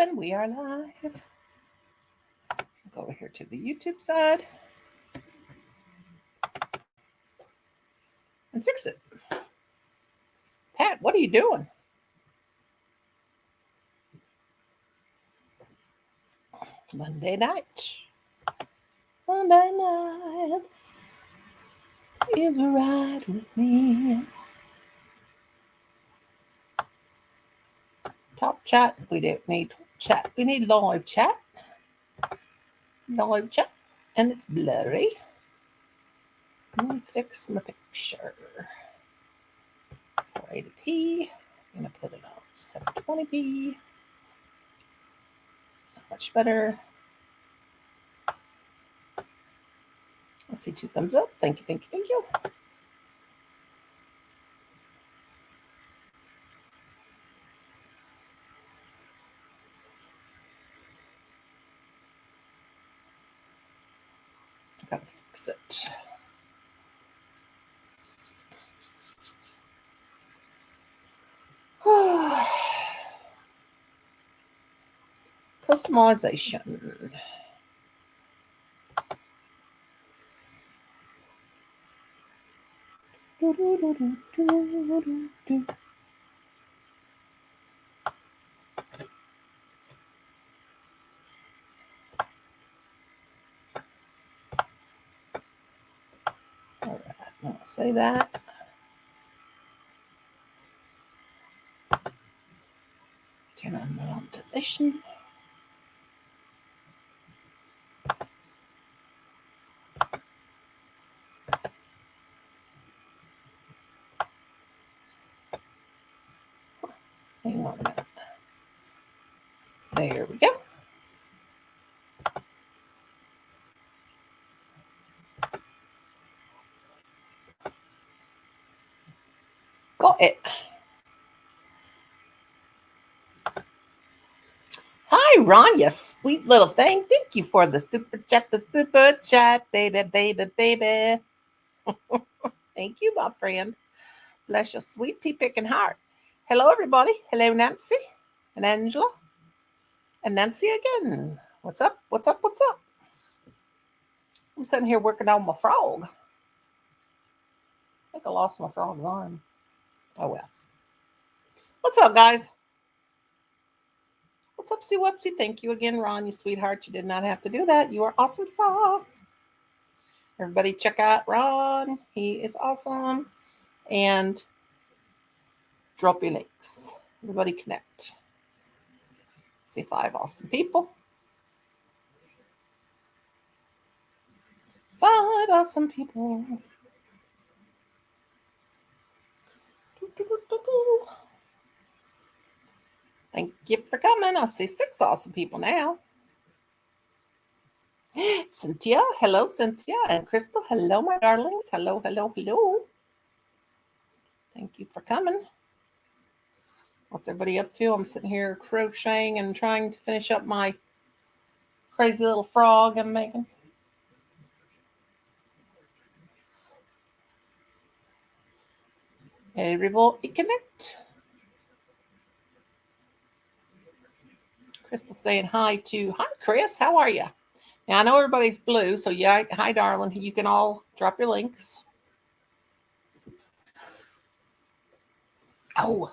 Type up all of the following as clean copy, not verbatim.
doing? We are live. Go over here to the YouTube side and fix it. Pat, what are you doing? Monday night. Monday night is right with me. Top chat. We don't need chat. We need live chat. Live chat. And it's blurry. Let me fix my picture. 480p. I'm going to put it on 720p. Much better. I see 2 thumbs up. Thank you, thank you, thank you. Gotta fix it. Customization. All right, I'll say that. Turn on monetization. Hang on a minute. There we go. Got it. Hi, Ron, you sweet little thing. Thank you for the super chat, baby, baby, baby. Thank you, my friend. Bless your sweet pea-picking heart. Hello, everybody. Hello, Nancy and Angela. And Nancy again. What's up? What's up? What's up? I'm sitting here working on my frog. I think I lost my frog's arm. Oh, well. What's up, guys? What's up, Whoopsie? Thank you again, Ron, you sweetheart. You did not have to do that. You are awesome sauce. Everybody check out Ron. He is awesome. And drop your links. Everybody connect. See 5 awesome people. 5 awesome people. Thank you for coming. I see 6 awesome people now. Cynthia, hello, Cynthia. And Crystal, hello, my darlings. Hello, hello, hello. Thank you for coming. What's everybody up to? I'm sitting here crocheting and trying to finish up my crazy little frog I'm making. Everybody connect. Crystal saying hi to, hi, Chris. How are you? Now, I know everybody's blue, so yeah, hi, darling. You can all drop your links. Oh.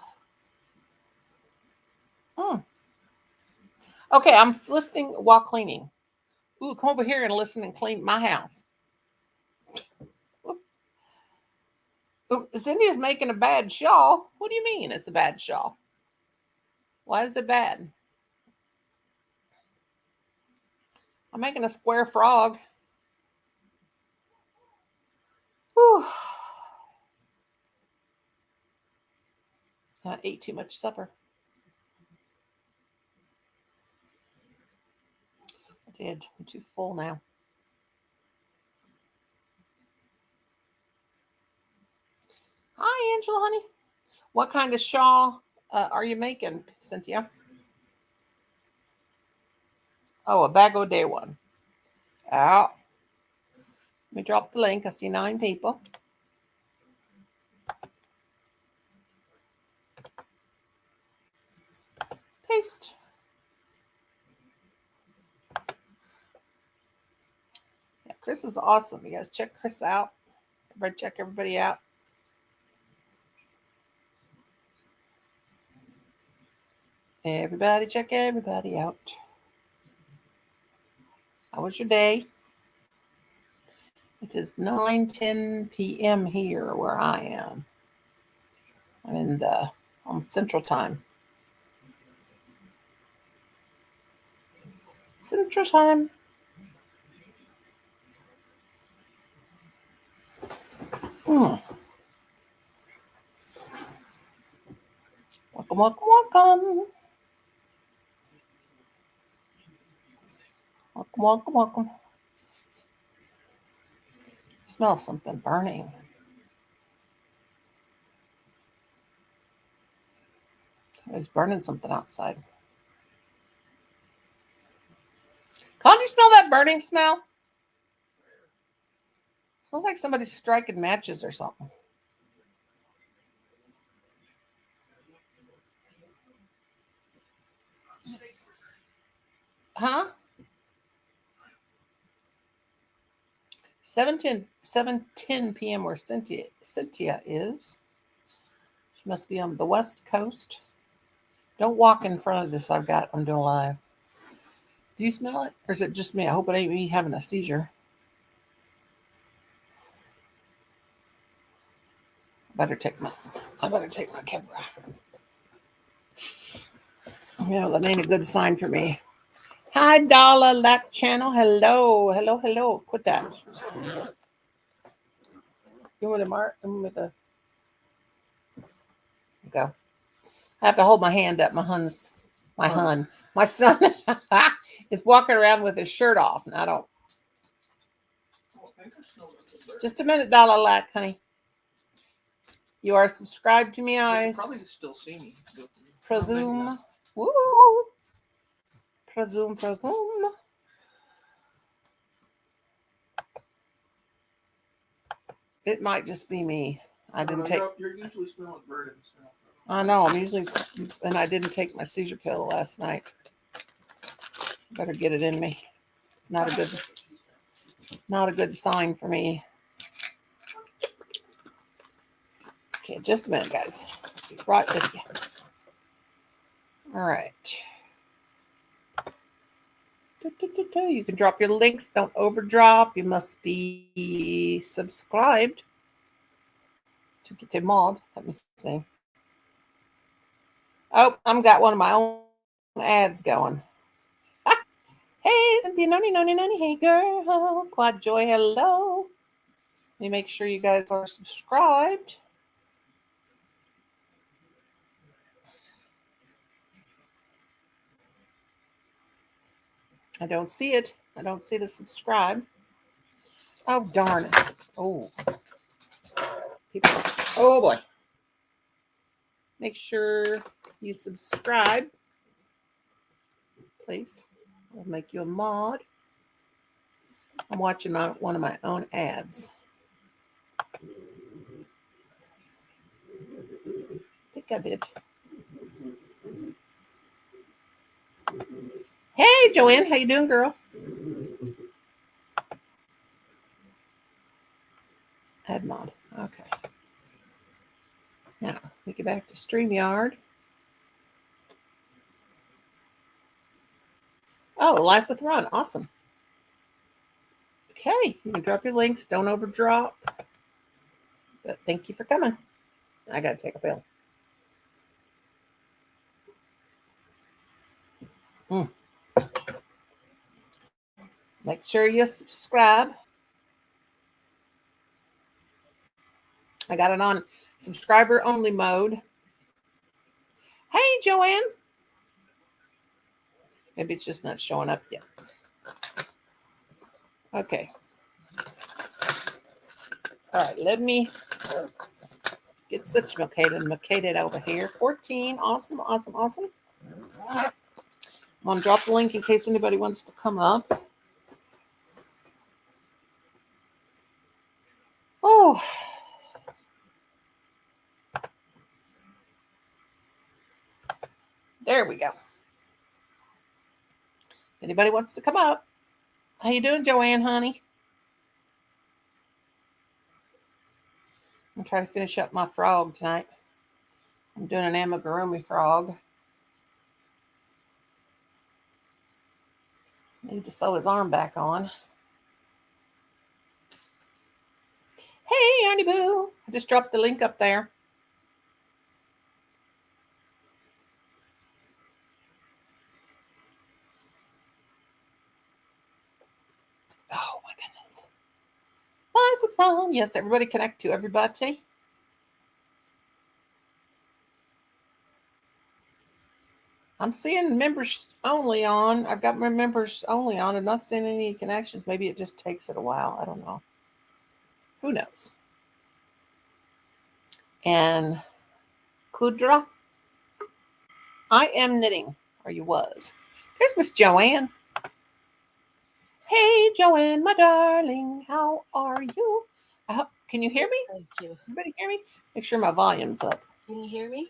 Okay, I'm listening while cleaning. Ooh, come over here and listen and clean my house. Cindy's making a bad shawl. What do you mean it's a bad shawl? Why is it bad? I'm making a square frog. Whew. I ate too much supper. I did. I'm too full now. Hi, Angela, honey. What kind of shawl are you making, Cynthia? Oh, a Bago Day one. Oh. Let me drop the link. I see 9 people. Paste. Chris is awesome. You guys check Chris out. Everybody check everybody out. Everybody check everybody out. How was your day? It is 9:10 p.m. here where I am. I'm in the Central Time. Central Time. Mm. Welcome, welcome, welcome. Welcome, welcome, welcome. Smell something burning. Somebody's burning something outside. Can't you smell that burning smell? Smells like somebody's striking matches or something. Huh? 7:10 p.m. where Cynthia is. She must be on the West Coast. Don't walk in front of this I'm doing live. Do you smell it? Or is it just me? I hope it ain't me having a seizure. I better take my camera. That ain't a good sign for me. Hi, Dollar Lack Channel. Hello, hello, hello. Quit that. You want to mark? I'm with the. Go. I have to hold my hand up. My son is walking around with his shirt off, and I don't. Just a minute, Dollar Lack, honey. You are subscribed to me, eyes. You probably still see me. Presume. Woo. Presume. It might just be me. I didn't take. You're usually smelling burning smell. I know. I'm usually, and I didn't take my seizure pill last night. Better get it in me. Not a good sign for me. Okay, just a minute, guys. Right with you. All right. You can drop your links. Don't overdrop. You must be subscribed to get a mod. Let me see. Oh, I'm got one of my own ads going. Hey, Cynthia, noni. Hey, girl. Quad Joy, hello. Let me make sure you guys are subscribed. I don't see it. I don't see the subscribe. Oh, darn it. Oh. People. Oh, boy. Make sure you subscribe. Please. I'll make you a mod. I'm watching one of my own ads. I think I did. Hey, Joanne. How you doing, girl? Add mod. Okay. Now, we get back to StreamYard. Oh, Life with Ron. Awesome. Okay. You can drop your links. Don't overdrop. But thank you for coming. I got to take a pill. Make sure you subscribe. I got it on subscriber only mode. Hey, Joanne. Maybe it's just not showing up yet. Okay. All right, let me get situated over here. 14. Awesome. I'm going to drop the link in case anybody wants to come up. Oh. There we go. Anybody wants to come up? How you doing, Joanne, honey? I'm trying to finish up my frog tonight. I'm doing an amigurumi frog. Need to sew his arm back on. Hey, Ernie Boo. I just dropped the link up there. Oh, my goodness. Live with Ron. Yes, everybody connect to everybody. I'm seeing members only on. I've got my members only on. I'm not seeing any connections. Maybe it just takes it a while. I don't know. Who knows? And Kudra, I am knitting, or you was. There's Miss Joanne. Hey, Joanne, my darling, how are you? Can you hear me? Thank you. Everybody hear me? Make sure my volume's up. Can you hear me?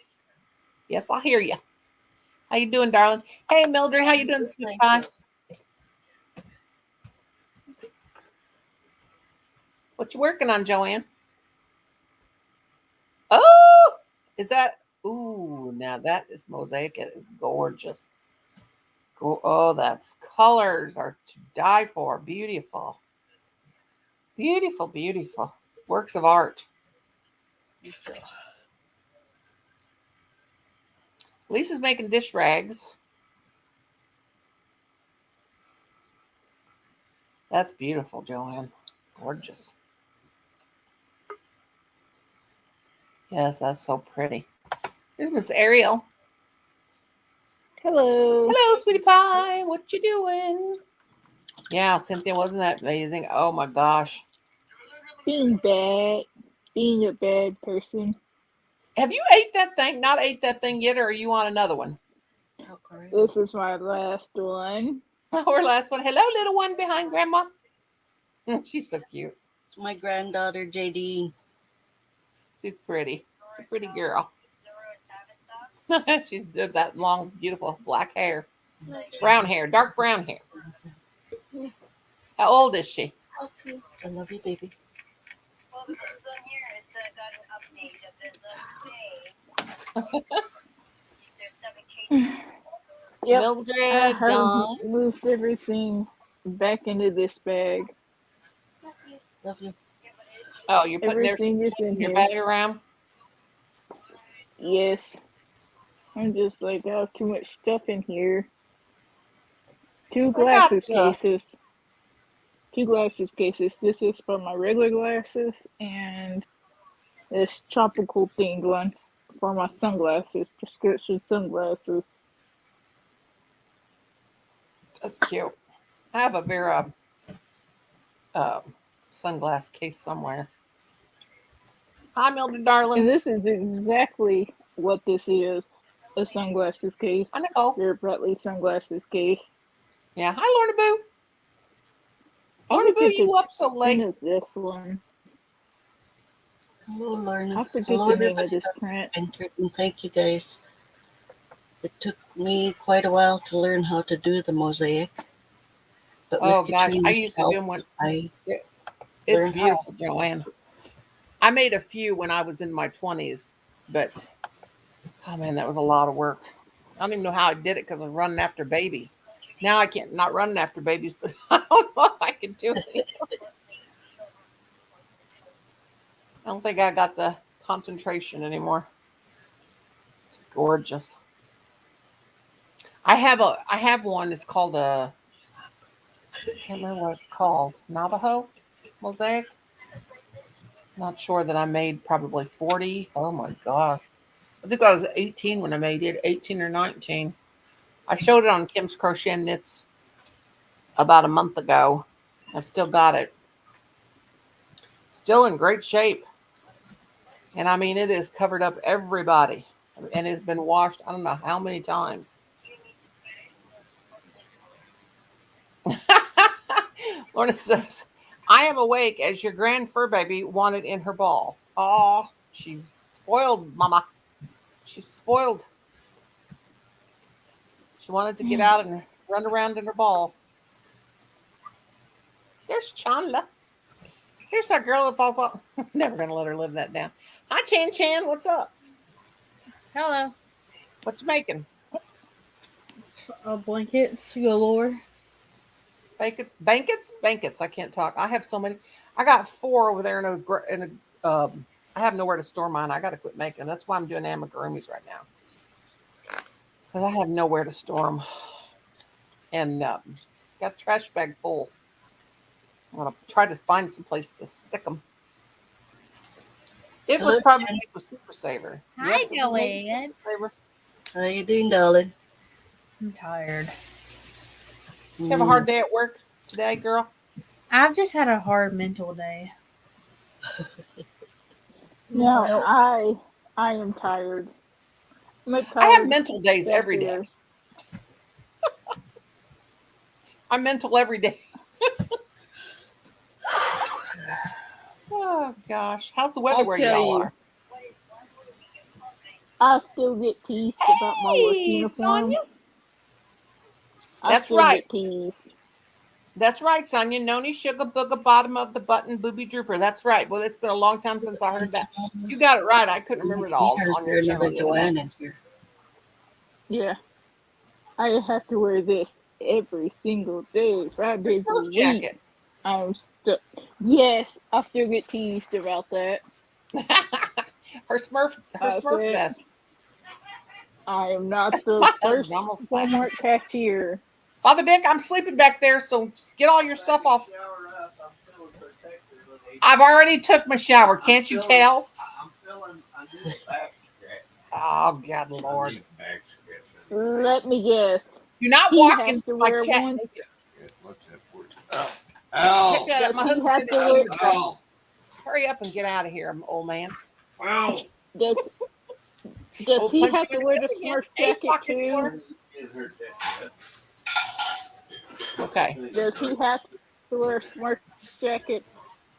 Yes, I hear you. How you doing, darling? Hey, Mildred, how you doing, sweet pie? What you working on, Joanne? Oh, is that? Ooh, now that is mosaic. It is gorgeous. Oh, that's colors are to die for. Beautiful. Beautiful, beautiful. Works of art. Thank you. Lisa's making dish rags. That's beautiful, Joanne. Gorgeous. Yes, that's so pretty. Here's Miss Ariel. Hello. Hello, sweetie pie. What you doing? Yeah, Cynthia, wasn't that amazing? Oh my gosh. Being bad. Being a bad person. Have you ate that thing? Not ate that thing yet, or are you on another one? Okay. This is my last one. Our last one. Hello, little one behind Grandma. She's so cute. It's my granddaughter, JD. She's pretty. She's a pretty girl. She's got that long, beautiful black hair. Brown hair, dark brown hair. How old is she? I love you, baby. Yep. I Mildred, have John. moved everything back into this bag. Love you. Oh, you're putting Everything is in your here. bag around? Yes. I'm just like, I have too much stuff in here. Two glasses cases. This is for my regular glasses, and this tropical themed one for my sunglasses, prescription sunglasses. That's cute. I have a Vera sunglass case somewhere. Hi, Mildred, darling. And this is exactly what this is. A sunglasses case. Hi, Nicole. Your Bradley sunglasses case. Yeah. Hi, Lorna Boo. Lorna Boo, you up so late? Of this one. Hello, Lorna. I forget Hello, the name of everybody. this print. And thank you, guys. It took me quite a while to learn how to do the mosaic. But with Katrina's I used to help, do one. I It's learned beautiful, Joanne. I made a few when I was in my 20s, but oh man, that was a lot of work. I don't even know how I did it because I was running after babies. Now I can't, not running after babies, but I don't know if I can do it. I don't think I got the concentration anymore. It's gorgeous. I have one. It's called a. I can't remember what it's called. Navajo mosaic. Not sure that I made probably 40. Oh my gosh. I think I was 18 when I made it, 18 or 19. I showed it on Kim's Crochet Knits about a month ago. I still got it. Still in great shape. And I mean, it has covered up everybody and it's been washed, I don't know how many times. Lorna says, I am awake as your grand fur baby wanted in her ball. Oh, she's spoiled, Mama. She's spoiled. She wanted to get out and run around in her ball. There's Chandler. Here's that girl that falls off. Never gonna let her live that down. Hi, Chan Chan. What's up? Hello. What you making? Blankets galore. Blankets. I can't talk. I have so many. I got 4 over there I have nowhere to store mine. I got to quit making them. That's why I'm doing amigurumis right now because I have nowhere to store them. And got a trash bag full. I'm gonna try to find some place to stick them. It was Hello, probably Jen. a super saver. Hi, Yes, it was maybe a Joanne. super saver. How you doing, darling? I'm tired. You have a hard day at work today, girl? I've just had a hard mental day. Now I am tired. I'm I have tired mental days every day. here. I'm mental every day. Oh gosh, how's the weather I'll where tell y'all you. are? I still get teased about my work Hey, uniform. Sonia. I That's still right. get teased. That's right, Sonia. Noni sugar booger bottom of the button booby drooper. That's right. Well, it's been a long time since I heard that. You got it right. I couldn't remember it all Or is on there your channel another the other day. Joanne in here? Yeah. I have to wear this every single day, 5 Your days a Smurf week. jacket. I'm still. Yes, I still get teased about that. her Smurf I said vest. I am not the That was first almost Walmart cashier. Father Dick, I'm sleeping back there, so get all your stuff off. Shower up. I'm feeling protected with these. I've already took my shower. Can't you tell? I'm feeling. I need a back scratch. Oh God, I Lord! need a back scratch. Let me guess. Do not He walk has into to my wear chat one. naked. What's that for? Oh. Pick that up. Does My he husband have did to it. wear? Oh. Hurry up and get out of here, old man. Wow. Does We'll he punch have you to in wear the the head again. Smurf Ace jacket pocket too? killer. Didn't hurt that Okay. yet. Does he have to wear a Smurf jacket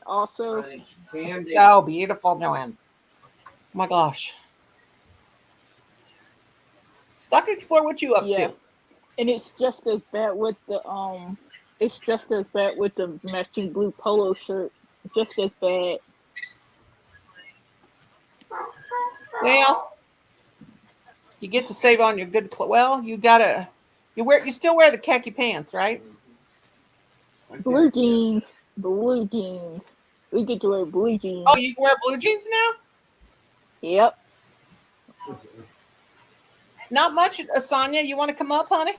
also? Candy. So beautiful, Joanne. Oh my gosh. Stock Explore, what you up Yeah, to? and it's just as bad with the It's just as bad with the matching blue polo shirt. Just as bad. Well, you get to save on your good clothes. Well, you still wear the khaki pants, right? Blue jeans. Blue jeans. We get to wear blue Oh, jeans. you wear blue jeans now? Yep. Not much, Asanya. You want to come up, honey?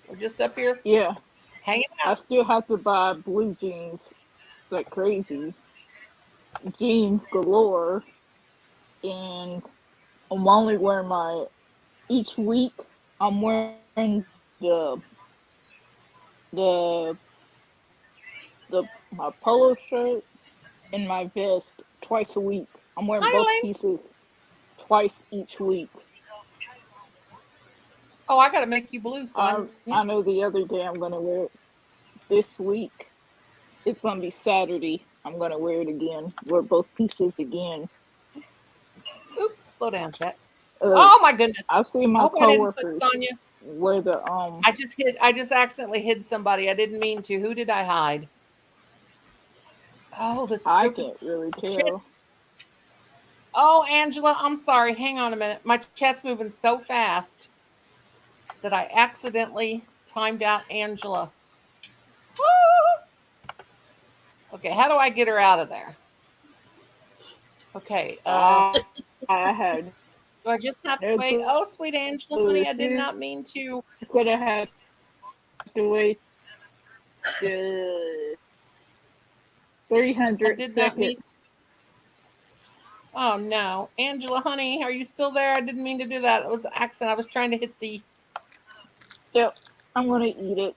We're just up here Yeah. hanging I out. still have to buy blue jeans like crazy. Jeans galore. And I'm only wearing my each week I'm wearing the the my polo shirt and my vest twice a week. I'm wearing Hi, both Elaine. pieces twice each week. Oh, I got to make you blue, Sonya. I know the other day I'm gonna wear it. This week it's gonna be Saturday. I'm gonna wear it again. Wear both pieces again. Oops. Oops. Slow down, chat. Uh, Oh my goodness. I've seen I my hope I didn't put coworkers Sonya. wear the I just accidentally hid somebody. I didn't mean to. Who did I hide? Oh, the I stupid can't really chat. tell. Oh, Angela, I'm sorry. Hang on a minute. My chat's moving so fast that I accidentally timed out Angela. Okay, how do I get her out of there? Okay, I had do I just have to no wait? Oh, clue. sweet Angela, honey, I did She's not mean to. gonna have to wait the I 300 did not second. mean. Oh no, Angela, honey, are you still there? I didn't mean to do that. It was an accident. I was trying to hit the. Yep, I'm gonna eat it.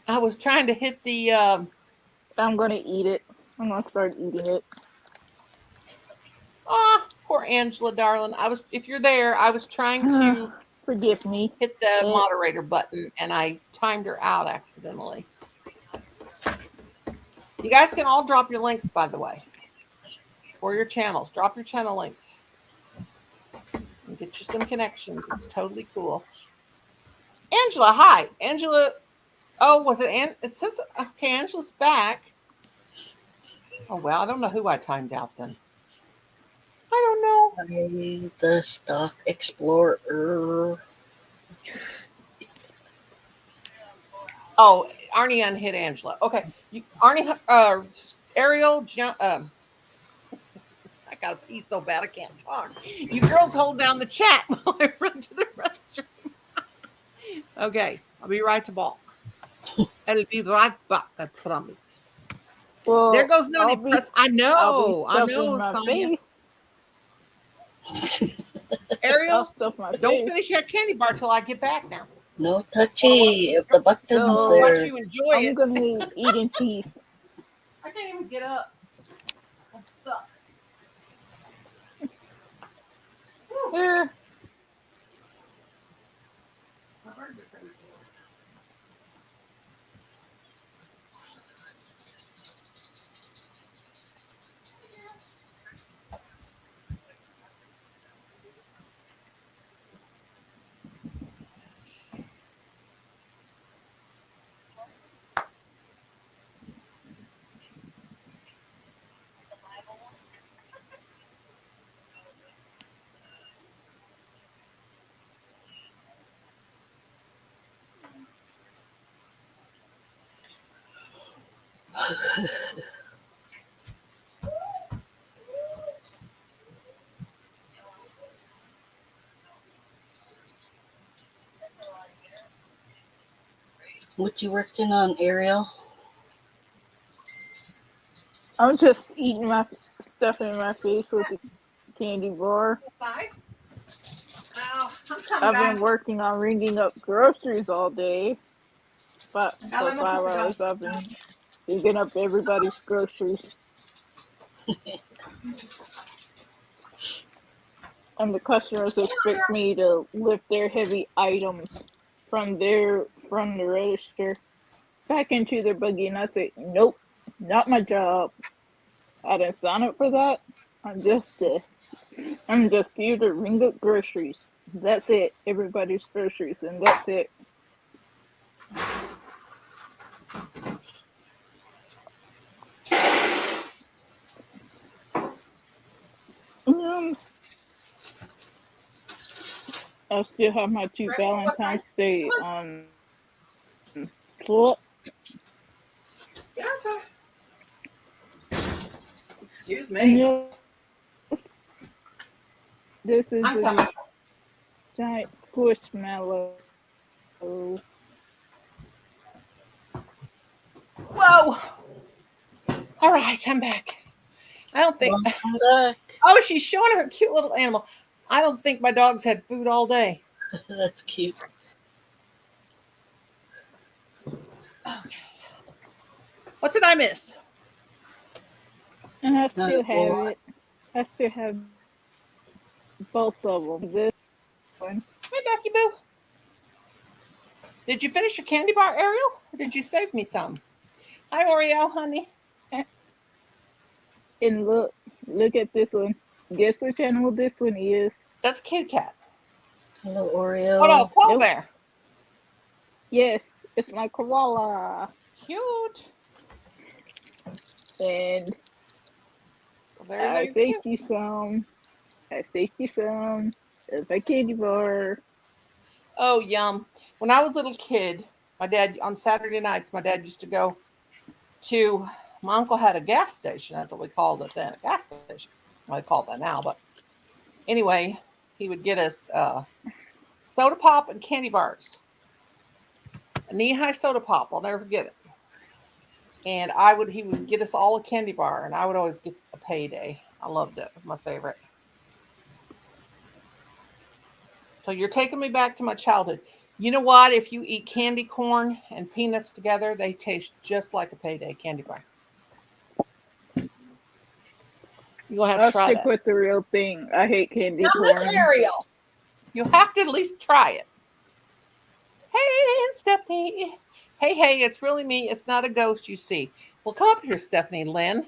I was trying to hit the. I'm gonna eat it. I'm gonna start eating it. Poor Angela, darling. If you're there, I was trying to Forgive me. hit the moderator button and I timed her out accidentally. You guys can all drop your links, by the way, for your channels. Drop your channel links and get you some connections. It's totally cool. Angela, hi. Angela Oh, was it? It says okay. Angela's back. Oh well, I don't know who I timed out then. I don't know. I'm the stock explorer. Oh, Arnie unhit Angela. Okay, Arnie, Ariel, I got to pee so bad I can't talk. You girls hold down the chat while I run to the restroom. Okay, I'll be right to back. I'll be right back. I promise. There Well, goes Noni. Press. I'll be I stuffing know, my Sonia. face. I'll Ariel, stuff my don't face. finish that candy bar till I get back now. No touchy of the buttons So Watch there. you enjoy I'm it. gonna eat in peace. I can't even get up. I'm stuck. Eh, What you working on, Ariel? I'm just eating my stuff in my face with a candy bar. Side. Oh, I'm coming, I've been guys. working on ringing up groceries all day, but I got for let my 5 hours I've been ringing up everybody's groceries. And the customers expect me to lift their heavy items from the register back into their buggy, and I say, nope, not my job. I didn't sign up for that. I'm just I'm just here to ring up groceries. That's it. Everybody's groceries, and that's it. Um, I still have my two Ready? What side? Valentine's Day flip. Yeah, okay. Excuse And me. yes, this is I'm a coming. giant squishmallow. Whoa. All right, I'm back. I don't think. Welcome back. Oh, she's showing her cute little animal. I don't think my dog's had food all day. That's cute. Okay. What did I miss? And I Not still a have lot. it. I still have both of them. This one. Hey, Becky Boo. Did you finish your candy bar, Ariel? Or did you save me some? Hi, Oreo, honey. And look at this one. Guess which animal this one is? That's Kit Kat. Hello, Oh, no, Oreo. Koala Nope. Bear. Yes, it's my koala. Cute. And So very, I very saved cute. you some. I saved you some. It's my candy bar. Oh, yum. When I was a little kid, my dad, on Saturday nights, my dad used to go to, my uncle had a gas station. That's what we called it then, a gas station. I call it that now, but anyway, he would get us soda pop and candy bars. A knee-high soda pop. I'll never forget it. And he would get us all a candy bar, and I would always get a payday. I loved it. It was my favorite. So you're taking me back to my childhood. You know what? If you eat candy corn and peanuts together, they taste just like a payday candy bar. You're gonna have to I'll try stick that. with the real thing. I hate candy Now listen, corn. Ariel. You have to at least try it. Hey, Stephanie. Hey, it's really me. It's not a ghost you see. Well, come up here, Stephanie Lynn.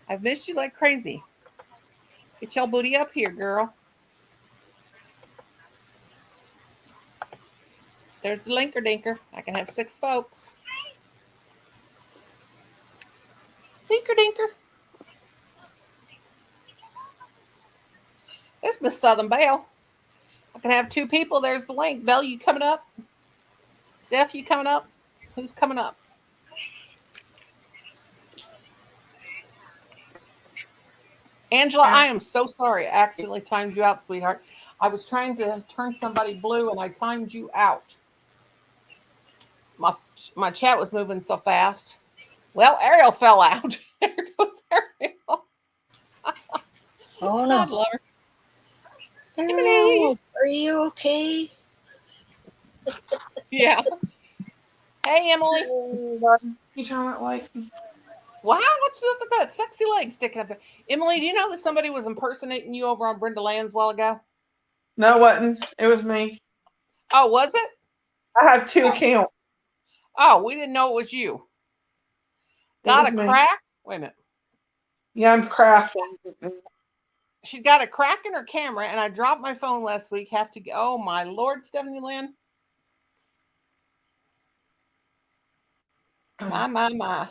I've missed you like crazy. Get your booty up here, girl. There's the linker dinker. I can have 6 folks. Linker dinker. There's Miss Southern Belle. I can have 2 people. There's the link. Belle, you coming up? Steph, you coming up? Who's coming up? Angela, I am so sorry. I accidentally timed you out, sweetheart. I was trying to turn somebody blue and I timed you out. My chat was moving so fast. Well, Ariel fell out. There goes Ariel. Oh God no. love her. Ariel, are you okay? Yeah. Hey, Emily. You sound like Wow, what's up with that sexy leg sticking up there? Emily, do you know that somebody was impersonating you over on Brenda Land's a while ago? no, it wasn't. It was me. Oh, was it? I have 2 accounts. Oh, we didn't know it was you. Got a was me. crack? Wait a minute. Yeah, I'm crafting. She's got a crack in her camera, and I dropped my phone last week. Have to go. Oh my Lord, Stephanie Lynn. My.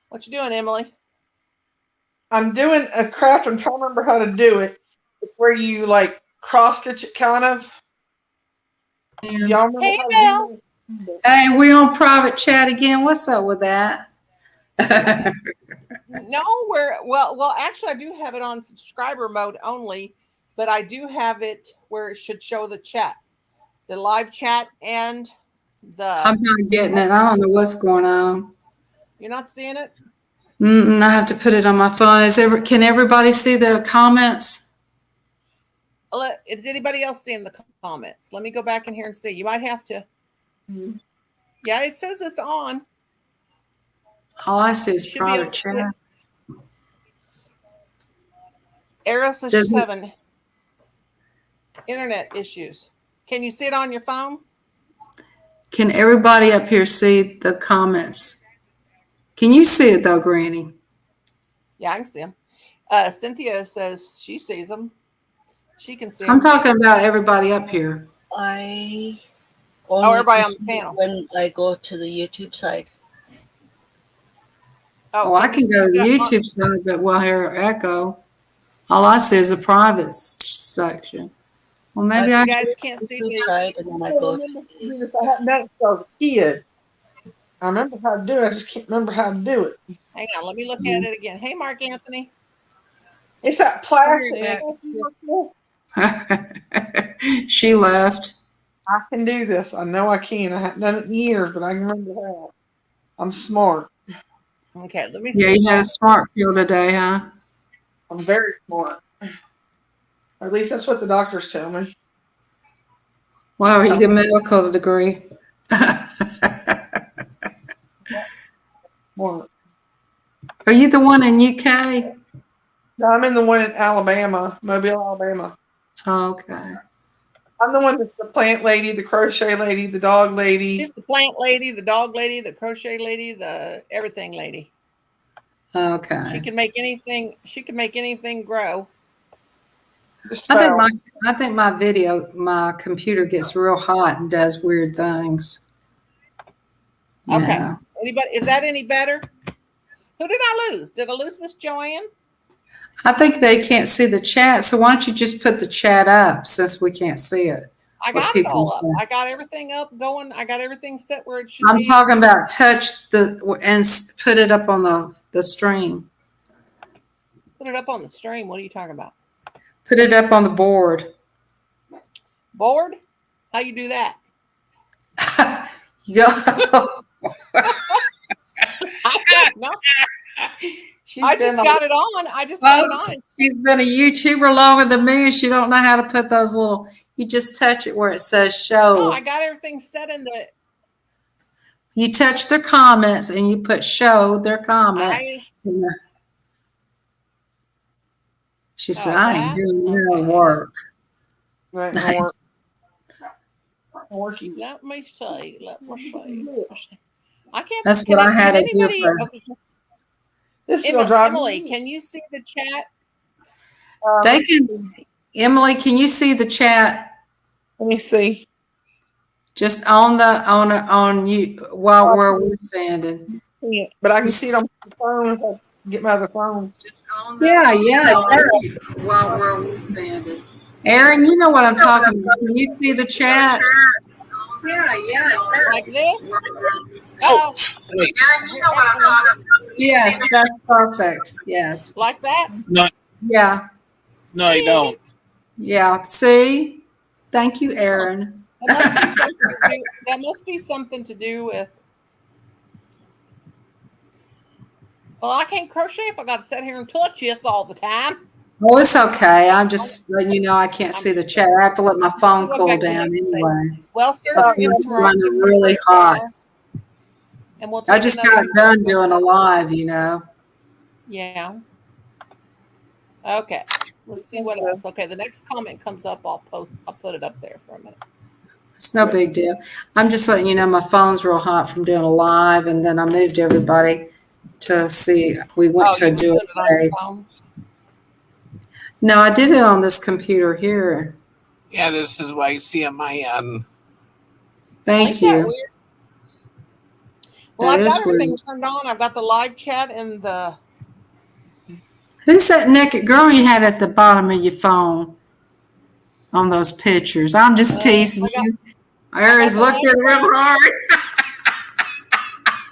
What you doing, Emily? I'm doing a craft. I'm trying to remember how to do it. It's where you like cross stitch it, kind of. Y'all remember Hey, how Belle. to do it? Hey, we on private chat again. What's up with that? No, well. Actually, I do have it on subscriber mode only, but I do have it where it should show the chat, the live chat, and the. I'm not getting it. I don't know what's going on. You're not seeing it? I have to put it on my phone. Can everybody see the comments? Is anybody else seeing the comments? Let me go back in here and see. You might have to. Yeah, it says it's on. All I see is Should be able private to chat. Ariel says Does she's it- having internet issues. Can you see it on your phone? Can everybody up here see the comments? Can you see it though, Granny? Yeah, I can see them. Cynthia says she sees them. She can see I'm them. talking about everybody up here. I Oh, only everybody can on the see it panel. when I go to the YouTube side. Oh, I can you go to the see that? YouTube side, but we'll hear echo. All I see is a private section. Well, maybe I I You guys can't see YouTube the. side, and then I I go to remember the doing this. I hadn't done it since I was a kid. I remember how to do it. I just can't remember how to do it. Hang on, let me look at it again. Hey, Mark Anthony. It's that plastic Here stuff. She left. I can do this. I know I can. I haven't done it in years, but I can remember how. I'm smart. Okay, let me Yeah, see. you had a smart kill today, huh? I'm very smart. Or at least that's what the doctors tell me. Wow, you get a medical degree. Smart. Are you the one in UK? No, I'm in the one in Alabama, Mobile, Alabama. Oh, okay. I'm the one that's the plant lady, the crochet lady, the dog lady. She's the plant lady, the dog lady, the crochet lady, the everything lady. She Okay. can make anything. She can make anything grow. Just I about. think my computer gets real hot and does weird things. You Okay. know. Anybody? Is that any better? Who did I lose? Did I lose Miss Joanne? I think they can't see the chat, so why don't you just put the chat up since we can't see it? I What got it people all up. say. I got everything up going. I got everything set where it should I'm be. talking about touch and put it up on the stream. Put it up on the stream. What are you talking about? Put it up on the board. Board? How you do that? You go. I don't know. I just got it on. I just got it on. She's been a YouTuber longer than me, and she don't know how to put those little. You just touch it where it says show. No, I got everything set in the. You touch their comments and you put show their comment. She said, I ain't doing no work. That ain't gonna work. Working. Let me see. Let me see. I can't. That's what I had to do anybody, for. okay. This is gonna drive Emily, me. can you see the chat? They can. Emily, can you see the chat? Let me see. Just on you while where we're standing. But I can see it on the phone if I get my other phone. Just on yeah, while we're standing. Aaron, you know what I'm talking about. Can you see the chat? Like this? Oh, Oh, wait. Aaron, you know what I'm talking about. Yes, that's perfect. Yes. like that? No, Yeah. no, I don't. Yeah. See? Thank you, Aaron. That must be something to do with. Well, I can't crochet if I got to sit here and touch this all the time. Oh, it's okay. I'm just letting you know I can't see the chat. I have to let my phone What cool Becky down has to say. anyway. Well, My surgery is phone's tomorrow. running really hot. And we'll I take just another got done doing a live, Yeah. Okay. Let's see what else. Okay, the next comment comes up. I'll put it up there for a minute. It's no big deal. I'm just letting you know my phone's real hot from doing a live, and then I moved everybody to see. We went to you do put it on your a phone? No, I did it on this computer here. Yeah, this is what I see on my end. Thank Ain't that you. weird? Well, That I've is got everything weird. turned on. I've got the live chat and the. Who's that naked girl you had at the bottom of your phone on those pictures? I'm just teasing you. Aaron's the looking real hard.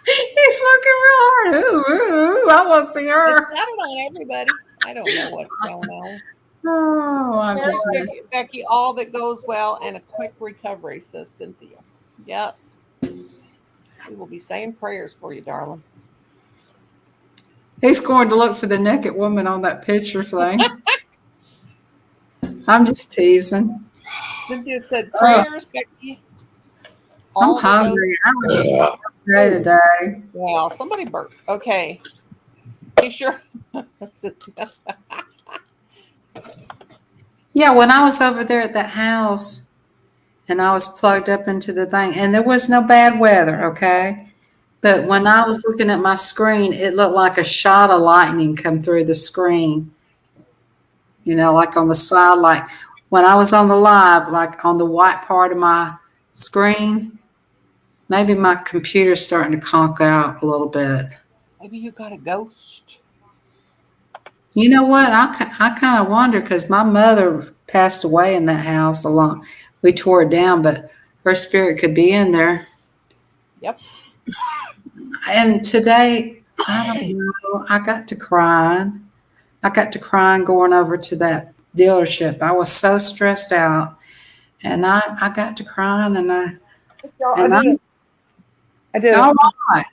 He's looking real hard. Ooh, I want to see her. It's got it on everybody. I don't know what's going on. Oh, I'm just messing. Becky, all that goes well and a quick recovery, says Cynthia. Yes. We will be saying prayers for you, darling. He's going to look for the naked woman on that picture thing. I'm just teasing. Cynthia said prayers, Becky. I'm hungry. I was today. Well, somebody burped. Okay. You sure? Yeah, when I was over there at that house and I was plugged up into the thing, and there was no bad weather, okay? But when I was looking at my screen, it looked like a shot of lightning come through the screen. Like on the side, like when I was on the live, like on the white part of my screen, maybe my computer's starting to conk out a little bit. Maybe you got a ghost. You know what? I kind of wonder because my mother passed away in that house along. We tore it down, but her spirit could be in there. Yep. And today, I don't know, I got to crying. I got to crying going over to that dealership. I was so stressed out. And I got to crying and I did all it. right.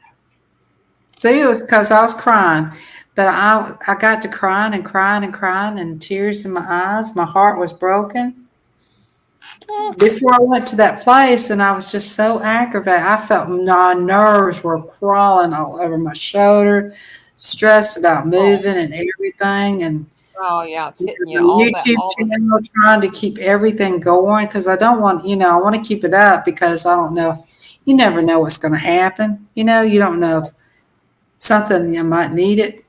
See, it was because I was crying. But I got to crying and crying and crying and tears in my eyes. My heart was broken. Before I went to that place, and I was just so aggravated. I felt my nerves were crawling all over my shoulder, stressed about moving and everything. And oh yeah, it's hitting you. YouTube channel, trying to keep everything going because I don't want, I want to keep it up because I don't know if you never know what's going to happen. You don't know if something you might need it.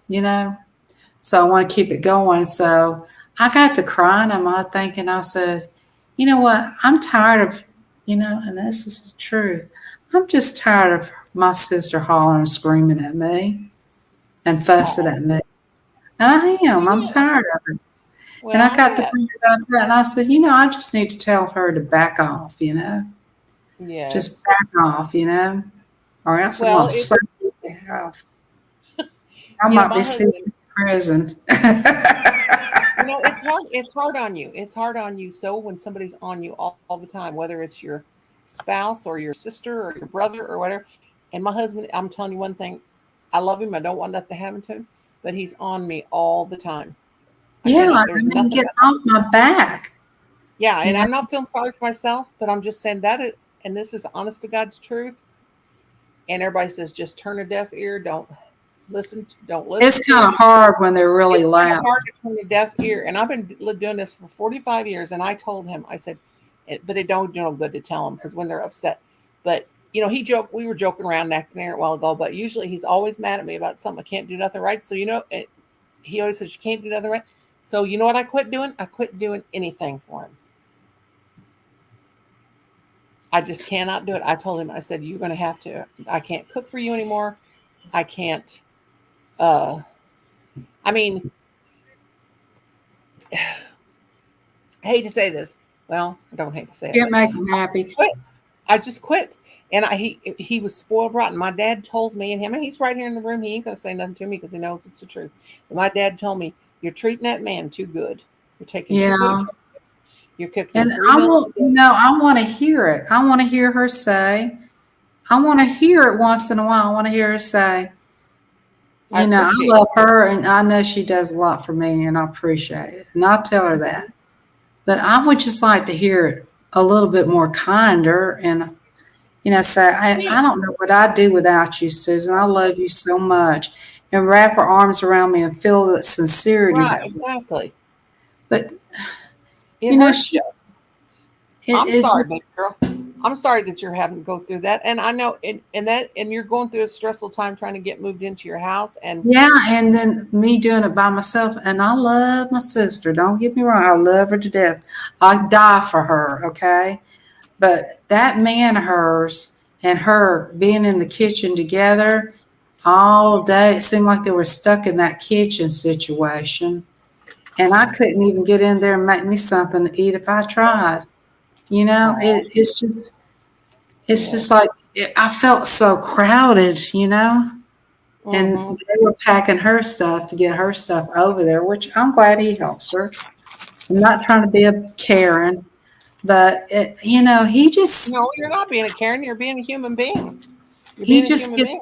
So I want to keep it going. So I got to crying. I'm thinking, I said, you know what? I'm tired of, and this is the truth. I'm just tired of my sister hollering and screaming at me and fussing at me. And I am. I'm tired of it. Well, and I got to think about that. And I said, I just need to tell her to back off, Yes. Just back off, or else I'm going to slap you off. I might be sitting in prison. It's hard on you. It's hard on you. So when somebody's on you all the time, whether it's your spouse or your sister or your brother or whatever. And my husband, I'm telling you one thing, I love him. I don't want nothing to happen to him, but he's on me all the time. Yeah, I didn't get off my back. Yeah, and I'm not feeling sorry for myself, but I'm just saying and this is honest to God's truth. And everybody says, just turn a deaf ear. Don't listen. It's kind of hard when they're really loud. It's hard to turn a deaf ear. And I've been doing this for 45 years. And I told him, I said, but it don't do no good to tell them because when they're upset. But, he joked, we were joking around acting there a while ago, but usually he's always mad at me about something. I can't do nothing right. So, he always says, you can't do nothing right. So, you know what I quit doing? I quit doing anything for him. I just cannot do it. I told him, I said, you're going to have to, I can't cook for you anymore. I can't, I mean, I hate to say this. Well, I don't hate to say it. Can't make them happy. Quit. I just quit. And he was spoiled rotten. My dad told me, and him, and he's right here in the room. He ain't going to say nothing to me because he knows it's the truth. But my dad told me, you're treating that man too good. You're taking too good. Yeah. You're cooking. And 3 I meals want, a day. I want to hear it. I want to hear her say, I want to hear it once in a while. I want to hear her say, I I appreciate love her and I know she does a lot for me and I appreciate it. And I'll tell her that. But I would just like to hear it a little bit more kinder and, say, I don't know what I'd do without you, Susan. I love you so much. And wrap her arms around me and feel that sincerity. Right, exactly. But, It hurts she, you. I'm sorry, big girl. I'm sorry that you're having to go through that. And I know, and you're going through a stressful time trying to get moved into your house. And yeah, and then me doing it by myself. And I love my sister. Don't get me wrong. I love her to death. I'd die for her, okay? But that man of hers and her being in the kitchen together all day, it seemed like they were stuck in that kitchen situation. And I couldn't even get in there and make me something to eat if I tried. It's just like I felt so crowded, and they were packing her stuff to get her stuff over there, which I'm glad he helps her. I'm not trying to be a Karen, but he just no, you're not being a Karen. You're being a human being. He just gets.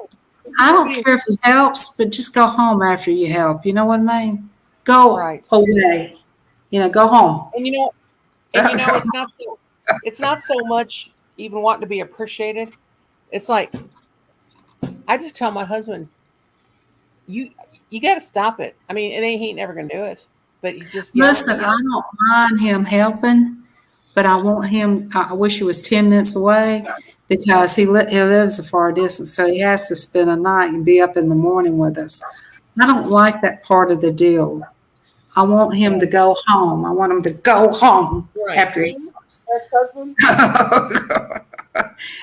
I don't care if he helps, but just go home after you help. You know what I mean? Go away. Go home. And it's not so much even wanting to be appreciated. It's like I just tell my husband, you got to stop it. I mean, he ain't never gonna do it. But you just listen. I don't mind him helping, but I want him. I wish he was 10 minutes away because he lives a far distance, so he has to spend a night and be up in the morning with us. I don't like that part of the deal. I want him to go home. I want him to go home after he comes.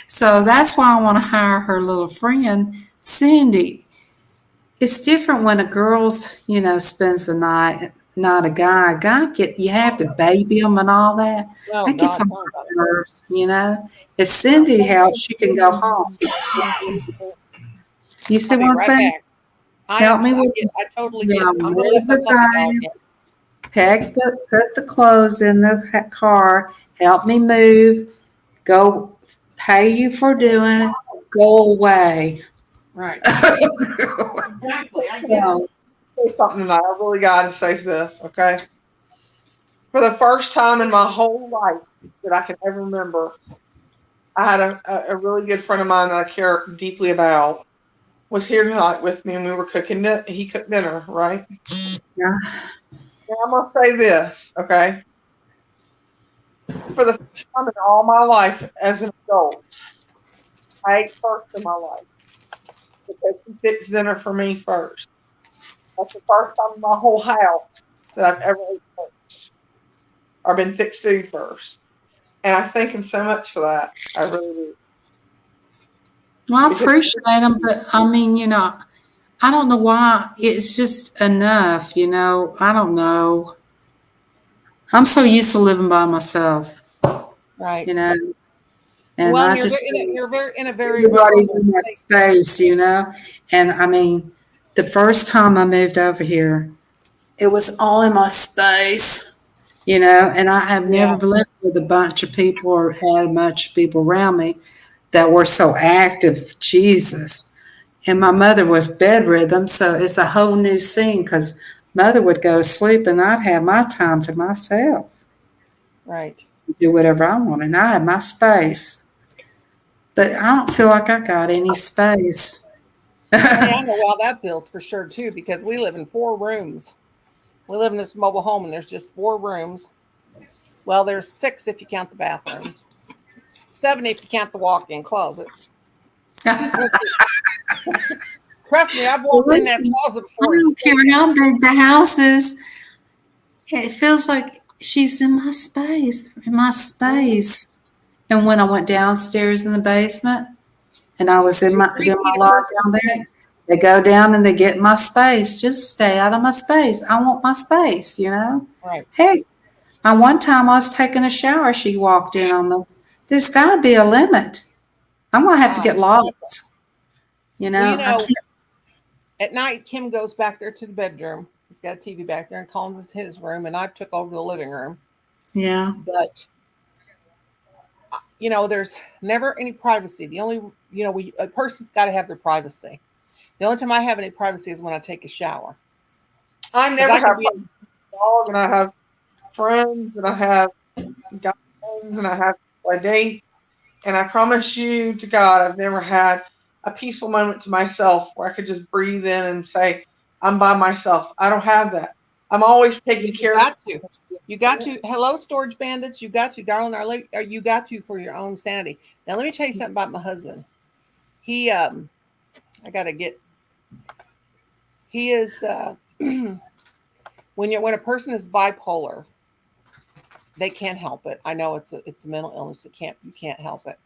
So that's why I want to hire her little friend, Cindy. It's different when a girl's, spends the night, not a guy. You have to baby him and all that. That gets on my nerves, If Cindy helps, she can go home. You see what I'm saying? Help me with I totally get it. Move the things. Put the clothes in the car. Help me move. Go pay you for doing it. Go away. Right. Exactly. I get it. Say something tonight. I really got to say this, okay? For the first time in my whole life that I can ever remember, I had a really good friend of mine that I care deeply about was here tonight with me, and we were cooking. He cooked dinner, right? Yeah. And I'm gonna say this, okay? For the first time in all my life as an adult, I ate first in my life because he fixed dinner for me first. That's the first time in my whole house that I've ever ate first or been fixed food first. And I thank him so much for that. I really do. Well, I appreciate him, but I mean, I don't know why. It's just enough, I don't know. I'm so used to living by myself, right? And well, I you're just in a very everybody's in that space, And I mean, the first time I moved over here, it was all in my space, And I have never lived with a bunch of people or had a bunch of people around me that were so active. Jesus. And my mother was bedridden, so it's a whole new scene because mother would go to sleep and I'd have my time to myself. Right. Do whatever I want, and I have my space. But I don't feel like I got any space. Hey, I know how that feels for sure, too, because we live in 4 rooms. We live in this mobile home, and there's just 4 rooms. Well, there's 6 if you count the bathrooms. 7 if you count the walk-in closet. Trust me, I've walked in that closet before. I don't care how big the house is. It feels like she's in my space. And when I went downstairs in the basement and I was You're doing 3 feet my of life personal down there, space. they go down and they get in my space. Just stay out of my space. I want my space, you know? Right. Hey, one time I was taking a shower, she walked in on me. There's got to be a limit. I'm going to have to get lost. You know, Well, you I know, can't. at night, Kim goes back there to the bedroom. He's got a TV back there, and Colin's in his room, and I took over the living room. Yeah. But you know, there's never any privacy. The only, you know, a person's got to have their privacy. The only time I have any privacy is when I take a shower. I 'Cause never I can have be a dog, and I have friends, and I have guy friends, and I have a date. And I promise you to God, I've never had a peaceful moment to myself where I could just breathe in and say, I'm by myself. I don't have that. I'm always taking you care of got to. You got to. Hello, storage bandits. You got to, darling. You got to for your own sanity. Now, let me tell you something about my husband. He, I gotta get. He is when a person is bipolar, they can't help it. I know it's a mental illness. You can't help it.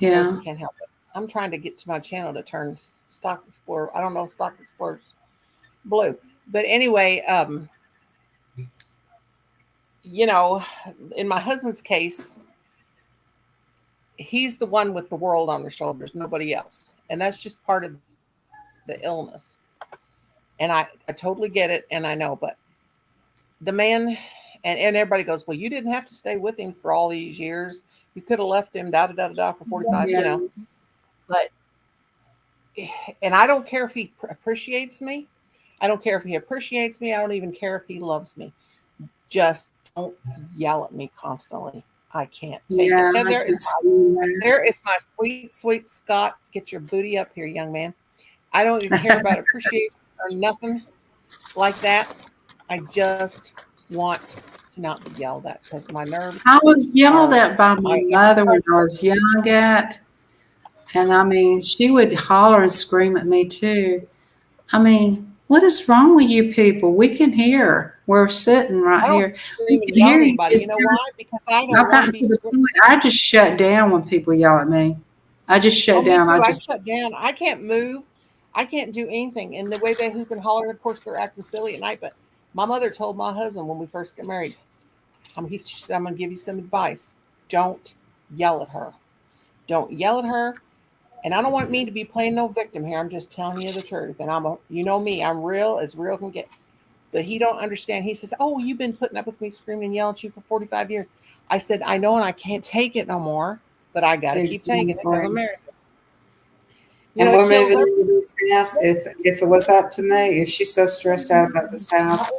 Yeah. Person can't help it. I'm trying to get to my channel to turn Stock Explorer. I don't know if Stock Explorer's blue, but anyway, you know, in my husband's case, he's the one with the world on their shoulders, nobody else, and that's just part of the illness. And I totally get it, and I know, but the man, and everybody goes, well, you didn't have to stay with him for all these years. You could have left him for 45, Yeah. you know. But, and I don't care if he appreciates me. I don't care if he appreciates me. I don't even care if he loves me. Just don't yell at me constantly. I can't take Yeah. it. And I can see that. there is my sweet, sweet Scott. Get your booty up here, young man. I don't even care about appreciation or nothing like that. I just want to not be yelled at because my nerves. I was yelled at by my I- mother when I was young and I mean, she would holler and scream at me too. I mean, what is wrong with you people? We can hear. We're sitting right I don't here. scream We and can yell hear at you. anybody. You know why? Because I don't I've want gotten to to be the screamed. point I just shut down when people yell at me. I just Oh, shut me down. too. I I just shut down. I can't move. I can't do anything. And the way they hoop and holler, of course, they're acting silly at night. But my mother told my husband when we first got married, I'm going to give you some advice. Don't yell at her. Don't yell at her. And I don't want me to be playing no victim here. I'm just telling you the truth. And you know me, I'm real as real can get. But he don't understand. He says, "Oh, you've been putting up with me screaming and yelling at you for 45 years." I said, "I know, and I can't take it no more. But I got to keep taking it because I'm married." You and know, it we're kills moving her. into this house. If it was up to me, if she's so stressed out about this house,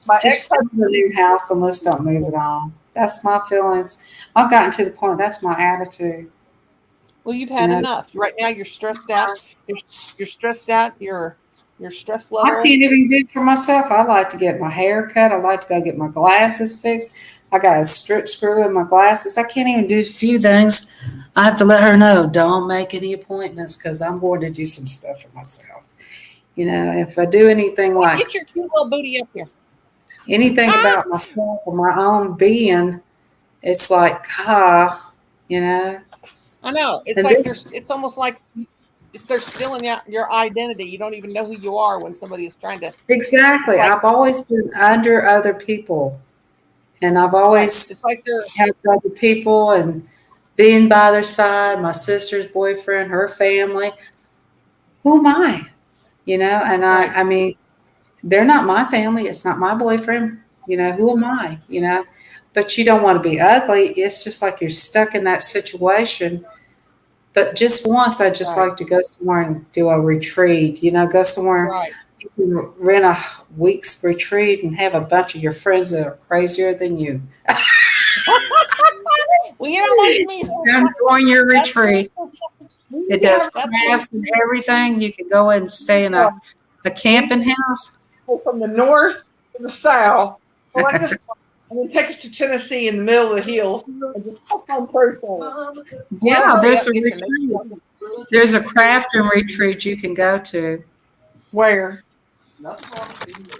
my just sell ex-husband. the new house and let's don't move at all. That's my feelings. I've gotten to the point. That's my attitude. Well, you've You had know, enough. Right now, you're stressed out. You're stressed out. Your stress I level. can't even do it for myself. I like to get my hair cut. I like to go get my glasses fixed. I got a strip screw in my glasses. I can't even do a few things. I have to let her know, don't make any appointments because I'm going to do some stuff for myself. You know, if I do anything Well, like get your cute little booty up here. anything about myself or my own being, it's like, you know. I know. It's And like this it's almost like they're stealing your identity. You don't even know who you are when somebody is trying to. It's exactly, like I've always been under other people, and I've right. It's always like they're helped other people and being by their side. My sister's boyfriend, her family. Who am I? You know, and right. I mean, they're not my family. It's not my boyfriend. You know, who am I? You know, but you don't want to be ugly. It's just like you're stuck in that situation. But just once, I just Right. like to go somewhere and do a retreat. You know, go somewhere. Right. You can rent a week's retreat and have a bunch of your friends that are crazier than you. Well, you know, that's me. Come join your retreat. It Yeah, does That's crafts and everything. You can go and stay in a camping house. people from the north to the south. Well, like this, and then take us to Tennessee in the middle of the hills and just have fun person. Yeah, Hurry there's up, a get your retreat. makeup. There's a crafting retreat you can go to Where?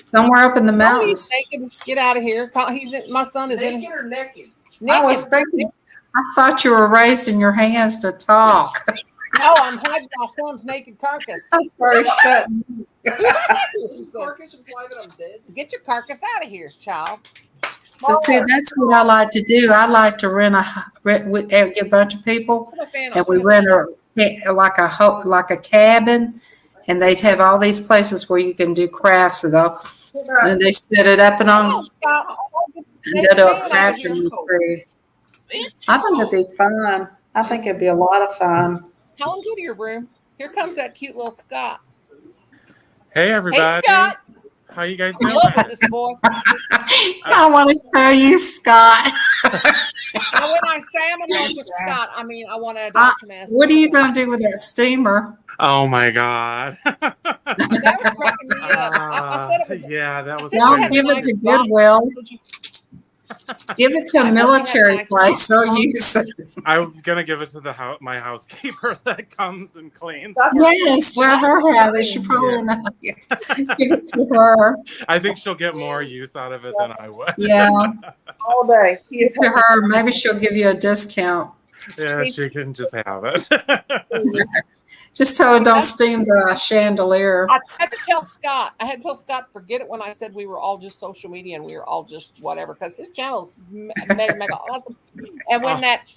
somewhere up in the Oh, he's mountains. naked. Get out of here. My son is in. Naked or naked? I was Naked. thinking, I thought you were raising your hands to talk. No, I'm hiding my son's naked carcass. I started shutting. Carcass imply that I'm dead. Get your carcass out of here, child. But see, that's what I like to do. I like to get a bunch of people, and we rent like a cabin, and they have all these places where you can do crafts and they set it up and on and go to a crafting retreat. I think it'd be fun. I think it'd be a lot of fun. Helen, go to your room. Here comes that cute little Scott. Hey, everybody. Hey, Scott. How you guys I doing? love this boy. I want to tell you, Scott. Now, when I say I'm in love with Scott, I mean I want to adopt him as. What are you going to do with that steamer? Oh my God. That was cracking me up. I said it was, yeah, that was. Don't give it to Goodwill. Give it to a military place. They'll use it. I was gonna give it to my housekeeper that comes and cleans. Yes, let her have it. She probably not. Give it to her. I think she'll get more use out of it than I would. Yeah. All day. He is To her, maybe she'll give you a discount. Yeah, she can just have it. Just tell her don't steam the chandelier. I had to tell Scott. I had to tell Scott, forget it when I said we were all just social media and we were all just whatever, because his channel's mega awesome. And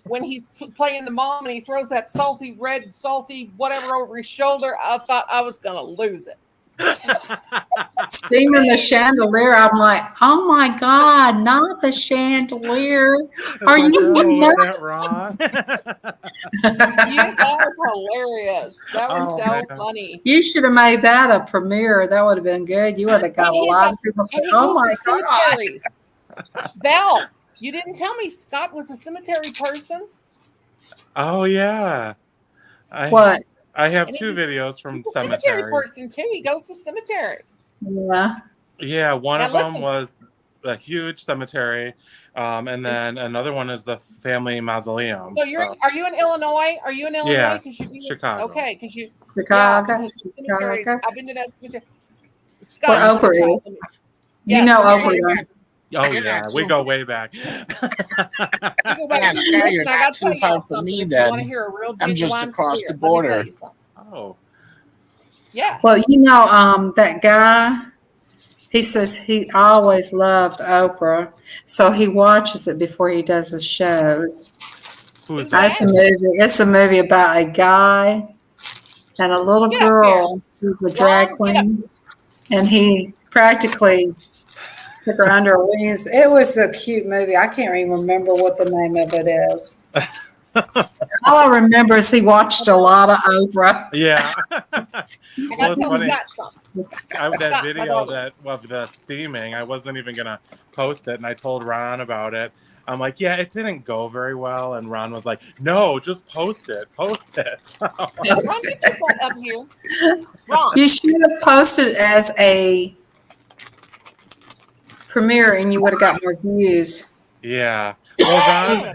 when he's playing the mom and he throws that salty whatever over his shoulder, I thought I was gonna lose it. Steaming the chandelier, I'm like, oh my God, not the chandelier. Are you that wrong? You are hilarious. That was so funny. You should have made that a premiere. That would have been good. You would have got a lot of people saying, oh my God. Val, you didn't tell me Scott was a cemetery person. Oh yeah. What? I have two videos from cemeteries. Cemetery person too. He goes to cemeteries. Yeah. Yeah, one of them was a huge cemetery, and then another one is the family mausoleum. So are you in Illinois? Are you in Illinois? Yeah, you Chicago. Okay, because you Chicago. Chicago. I've been to that cemetery. Where Oprah is. You know Oprah. Oh yeah, we go way back. Yeah, Scott, you're not too far from me then. I'm just across the border. Oh. Yeah. Well, that guy, he says he always loved Oprah, so he watches it before he does his shows. Who is that? It's a movie about a guy and a little girl who's a drag queen, and he practically took her under her wings. It was a cute movie. I can't even remember what the name of it is. All I remember is he watched a lot of Oprah. Yeah. Well, it's funny. That video of the steaming, I wasn't even gonna post it, and I told Ron about it. I'm like, yeah, it didn't go very well, and Ron was like, no, just post it. Ron, get your butt up here. Ron. You should have posted it as a premiere, and you would have got more views. Yeah. Well, Ron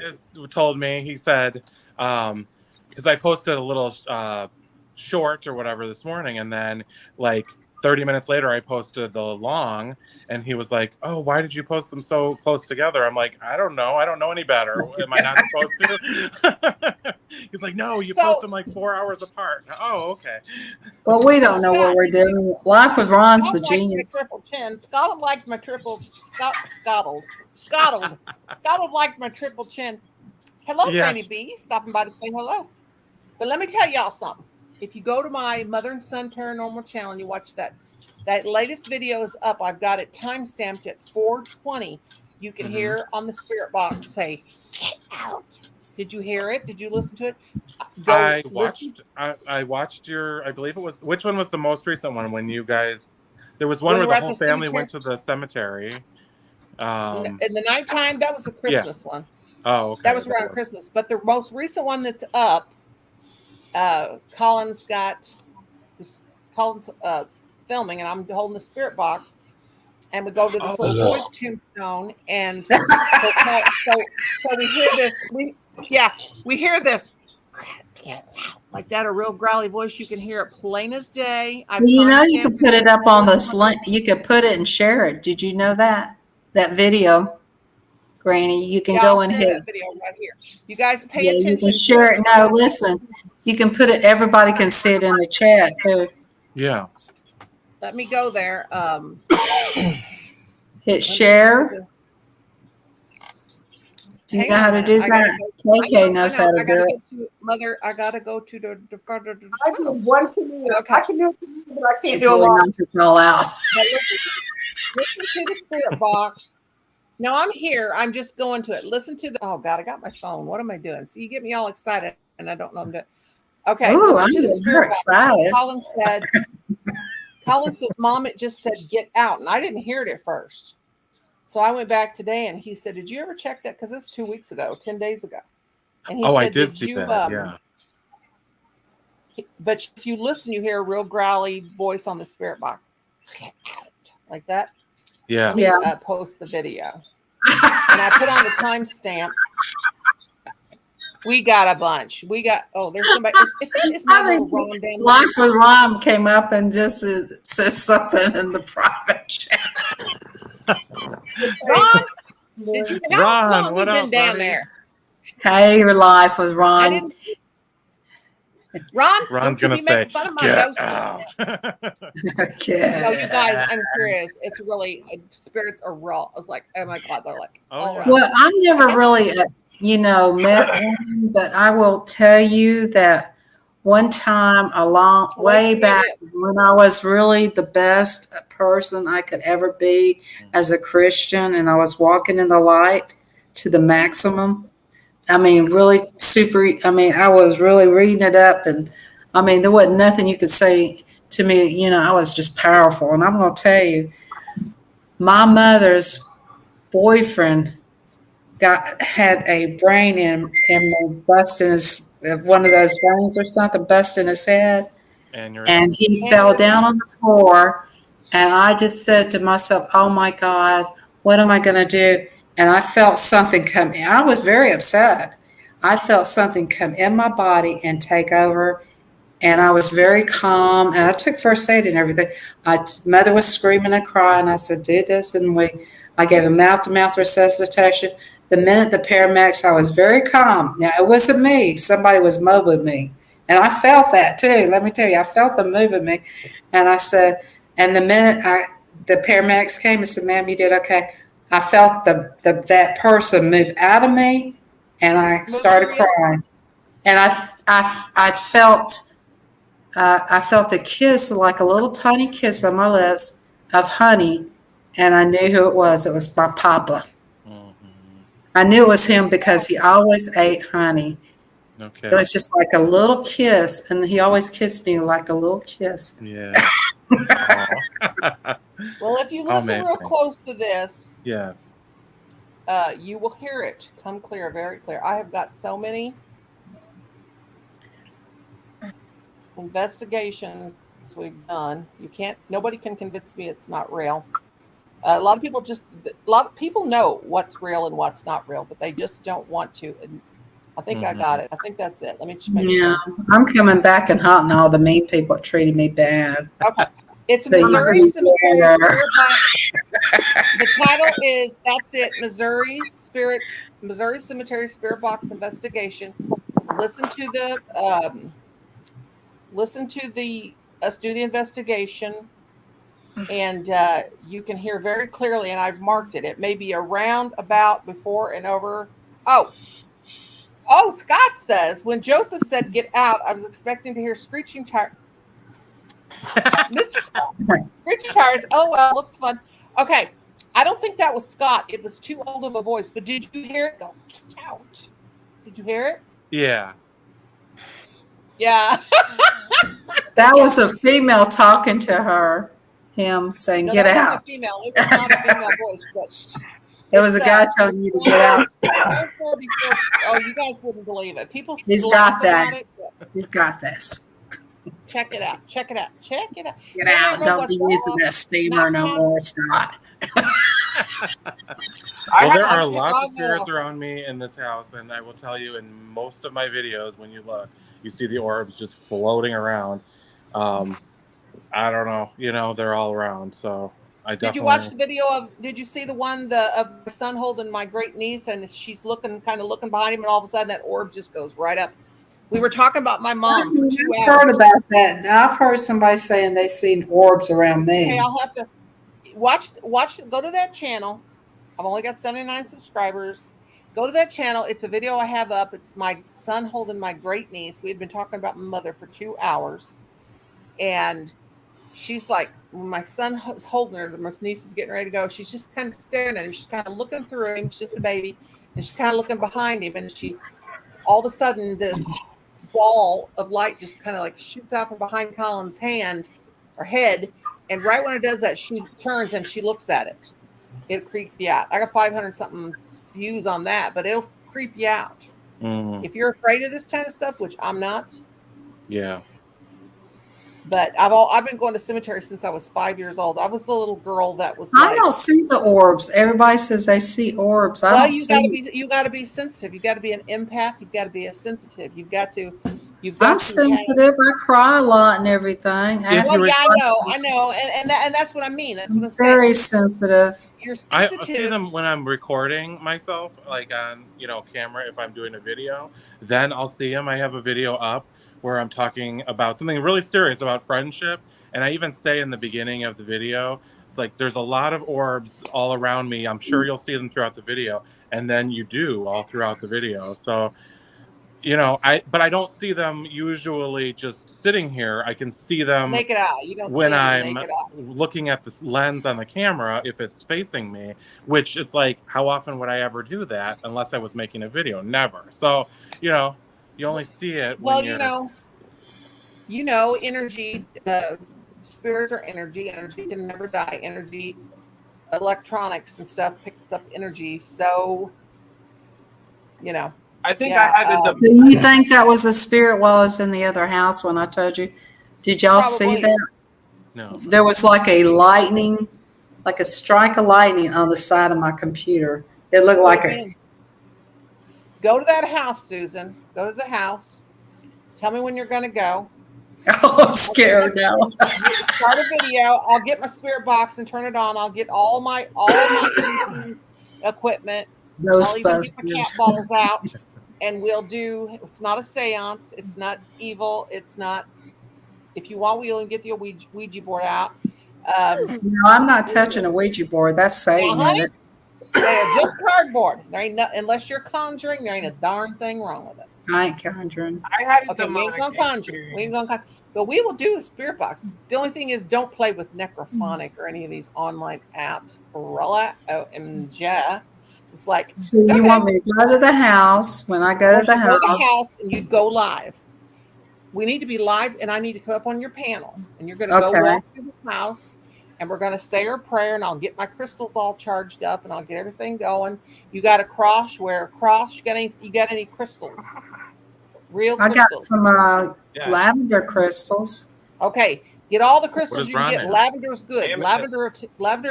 told me, he said, because I posted a little short or whatever this morning, and then like 30 minutes later I posted the long, and he was like, oh, why did you post them so close together? I'm like, I don't know any better. Am I not supposed to? He's like, no, you post them like 4 hours apart. Oh, okay. Well, we don't know what we're doing. Life with Ron's the genius. Triple chin. Scottled liked my triple Scottled liked my triple chin. Hello, Yes. Granny B. Stopping by to say hello. But let me tell y'all something. If you go to my Mother and Son Paranormal channel and you watch that latest video is up. I've got it timestamped at 4:20. You can hear on the spirit box say, "Get out." Did you hear it? Did you listen to it? I watched your, I believe it was, which one was the most recent one when you guys, there was one where the whole family went to the cemetery. In the nighttime, that was a Christmas one. Oh, okay. That was around Christmas. But the most recent one that's up, Colin's filming, and I'm holding the spirit box, and we go to this little boy's tombstone, and so we hear this. We hear this like that, a real growly voice. You can hear it plain as day. You can put it up on the link. You could put it and share it. Did you know that video? Granny. You can Yeah, go I'll and share hit. that video right here. You guys pay Yeah, you attention can to share it. it. No, listen. You can put it. Everybody can see it in the chat too. Yeah. Let me go there. Hit Let me get to share. the. Do you Hang know on how a to minute. do I gotta that? go. KK knows how to I do gotta it. get to Mother. I gotta go to the front of the. I did one community. Okay. I can do a community, but I She can't do a really lot. knocked us all out. But listen to the spirit box. No, I'm here. I'm just going to it. Listen to the. Oh God, I got my phone. What am I doing? See, you get me all excited, and I don't know what I'm doing. Okay, Ooh, listen I'm to the getting spirit her box. excited. Colin says, Mom, it just said get out. And I didn't hear it at first. So I went back today and he said, did you ever check that? Because it was 2 weeks ago, 10 days ago. And he said, I did see that. Yeah. But if you listen, you hear a real growly voice on the spirit box. Get out. Like that. Yeah. Let me post the video. And I put on the timestamp. We got a bunch. We got, there's somebody. It's my little Ron down Life with Ron came up and just says something in the private chat. Ron, how long what you been up, down buddy? there? Hey, Life with Ron. Ron's gonna say, "Get out." Okay. No, you guys, I'm serious. It's really spirits are raw. I was like, oh my God, they're like, Well, I've never really, met one, but I will tell you that one time way back when I was really the best person I could ever be as a Christian, and I was walking in the light to the maximum. I mean, really super. I mean, I was really reading it up, and I mean, there wasn't nothing you could say to me. I was just powerful. And I'm going to tell you, my mother's boyfriend had a brain in bust in his one of those brains or something, bust in his head, and he fell down on the floor. And I just said to myself, "Oh my God, what am I going to do?" And I felt something come in. I was very upset. I felt something come in my body and take over. And I was very calm. And I took first aid and everything. Mother was screaming and crying. I said, do this. And I gave a mouth-to-mouth resuscitation. The minute the paramedics, I was very calm. Now, it wasn't me. Somebody was moving me. And I felt that too. Let me tell you, I felt them moving me. And I said, and the minute the paramedics came and said, ma'am, you did okay. I felt that person move out of me, and I started crying. And I felt a kiss, like a little tiny kiss on my lips of honey, and I knew who it was. It was my papa. I knew it was him because he always ate honey. Okay. It was just like a little kiss, and he always kissed me like a little kiss. Yeah. Well, if you listen real close to this, yes, you will hear it come clear, very clear. I have got so many investigations we've done. Nobody can convince me it's not real. A lot of people know what's real and what's not real, but they just don't want to. And I think I got it. I think that's it. Let me just make sure. I'm coming back and haunting all the mean people that treated me bad. Okay. It's Missouri Cemetery Spirit Box. The title is, that's it, Missouri Cemetery Spirit Box Investigation. Listen to us do the investigation, and you can hear very clearly, and I've marked it. It may be around, about, before, and over. Oh, Scott says, when Joseph said get out, I was expecting to hear screeching tires. Mr. Scott, screeching tires. Oh, well, looks fun. Okay. I don't think that was Scott. It was too old of a voice, but did you hear it go out? Did you hear it? Yeah. Yeah. That was a female talking to him saying, get out. It was not a female voice, but it was a guy telling you to get out. Oh, you guys wouldn't believe it. He's got that. He's got this. Check it out. Check it out. Check it out. Get out. Don't be using that steamer no more. It's not. Well, there are lots of spirits around me in this house, and I will tell you, in most of my videos, when you look, you see the orbs just floating around. I don't know. They're all around. So I definitely. Did you watch the video of? Did you see the one of my son holding my great niece, and she's looking behind him, and all of a sudden that orb just goes right up. We were talking about my mom for 2 I've hours. heard about that. I've heard somebody saying they've seen orbs around me. Okay, I'll have to watch. Go to that channel. I've only got 79 subscribers. Go to that channel. It's a video I have up. It's my son holding my great niece. We had been talking about my mother for 2 hours, and she's like, when my son is holding her, my niece is getting ready to go. She's just kind of staring at him. She's kind of looking through him. She's just a baby, and she's kind of looking behind him. And all of a sudden, this ball of light just kind of like shoots out from behind Colin's hand or head. And right when it does that, she turns and she looks at it. It'll creep you out. I got 500 something views on that, but it'll creep you out. Mm-hmm. If you're afraid of this kind of stuff, which I'm not. Yeah. But I've been going to cemetery since I was 5 years old. I was the little girl that was. I don't see the orbs. Everybody says they see orbs. You got to be sensitive. You got to be an empath. You've got to be a sensitive. I'm sensitive. I cry a lot and everything. I know, and that's what I mean. That's what I'm very sensitive. You're sensitive. I see them when I'm recording myself, like on camera. If I'm doing a video, then I'll see them. I have a video up where I'm talking about something really serious about friendship, and I even say in the beginning of the video, it's like there's a lot of orbs all around me. I'm sure you'll see them throughout the video, and then you do all throughout the video. So. But I don't see them usually just sitting here. I can see them make it out. You don't when I'm looking at this lens on the camera if it's facing me, which it's like, how often would I ever do that unless I was making a video? Never. So, you only see it when you're... energy, spirits are energy. Energy can never die. Energy, electronics and stuff picks up energy. So, I think I had Do you think that was a spirit while I was in the other house when I told you? Did y'all see that? No. There was like a lightning, like a strike of lightning on the side of my computer. It looked like Go to that house, Susan. Go to the house. Tell me when you're going to go. Oh, I'm scared now. Start a video. I'll get my spirit box and turn it on. I'll get all my equipment. I'll even get my cat balls out. And we'll do, it's not a seance. It's not evil. It's not, if you want, we'll get the Ouija board out. No, I'm not touching a Ouija board. That's Satan in it. Just cardboard. There ain't unless you're conjuring, there ain't a darn thing wrong with it. I ain't conjuring. I had a we ain't gonna conjure. We ain't gonna conjure. But we will do a spirit box. The only thing is, don't play with Necrophonic or any of these online apps. It's like, so you want me to go to the house when I go to the house? And you go live. We need to be live, and I need to come up on your panel, and you're going to go walk through the house, and we're going to say our prayer, and I'll get my crystals all charged up, and I'll get everything going. You got a cross? Wear a cross. You got any crystals? Real crystals? I got some lavender crystals. Okay. Get all the crystals you can get. Ron Lavender's good. Lavender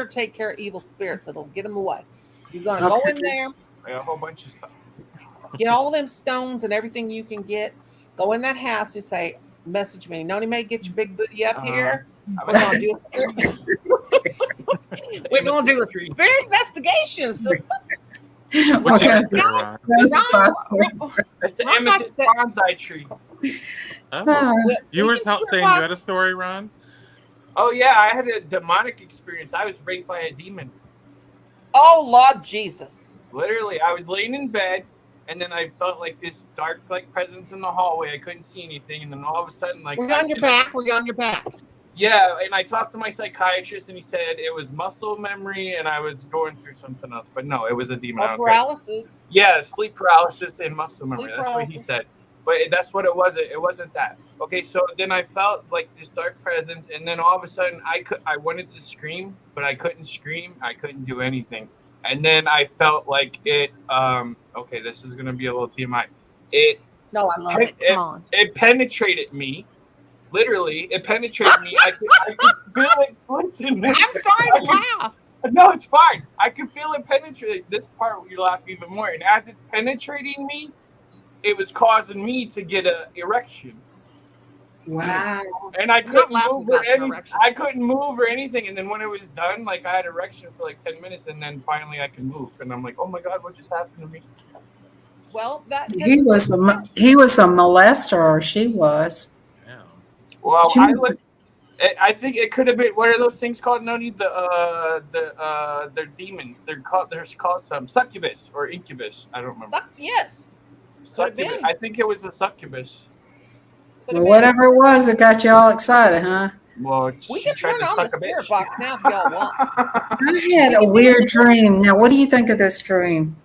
will take care of evil spirits. It'll get them away. You're going to go in there. I got a whole bunch of stuff. Get all of them stones and everything you can get. Go in that house and say, message me. Noni may get your big booty up here. We're going to do a spirit investigation, sister. What you gonna do, Ron? It's an amethyst bonsai tree. You were saying you had a story, Ron? Oh, yeah. I had a demonic experience. I was raped by a demon. Oh, Lord Jesus. Literally, I was laying in bed, and then I felt like this dark presence in the hallway. I couldn't see anything, and then all of a sudden, We're on your back. We're on your back. Yeah, and I talked to my psychiatrist, and he said it was muscle memory, and I was going through something else. But no, it was a demon. Paralysis. Yeah, sleep paralysis and muscle memory. That's what he said. But that's what it was. It wasn't that. Okay, so then I felt like this dark presence, and then all of a sudden I wanted to scream, but I couldn't scream. I couldn't do anything. And then I felt like it. Okay, this is gonna be a little TMI. No, I love it. Come on. It penetrated me. Literally, it penetrated me. I could feel it. Listen, I'm sorry to laugh. No, it's fine. I could feel it penetrate. This part where you laugh even more. And as it's penetrating me, it was causing me to get an erection. Wow. And I couldn't laughing move or that any. direction. I couldn't move or anything. And then when it was done, like I had erection for like 10 minutes, and then finally I could move. And I'm like, oh my god, what just happened to me? Well, He was a molester, or she was. Yeah. Well, She was I think it could have been. What are those things called? Noni? They're demons. They're called some succubus or incubus. I don't remember. Yes. Succubus. I think it was a succubus. well, whatever it was that got you all excited, huh? Well, We she can tried turn to on the suck a spirit bitch. box now if y'all want. I had a weird dream. Now, what do you think of this dream?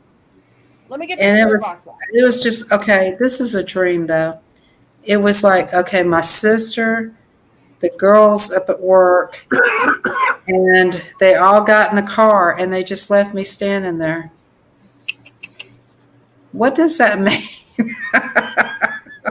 Let me get the And spirit box on. it was just, okay, this is a dream, though. It was like, okay, my sister, the girls up at work, and they all got in the car, and they just left me standing there. What does that mean?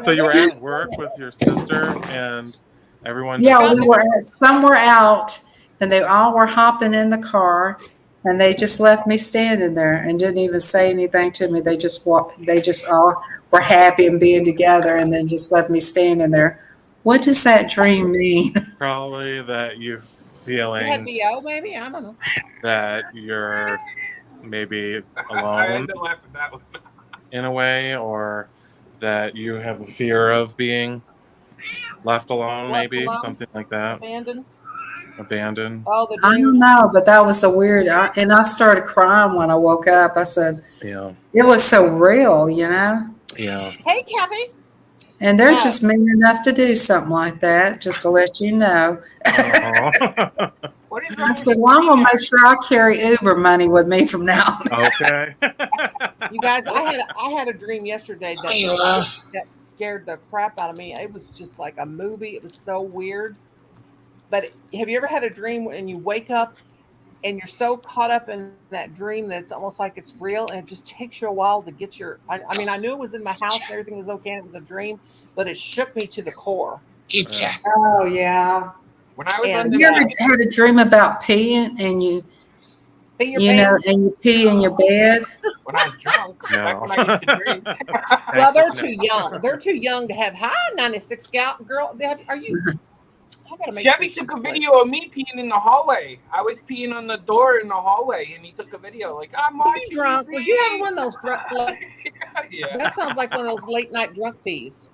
So you were at work with your sister and everyone? Yeah, we were somewhere out, and they all were hopping in the car, and they just left me standing there and didn't even say anything to me. They just walked. They just all were happy and being together, and then just left me standing there. What does that dream mean? Probably that you're You had feeling VO, maybe? I don't know. that you're maybe I had alone to laugh at that one. in a way, or that you have a fear of being left alone, Left maybe alone? something like that. Abandoned. Abandoned. Oh, the I dream. don't know, but that was a weird. And I started crying when I woke up. I said, Yeah. it was so real, you know? Yeah. Hey, Kathy. And they're Yeah. just mean enough to do something like that, just to let you know. Aw. What is I wrong said, with well, I'm going to you? make sure I carry Uber money with me from now on. Okay. You guys, I had a dream yesterday that scared the crap out of me. It was just like a movie. It was so weird. But have you ever had a dream when you wake up and you're so caught up in that dream that it's almost like it's real, and it just takes you a while to get your. I mean, I knew it was in my house and everything was okay. And it was a dream, but it shook me to the core. Oh, yeah. When I was on And the You ever had a dream about peeing and pee your you know, pants. and you pee in your bed? when I was drunk, No. back when I used to drink. Well, they're too young. They're too young to have. Hi, 96 gal girl. Are you? I gotta make Chevy sure took a she's video of me peeing in the hallway. I was peeing on the door in the hallway, and he took a video. Like, I'm Was watching you drunk? you Was you pee. having one of those drunk? Yeah. That sounds like one of those late night drunk pees.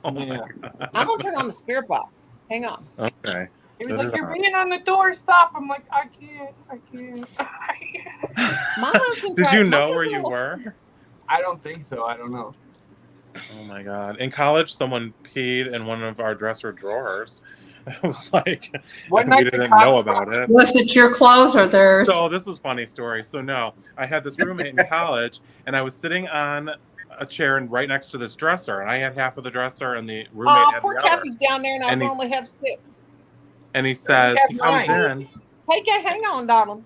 Oh my Yeah. God. I'm gonna turn on the spirit box. Hang on. Okay. He was That like, is "You're odd. peeing on the door. Stop!" I'm like, "I can't." My husband. Did tried- you my know where husband you almost- were? I don't think so. I don't know. Oh my God. In college, someone peed in one of our dresser drawers. It was like, One we night the didn't cops- know about it. Was it your clothes or theirs? So this is a funny story. So no, I had this roommate in college, and I was sitting on a chair and right next to this dresser, and I had half of the dresser, and the roommate Oh, had poor the other. Kathy's down there, and I And he's- normally have 6. And he says, have he comes 9. in, Hey, hang on, darling.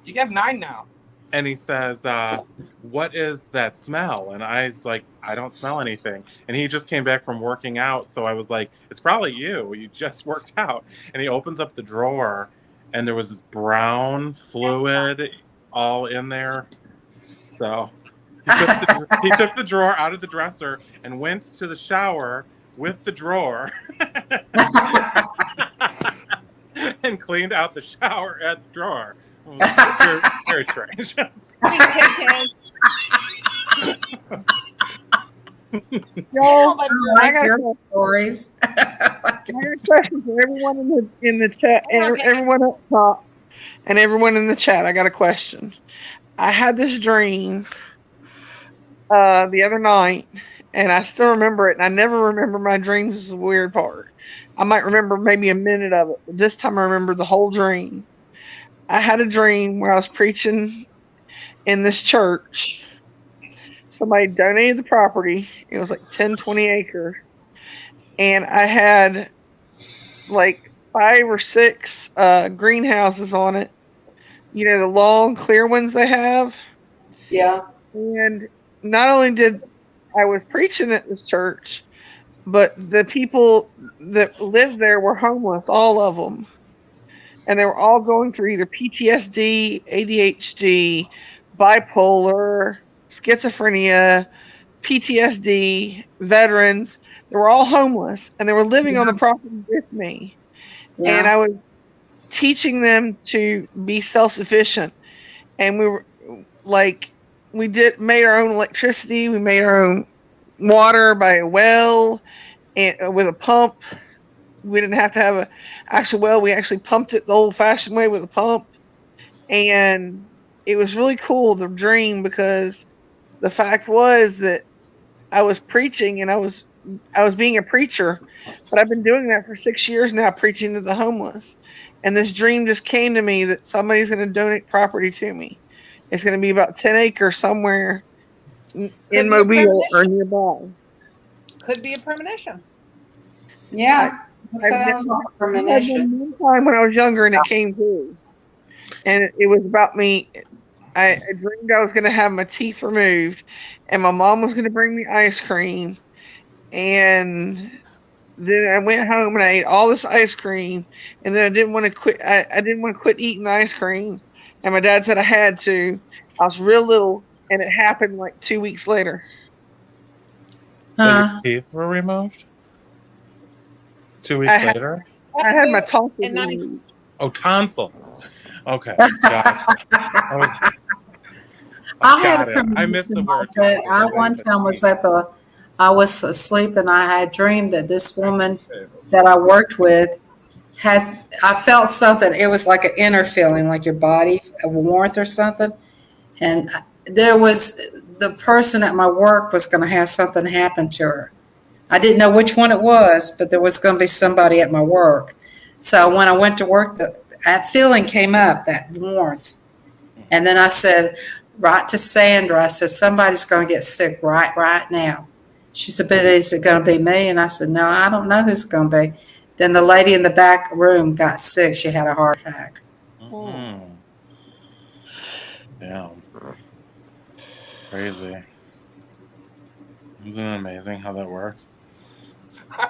You have 9 now. and he says, what is that smell? And I was like, I don't smell anything. And he just came back from working out, so I was like, it's probably you. You just worked out. And he opens up the drawer, and there was this brown fluid all in there. So he took the drawer out of the dresser and went to the shower with the drawer and cleaned out the shower at the drawer. It was very, very strange. Y'all, I I like got your a stories. question for everyone in the chat, and everyone up top, and everyone in the chat. I got a question. I had this dream the other night, and I still remember it. And I never remember my dreams. Is the weird part. I might remember maybe a minute of it, but this time I remember the whole dream. I had a dream where I was preaching in this church. Somebody donated the property. It was like 20 acres. And I had like 5 or 6 greenhouses on it. You know, the long, clear ones they have. Yeah. And not only did I was preaching at this church, but the people that lived there were homeless, all of them. And they were all going through either PTSD, ADHD, bipolar, schizophrenia, PTSD veterans. They were all homeless, and they were living on the property with me. And Yeah. I was teaching them to be self-sufficient. And we were like, made our own electricity. We made our own water by a well and with a pump. We didn't have to have a actual well. We actually pumped it the old-fashioned way with a pump. And it was really cool, the dream, because the fact was that I was preaching and I was being a preacher, but I've been doing that for 6 years now, preaching to the homeless. And this dream just came to me that somebody's going to donate property to me. It's going to be about 10 acres somewhere in be a Mobile or premonition. nearby. Could be a premonition. Yeah. That sounds like a I had premonition. one time when I was younger and it came true. And it was about me. I dreamed I was going to have my teeth removed, and my mom was going to bring me ice cream. And then I went home and I ate all this ice cream, and then I didn't want to quit. I didn't want to quit eating the ice cream, and my dad said I had to. I was real little, and it happened like 2 weeks later. That your teeth were removed? 2 weeks later? I had my tonsils And removed. Oh, tonsils. Okay. Gotcha. I had Got it. I missed the word. But I tonsils. one time was I was asleep and I had dreamed that this woman that I worked with I felt something. It was like an inner feeling, like your body, a warmth or something. And there was the person at my work was going to have something happen to her. I didn't know which one it was, but there was going to be somebody at my work. So when I went to work, that feeling came up, that warmth. And then I said, right to Sandra, I said, somebody's going to get sick right now. She said, but is it going to be me? And I said, no, I don't know who's going to be. Then the lady in the back room got sick. She had a heart attack. Mm-hmm. Damn. Crazy. Isn't it amazing how that works? Hey,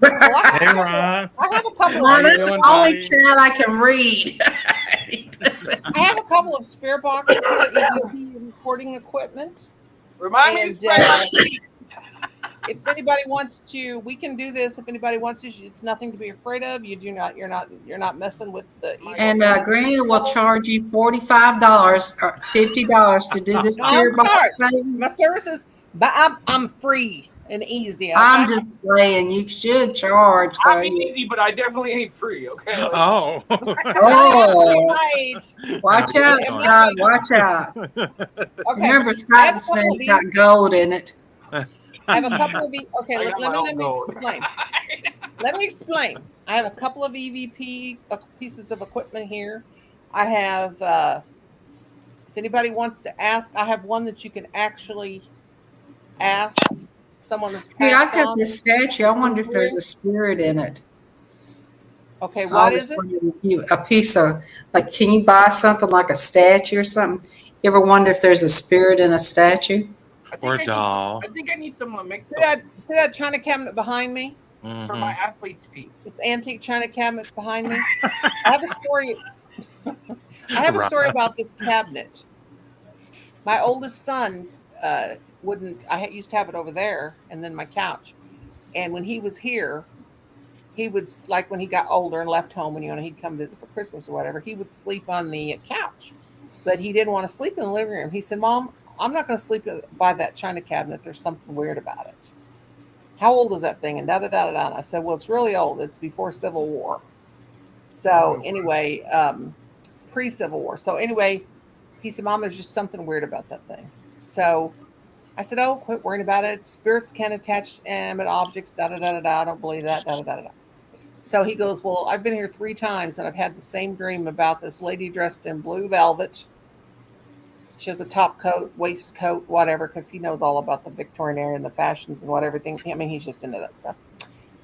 Ron. I have a couple. Well, that's the only chat I can read. I have a couple of spare boxes here, EVP recording equipment. Remind me to spray my feet. If anybody wants to, we can do this. If anybody wants to, it's nothing to be afraid of. You're not messing with the. And Granny will charge you $45 or $50 to do this pure box thing. My services, but I'm free and easy. Okay? I'm just saying you should charge. Though. I'm easy, but I definitely ain't free. Okay. Oh. Watch out, Scott. Watch out. Okay. Remember, Scott's name got gold in it. I have a couple of okay. Let me explain. Let me explain. I have a couple of EVP pieces of equipment here. I have. If anybody wants to ask, I have one that you can actually ask someone that's. Hey, I got this statue. I wonder if there's a spirit in it. Okay, what is it? A piece of can you buy something like a statue or something? You ever wonder if there's a spirit in a statue? Or a doll. I think I need someone to make see that china cabinet behind me? Mm-hmm. For my athlete's feet. This antique china cabinet behind me. I have a story. I have a story about this cabinet. My oldest son wouldn't. I used to have it over there, and then my couch. And when he was here, he would when he got older and left home, and he'd come visit for Christmas or whatever. He would sleep on the couch, but he didn't want to sleep in the living room. He said, "Mom, I'm not going to sleep by that china cabinet. There's something weird about it." How old is that thing? And And I said, well, it's really old. It's before Civil War. So anyway, pre-Civil War. So anyway, he said, Mom, there's just something weird about that thing. So I said, oh, quit worrying about it. Spirits can attach animate objects. I don't believe that. So he goes, well, I've been here 3 times and I've had the same dream about this lady dressed in blue velvet. She has a top coat, waistcoat, whatever, because he knows all about the Victorian era and the fashions and everything. I mean, he's just into that stuff.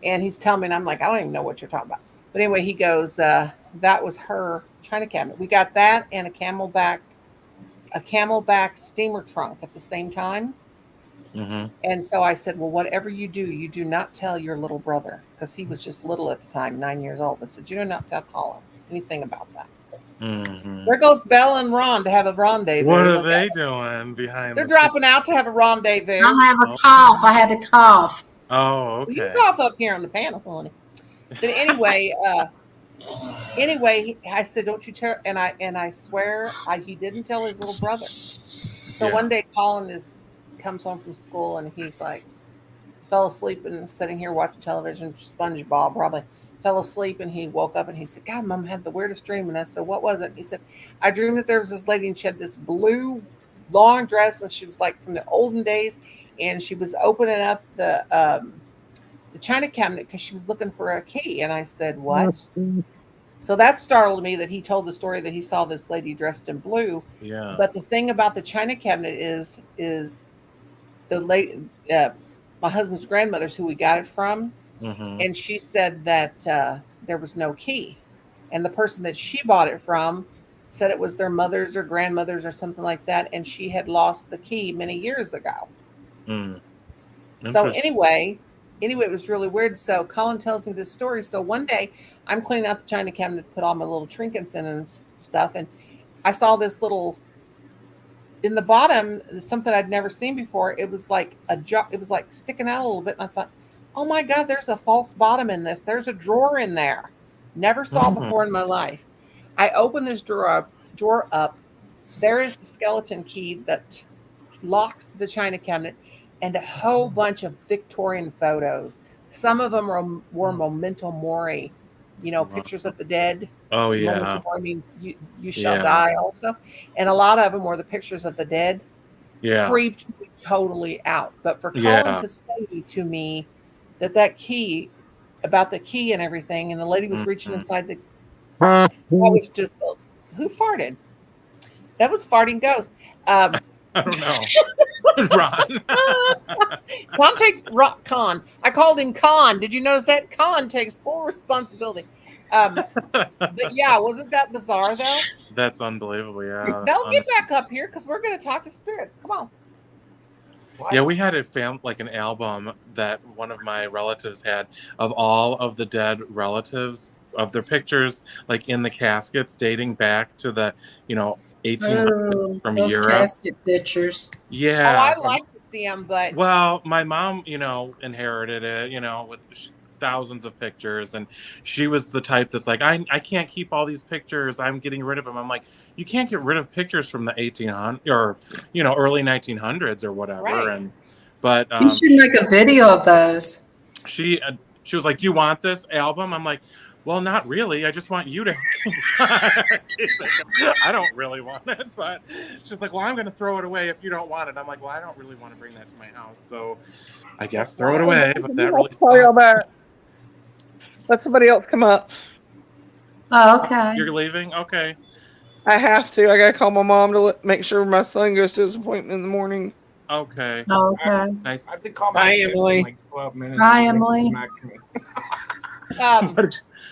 And he's telling me, and I'm like, I don't even know what you're talking about. But anyway, he goes, that was her china cabinet. We got that and a camelback steamer trunk at the same time. Mm-hmm. And so I said, well, whatever you do not tell your little brother, because he was just little at the time, 9 years old. I said, you do not tell Colin anything about that. Mhm. There goes Belle and Ron to have a rendezvous. What are Look they at them. doing behind? They're the dropping out to have a rendezvous. I have a cough. I had to cough. Oh, You okay. cough up here on the panel, honey. But anyway, I said, "Don't you tell?" And I swear, he didn't tell his little brother. So Yeah. one day, Colin comes home from school, and he's like, fell asleep and sitting here watching television. SpongeBob probably fell asleep, and he woke up and he said, "God, Mom had the weirdest dream." And I said, "What was it?" He said, "I dreamed that there was this lady and she had this blue long dress, and she was like from the olden days, and she was opening up the china cabinet because she was looking for a key." And I said, "What?" So that startled me that he told the story that he saw this lady dressed in blue. Yeah. But the thing about the china cabinet is the late my husband's grandmother's who we got it from, Mhm. and she said that there was no key, and the person that she bought it from said it was their mother's or grandmother's or something like that, and she had lost the key many years ago. Mm. So Interesting. anyway, it was really weird. So Colin tells me this story. So one day I'm cleaning out the china cabinet to put all my little trinkets in and stuff, and I saw this little in the bottom something I'd never seen before. It was like a jar. It was like sticking out a little bit, and I thought, "Oh my God, there's a false bottom in this. There's a drawer in there. Never saw Mhm. before in my life." I opened this drawer up. There is the skeleton key that locks the china cabinet, and a whole bunch of Victorian photos. Some of them were memento mori, Wow. pictures of the dead. Oh Memento yeah. mori means you shall Yeah. die also. And a lot of them were the pictures of the dead. Yeah. Creeped me totally out. But for Colin Yeah. to say to me that key, about the key and everything, and the lady was reaching Mhm. inside that was just, who farted? That was farting ghost. I don't know. Ron. Con. I called him Con. Did you notice that? Con takes full responsibility. But yeah, wasn't that bizarre though? That's unbelievable. Yeah. They'll get back up here because we're going to talk to spirits. Come on. Yeah, we had like an album that one of my relatives had of all of the dead relatives of their pictures, like in the caskets, dating back to the 1800s Oh, from those Europe. casket pictures. Yeah. Oh, I like to see them, but Well, my mom, inherited it, with thousands of pictures, and she was the type that's like, I can't keep all these pictures. I'm getting rid of them. I'm like, you can't get rid of pictures from the 1800s or early 1900s or whatever. right. But You should make a video of those. she was like, do you want this album? I'm like, well, not really. I just want you to. I don't really want it, but she's like, well, I'm going to throw it away if you don't want it. I'm like, well, I don't really want to bring that to my house, so I guess throw it away. But that really Sorry about that. Let somebody else come up. Oh, okay. You're leaving? Okay. I have to. I gotta call my mom to make sure my son goes to his appointment in the morning. Okay. Oh, okay. Nice. I have to call Bye, my kid in Emily. like 12 minutes. Hi, to Emily. come back to me.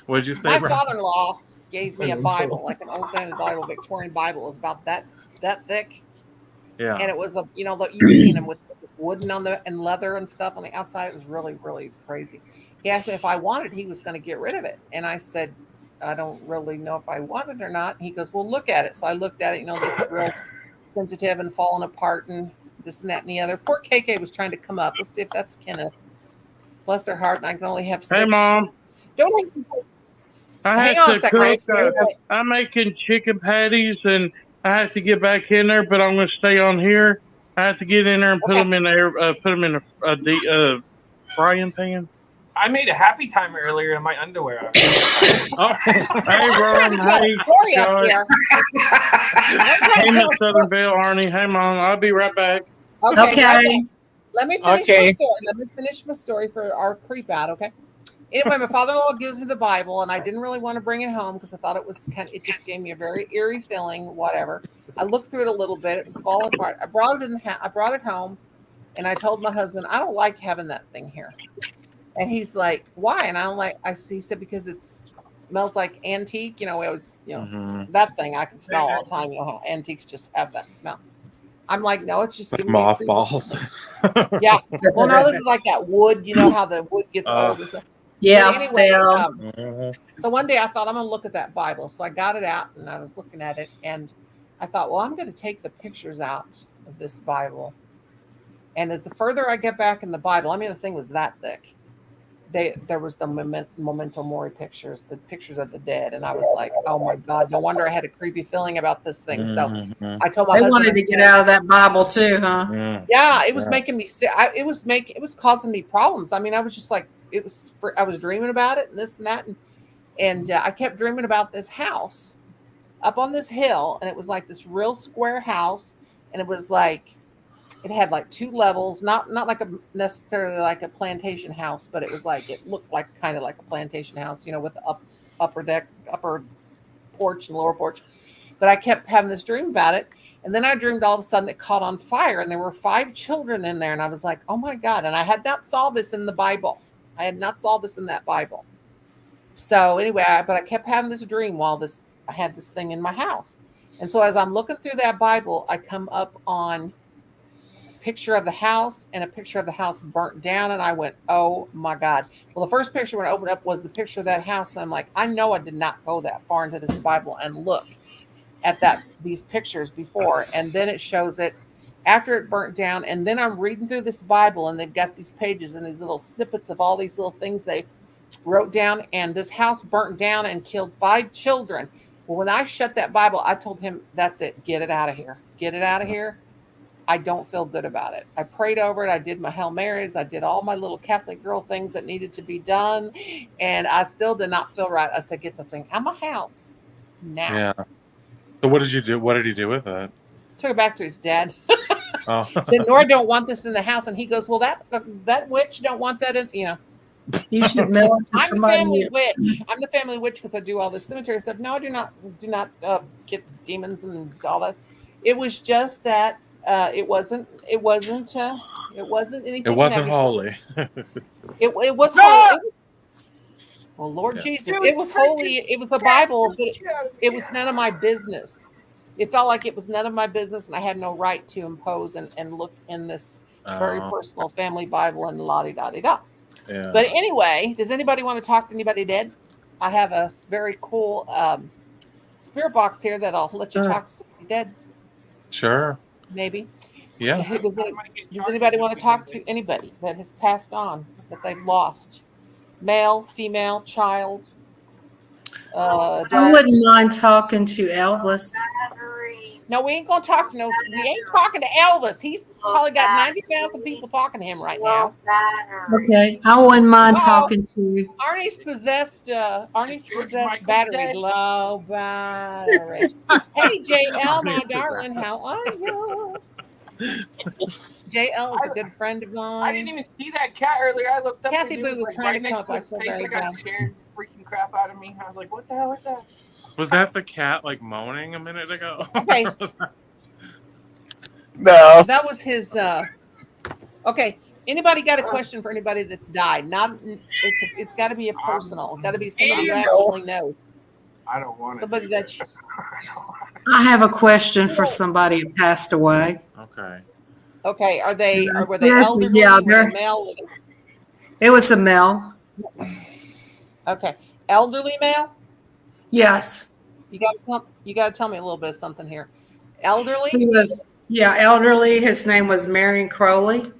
What'd you say, My Brad? father-in-law gave me a Bible, like an old family Bible, Victorian Bible. It was about that thick, Yeah. and it was that you've seen them with wooden and leather and stuff on the outside. It was really, really crazy. He asked me if I wanted. He was going to get rid of it, and I said, I don't really know if I want it or not. He goes, well, look at it. So I looked at it. It's real sensitive and falling apart and this and that and the other. Poor KK was trying to come up. Let's see if that's Kenneth. Bless their heart, and I can only have 6. Hey, Mom. Don't Hang on a second. I'm making chicken patties, and I have to get back in there, but I'm going to stay on here. I have to get in there and put them in there, put them in the frying pan. I made a happy time earlier in my underwear. Oh, hey, Ron. Hey, Josh. Hey, Miss Southern Belle, Arnie. Hey, Mom. I'll be right back. Okay. Let me finish Okay. my story. Let me finish my story for our creep out, okay? Anyway, my father-in-law gives me the Bible, and I didn't really want to bring it home because I thought it just gave me a very eerie feeling, whatever. I looked through it a little bit. It was falling apart. I brought it home, and I told my husband, I don't like having that thing here. And he's like, why? And he said, because it smells like antique. We always, that thing I can smell all the time. How antiques just have that smell. I'm like, no, it's just Like giving me a mothballs. yeah. Well, no, this is like that wood. You know how the wood gets old. Yeah, But anyway, still. so one day I thought I'm going to look at that Bible. So I got it out and I was looking at it, and I thought, well, I'm going to take the pictures out of this Bible. And the further I get back in the Bible, I mean, the thing was that thick. There was the memento mori pictures, the pictures of the dead, and I was like, oh my God, no wonder I had a creepy feeling about this thing. So I told my They husband, wanted to get out of that Bible too, huh? yeah, it was making me sick. It was causing me problems. I mean, I was just like, I was dreaming about it and this and that, and I kept dreaming about this house up on this hill, and it was like this real square house, and it was like, it had like 2 levels, not like a necessarily like a plantation house, but it was like, it looked like kind of like a plantation house, with the upper deck, upper porch and lower porch. But I kept having this dream about it, and then I dreamed all of a sudden it caught on fire, and there were 5 children in there, and I was like, oh my God! And I had not saw this in the Bible. I had not saw this in that Bible. So anyway, but I kept having this dream while I had this thing in my house, and so as I'm looking through that Bible, I come up on picture of the house and a picture of the house burnt down, and I went, oh my God. Well, the first picture when I opened up was the picture of that house, and I'm like, I know I did not go that far into this Bible and look at these pictures before. And then it shows it after it burnt down, and then I'm reading through this Bible, and they've got these pages and these little snippets of all these little things they wrote down, and this house burnt down and killed 5 children. Well, when I shut that Bible, I told him, that's it, get it out of here, get it out of here. I don't feel good about it. I prayed over it. I did my Hail Marys. I did all my little Catholic girl things that needed to be done. And I still did not feel right. I said, get the thing out of my house now. Yeah. So what did you do? What did he do with it? Took it back to his dad. Oh. Said, Nora don't want this in the house. And he goes, well, that witch don't want that in, You should mail it to I'm the somebody. family witch. I'm the family witch because I do all this cemetery stuff. No, I do not get demons and all that. It was just that it wasn't anything. It wasn't negative. holy. It was holy. Well, Lord Jesus, it was holy. It was a Bible, but it was none of my business. It felt like it was none of my business, and I had no right to impose and look in this very personal family Bible and la-di-da-di-da. Yeah. But anyway, does anybody want to talk to anybody dead? I have a very cool spirit box here that I'll let you talk to somebody dead. Sure. Maybe. Yeah. Does anybody want to talk to anybody that has passed on, that they've lost? Male, female, child? I wouldn't mind talking to Elvis. No, we ain't gonna talk to we ain't talking to Elvis. He's probably got 90,000 people talking to him right now. Okay, I wouldn't mind talking to. Arnie's possessed battery. Low battery. Hey, JL, my darling, how are you? JL is a good friend of mine. I didn't even see that cat earlier. I looked up. Kathy and Boo was trying to come up. I got scared, freaking crap out of me. I was like, "What the hell is that?" Was that the cat like moaning a minute ago? Okay. No. That was his. Okay. Anybody got a question for anybody that's died? It's got to be a personal. It's got to be somebody you actually know. I don't want somebody that. I have a question for somebody who passed away. Okay. Okay. Were they elderly? Yeah, were they male? It was a male. Okay. Elderly male? Yes. You got to tell me a little bit of something here. Elderly? He was, elderly. His name was Marion Crowley.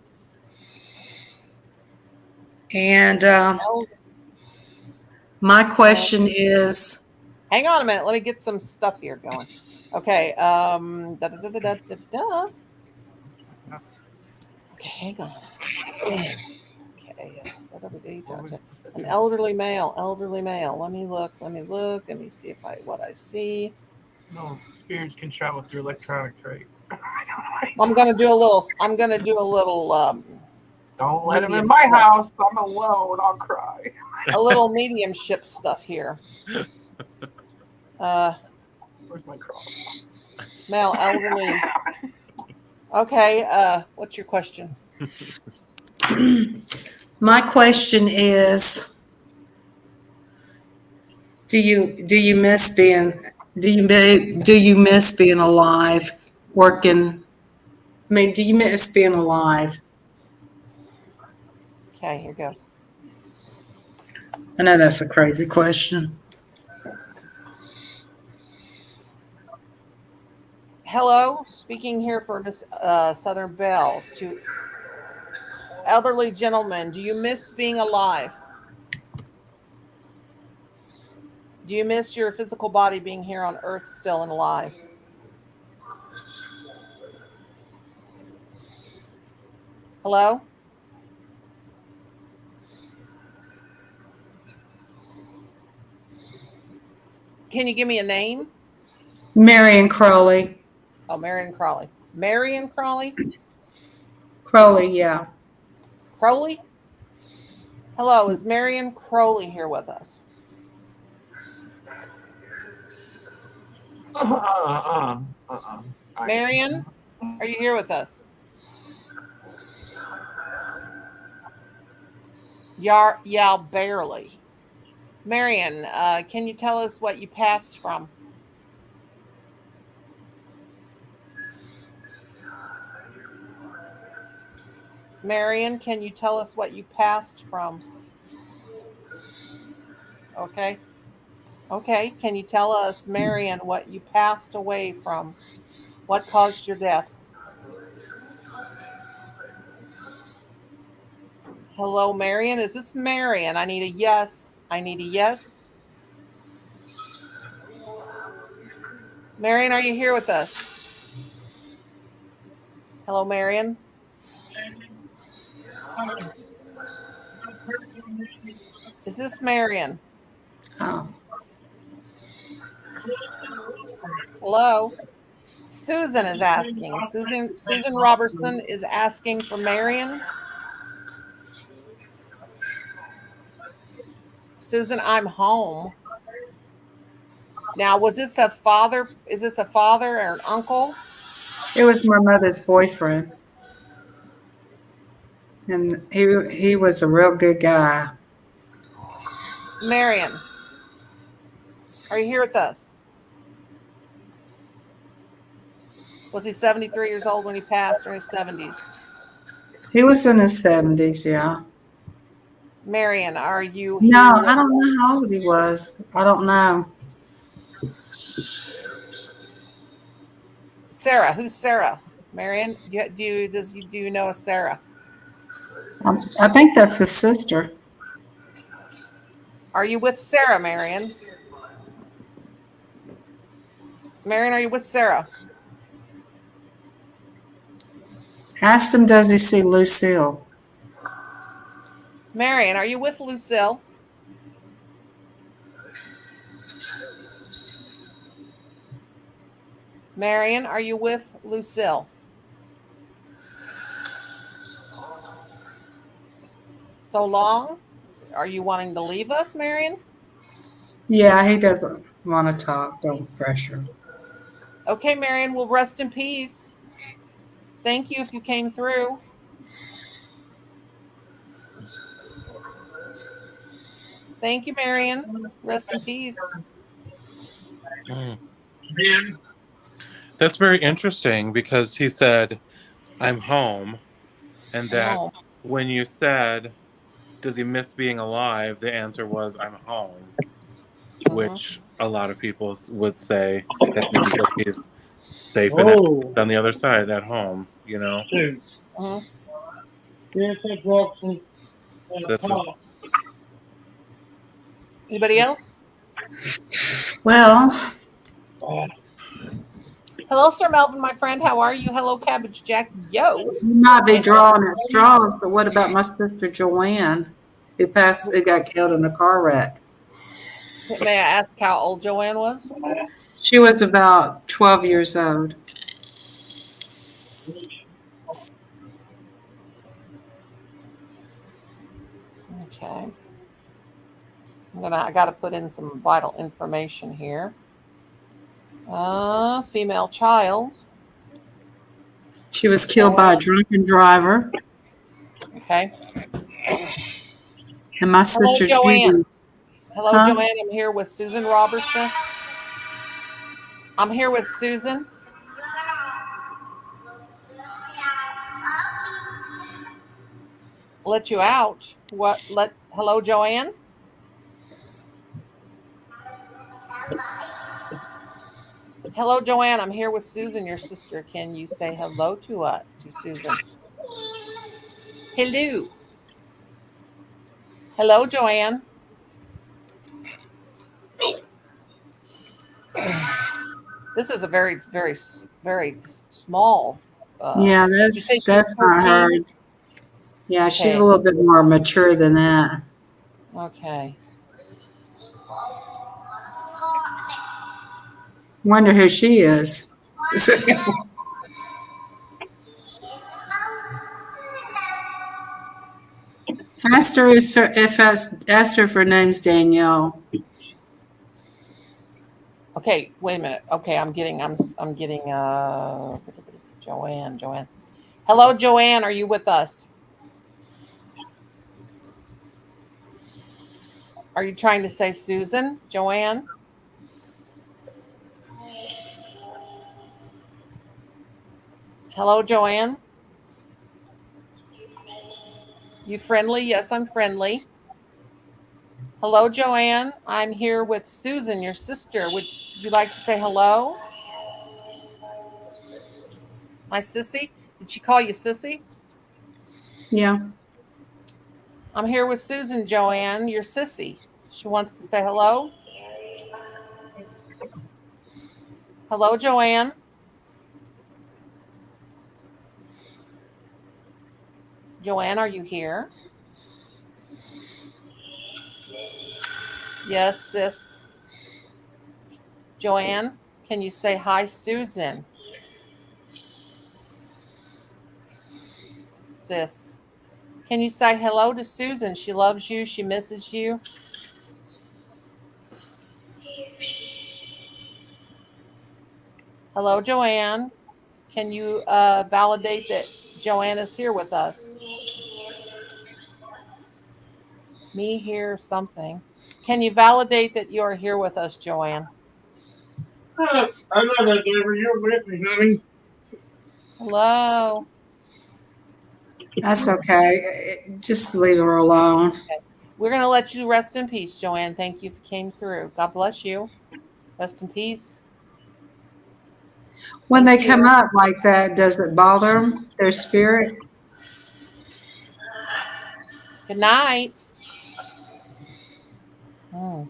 And my question is. Hang on a minute. Let me get some stuff here going. Okay. Okay, hang on. Okay. An elderly male. Let me look. Let me see what I see. No, spirits can travel through electronics, right? I'm gonna do a little. Don't let him in my house. I'm alone. I'll cry. A little mediumship stuff here. Where's my cross? Male, elderly. Okay. What's your question? My question is, do you miss being alive, working? I mean, do you miss being alive? Okay, here goes. I know that's a crazy question. Hello, speaking here for Miss Southern Belle. To elderly gentlemen, do you miss being alive? Do you miss your physical body being here on Earth still and alive? Hello? Can you give me a name? Marion Crowley. Oh, Marion Crawley. Marion Crawley? Crowley, yeah. Crowley? Hello, is Marion Crowley here with us? Marion, are you here with us? Yeah, barely. Marion, can you tell us what you passed from? Marion, can you tell us what you passed from? Okay. Okay. Can you tell us, Marion, what you passed away from? What caused your death? Hello, Marion. Is this Marion? I need a yes. I need a yes. Marion, are you here with us? Hello, Marion. Is this Marion? Oh. Hello. Susan is asking. Susan Robertson is asking for Marion. Susan, I'm home. Now, was this a father? Is this a father or an uncle? It was my mother's boyfriend. And he was a real good guy. Marion, are you here with us? Was he 73 years old when he passed, or in his 70s? He was in his 70s, yeah. Marion, are you No, here? I don't know how old he was. I don't know. Sarah, who's Sarah? Marion, do you know a Sarah? I think that's his sister. Are you with Sarah, Marion? Marion, are you with Sarah? Asked him, does he see Lucille? Marion, are you with Lucille? Marion, are you with Lucille? So long? Are you wanting to leave us, Marion? Yeah, he doesn't want to talk. Don't pressure. Okay, Marion, we'll rest in peace. Thank you if you came through. Thank you, Marion. Rest in peace. Mm. That's very interesting because he said, I'm home. And that home. When you said, does he miss being alive? The answer was, I'm home. Which a lot of people would say that means that he's safe and at peace on the other side at home, you know? Dude. Yes, I dropped some in a That's pot. Anybody else? Well, Hello, Sir Melvin, my friend. How are you? Hello, Cabbage Jack. Yo. you might be drawing at straws, but what about my sister Joanne, who got killed in a car wreck? May I ask how old Joanne was? She was about 12 years old. Okay. I gotta put in some vital information here. Female child. She was killed by a drunken driver. Okay. And my Hello, sister Joanne. Judy. Hello, Huh? Joanne. I'm here with Susan Robertson. I'm here with Susan. Let you out. Hello, Joanne. Hello, Joanne. I'm here with Susan, your sister. Can you say hello to Susan? Hello. Hello, Joanne. This is a very, very, very small. Yeah, did you say she's that's not 13? her. Yeah, she's Okay. a little bit more mature than that. Okay. Wonder who she is. Asked her if asked her for name's Danielle. Okay, wait a minute. Okay, I'm getting Joanne. Hello, Joanne, are you with us? Are you trying to say Susan, Joanne? Hello, Joanne. You friendly? Yes, I'm friendly. Hello, Joanne. I'm here with Susan, your sister. Would you like to say hello? My sissy? Did she call you sissy? Yeah. I'm here with Susan, Joanne, your sissy. She wants to say hello. Hello, Joanne. Joanne, are you here? Yes, sis. Joanne, can you say hi, Susan? Sis. Can you say hello to Susan? She loves you. She misses you. Hello, Joanne. Can you validate that Joanne is here with us? Me here, something. Can you validate that you are here with us, Joanne? I love that, Deborah. You're with me, honey. Hello. That's okay. Just leave her alone. Okay. We're going to let you rest in peace, Joanne. Thank you for came through. God bless you. Rest in peace. When Thank they you. come up like that, does it bother them, their spirit? Good night. Oh.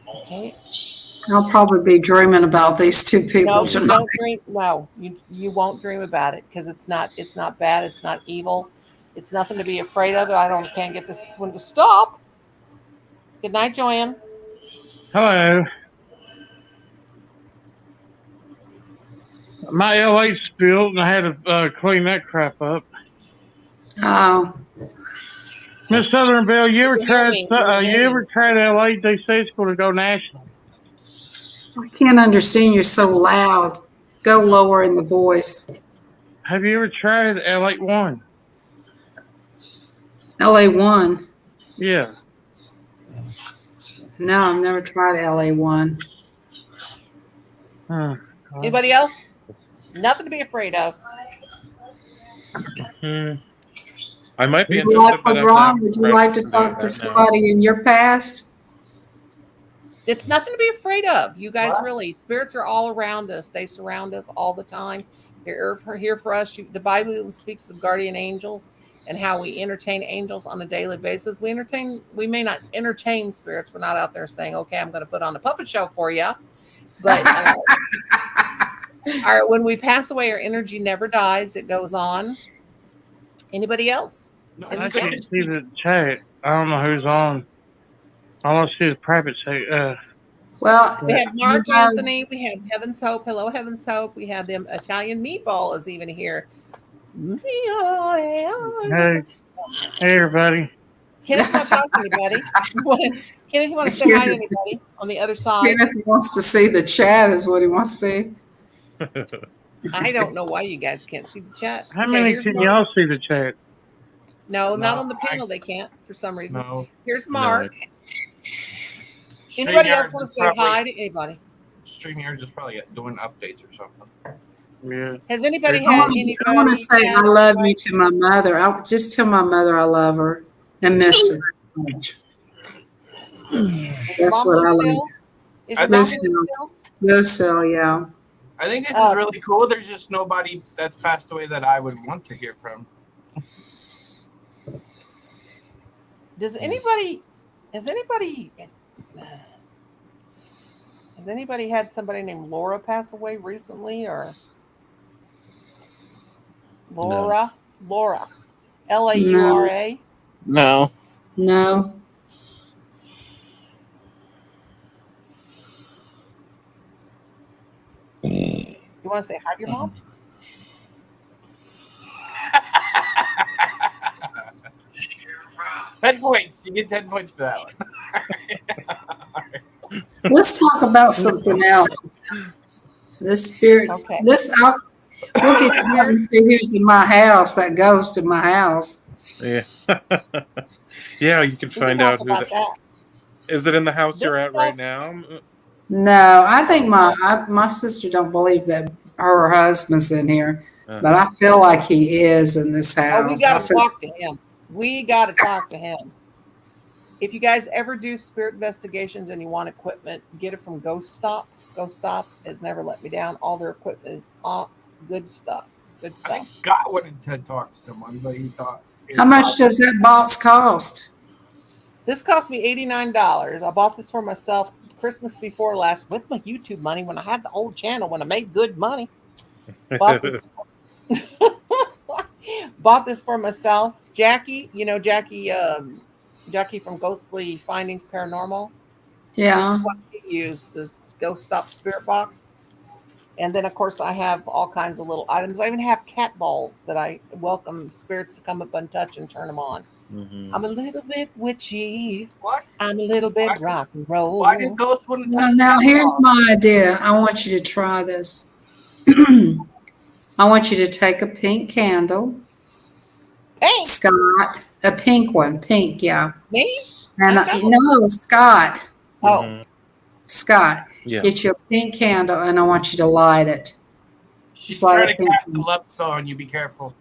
Okay. I'll probably be dreaming about these two people No, you tonight. don't dream. No, you won't dream about it because it's not bad. It's not evil. It's nothing to be afraid of. Can't get this one to stop. Good night, Joanne. Hello. My L8 spilled, and I had to clean that crap up. Oh, Miss Southern Belle, you ever You hear tried? me? You ever tried L8? They say it's going to go national. I can't understand. You're so loud. Go lower in the voice. Have you ever tried L81? LA1. Yeah. No, I've never tried LA1. Anybody else? Nothing to be afraid of. I might be Would you like, interested, but I'm Ron, not would you ready like to do talk it to right now. somebody in your past? It's nothing to be afraid of. You guys really, spirits are all around us. They surround us all the time. They're here for us. The Bible speaks of guardian angels and how we entertain angels on a daily basis. We may not entertain spirits. We're not out there saying, okay, I'm going to put on a puppet show for you. But when we pass away, our energy never dies. It goes on. Anybody else? I can't see the chat. I don't know who's on. All I see is private say. Well, we have Mark Anthony. We have Heaven's Hope. Hello, Heaven's Hope. We have them. Italian Meatball is even here. Hey, everybody. Kenneth, want to talk to anybody? Kenneth, you want to say hi to anybody on the other side? Kenneth wants to see the chat, is what he wants to see. I don't know why you guys can't see the chat. How many can y'all see the chat? No, not on the panel. They can't for some reason. No. Here's Mark. No. Anybody else want to say hi to anybody? StreamYard just probably doing updates or something. Yeah. Has anybody I had want to say I love you to my mother. I'll just tell my mother I love her and miss her so much. Is your That's mom what live I like. still? Is I your mom live think still? Lucille, yeah. I think this is really cool. There's just nobody that's passed away that I would want to hear from. Does anybody? Has anybody? Has anybody had somebody named Laura pass away recently, or Laura? Laura, Laura. No. No. You want to say hi to your mom? 10 points. You get 10 points for that one. Let's talk about something else. The spirit. Okay. We'll get to and see who's in my house. That ghost in my house. Yeah. Yeah, you can find out who is it in the house you're at right now? No, I think my sister don't believe that her husband's in here, but I feel like he is in this house. Oh, we got to talk to him. We got to talk to him. If you guys ever do spirit investigations and you want equipment, get it from Ghost Stop. Ghost Stop has never let me down. All their equipment is good stuff. Good stuff. I think Scott wanted to talk to someone, but he thought. How much does that box cost? This cost me $89. I bought this for myself Christmas before last with my YouTube money when I had the old channel, when I made good money. Bought this, bought this for myself. Jackie, Jackie from Ghostly Findings Paranormal. Yeah. This is what she used, this Ghost Stop Spirit Box. And then, of course, I have all kinds of little items. I even have cat balls that I welcome spirits to come up and touch and turn them on. Mm-hmm. I'm a little bit witchy. What? I'm a little bit rock and roll. Why did Ghost want to touch Now here's my idea. I want you to try this. I want you to take a pink candle. Pink? Scott. A pink one. Pink, yeah. Me? And no, Scott. Oh. Mm-hmm. Scott. Yeah. Get you a pink candle and I want you to light it. She's trying to cast the love spell on you. Be careful.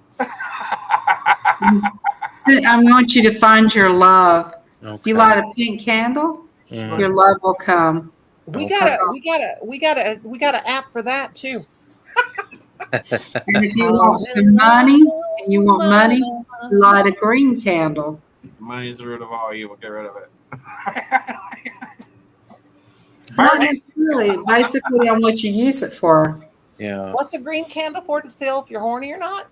I want you to find your love. Okay. If you light a pink candle, your love will come. We got an app for that too. And if you want some money and you want money, light a green candle. Money is the root of all evil. Get rid of it. Not necessarily. Basically, on what you use it for. Yeah. What's a green candle for? To sell if you're horny or not?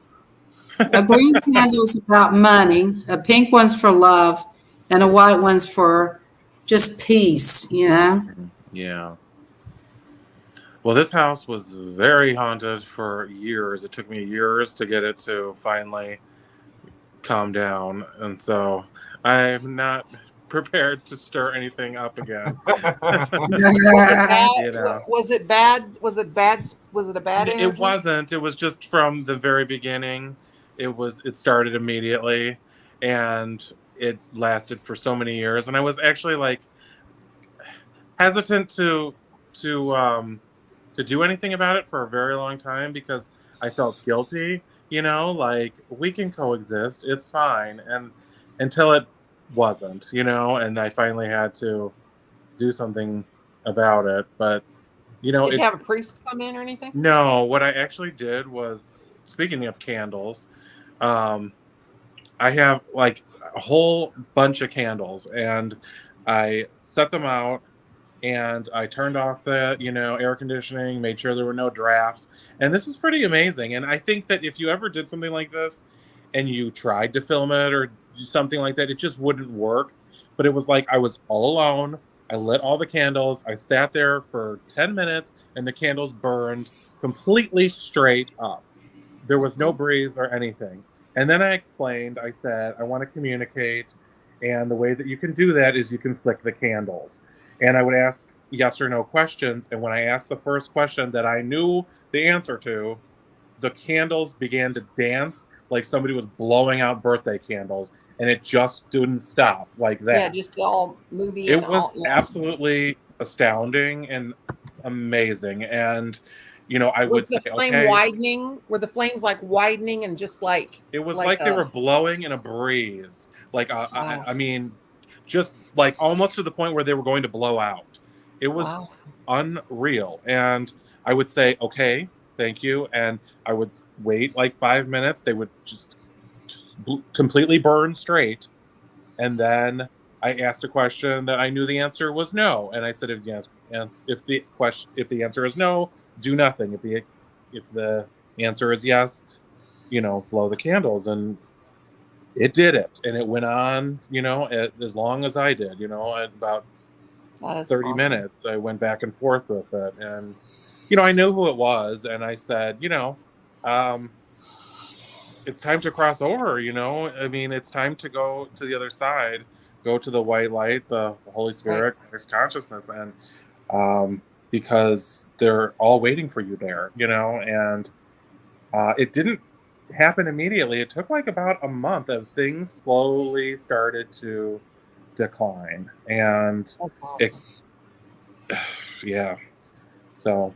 A green candle is about money. A pink one's for love, and a white one's for just peace. Yeah. Well, this house was very haunted for years. It took me years to get it to finally calm down, and so I'm not prepared to stir anything up again. Was it bad? Was it a bad energy? It wasn't. It was just from the very beginning. It started immediately, and it lasted for so many years. And I was actually like hesitant to do anything about it for a very long time because I felt guilty. Like we can coexist. It's fine. And until it wasn't, and I finally had to do something about it. But did you have a priest come in or anything? No, what I actually did was, speaking of candles, I have like a whole bunch of candles, and I set them out, and I turned off the air conditioning, made sure there were no drafts, and this is pretty amazing. And I think that if you ever did something like this and you tried to film it or do something like that, it just wouldn't work. But it was like I was all alone. I lit all the candles. I sat there for 10 minutes and the candles burned completely straight up. There was no breeze or anything. And then I explained, I said, I want to communicate. And the way that you can do that is you can flick the candles. And I would ask yes or no questions. And when I asked the first question that I knew the answer to, the candles began to dance like somebody was blowing out birthday candles. And it just didn't stop like that. Yeah, just all movie. It was absolutely astounding and amazing. And, I would say, flame widening? Were the flames like widening and just like... It was like they were blowing in a breeze. Like, I mean, just like almost to the point where they were going to blow out. It was Wow. unreal. And I would say, okay, thank you. And I would wait like 5 minutes. They would just completely burn straight. And then I asked a question that I knew the answer was no. And I said, if the answer is no, do nothing. If the answer is yes, blow the candles. And it did it. And it went on, as long as I did, at about 30 awesome. minutes. I went back and forth with it. And, I knew who it was. And I said, it's time to cross over, I mean, it's time to go to the other side, go to the white light, the Holy Spirit, Christ consciousness. And because they're all waiting for you there, and it didn't happen immediately. It took like about a month of things slowly started to decline. And yeah. So,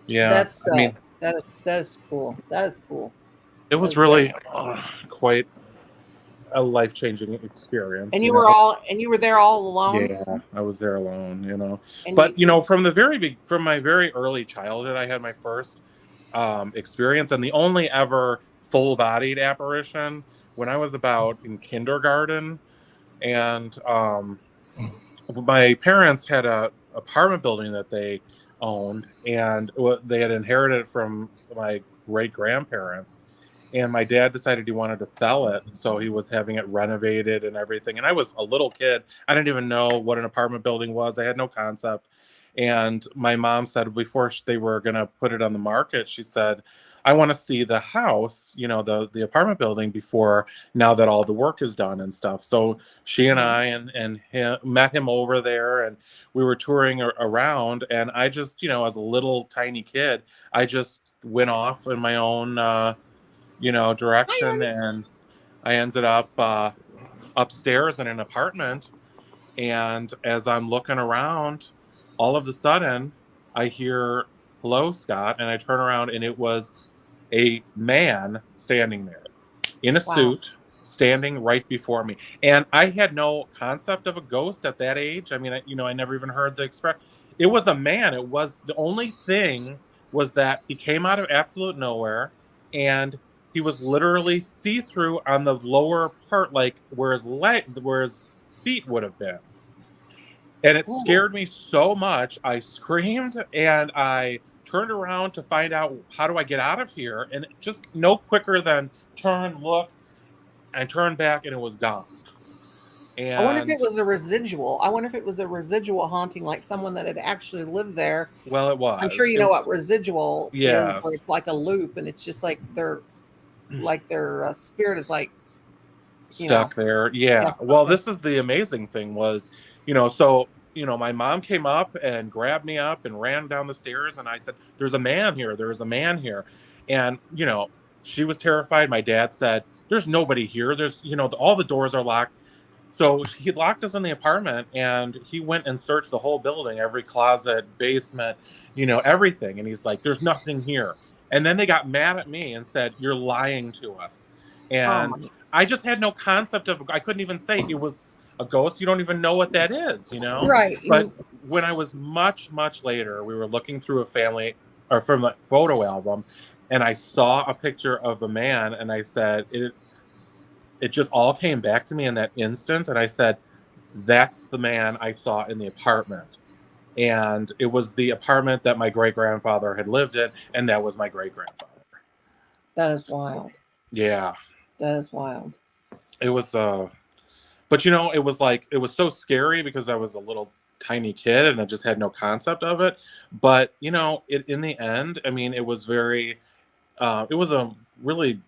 yeah. That's I mean, that is cool. That is cool. it was really quite a life-changing experience. And you were there all alone? Yeah, I was there alone, And but from my very early childhood, I had my first experience, and the only ever full-bodied apparition when I was about in kindergarten. And my parents had a apartment building that they owned, and they had inherited it from my great-grandparents. And my dad decided he wanted to sell it, so he was having it renovated and everything. And I was a little kid. I didn't even know what an apartment building was. I had no concept. And my mom said before they were going to put it on the market, she said, I want to see the house, the apartment building now that all the work is done and stuff. So she and I and him met him over there, and we were touring around. And I just, as a little tiny kid, I just went off in my own direction, and I ended up upstairs in an apartment. And as I'm looking around, all of a sudden I hear, hello, Scott, and I turn around, and it was a man standing there in a suit, standing right before me. And I had no concept of a ghost at that age. I mean, I never even heard the expression. It was a man. It was the only thing was that he came out of absolute nowhere, and he was literally see-through on the lower part, like where his feet would have been. And it scared me so much. I screamed, and I turned around to find out, how do I get out of here? And just no quicker than turn, look, and turn back, and it was gone. And I wonder if it was a residual. I wonder if it was a residual haunting, like someone that had actually lived there. Well, it was. I'm sure you know what residual is, where it's like a loop, and it's just like their spirit is like stuck there. Yeah. Well, this is the amazing thing was, so my mom came up and grabbed me up and ran down the stairs, and I said, there's a man here. There's a man here. And, she was terrified. My dad said, there's nobody here. There's, all the doors are locked. So he locked us in the apartment, and he went and searched the whole building, every closet, basement, everything. And he's like, there's nothing here. And then they got mad at me and said, you're lying to us. And I just had no concept of, I couldn't even say it was a ghost. You don't even know what that is, Right. But when I was much, much later, we were looking through from the photo album, and I saw a picture of a man, and I said, it just all came back to me in that instant. And I said, that's the man I saw in the apartment. And it was the apartment that my great-grandfather had lived in, and that was my great-grandfather. That is wild. Yeah. That is wild. It was, but it was like, it was so scary because I was a little tiny kid and I just had no concept of it. But, in the end, I mean, it was very, it was a really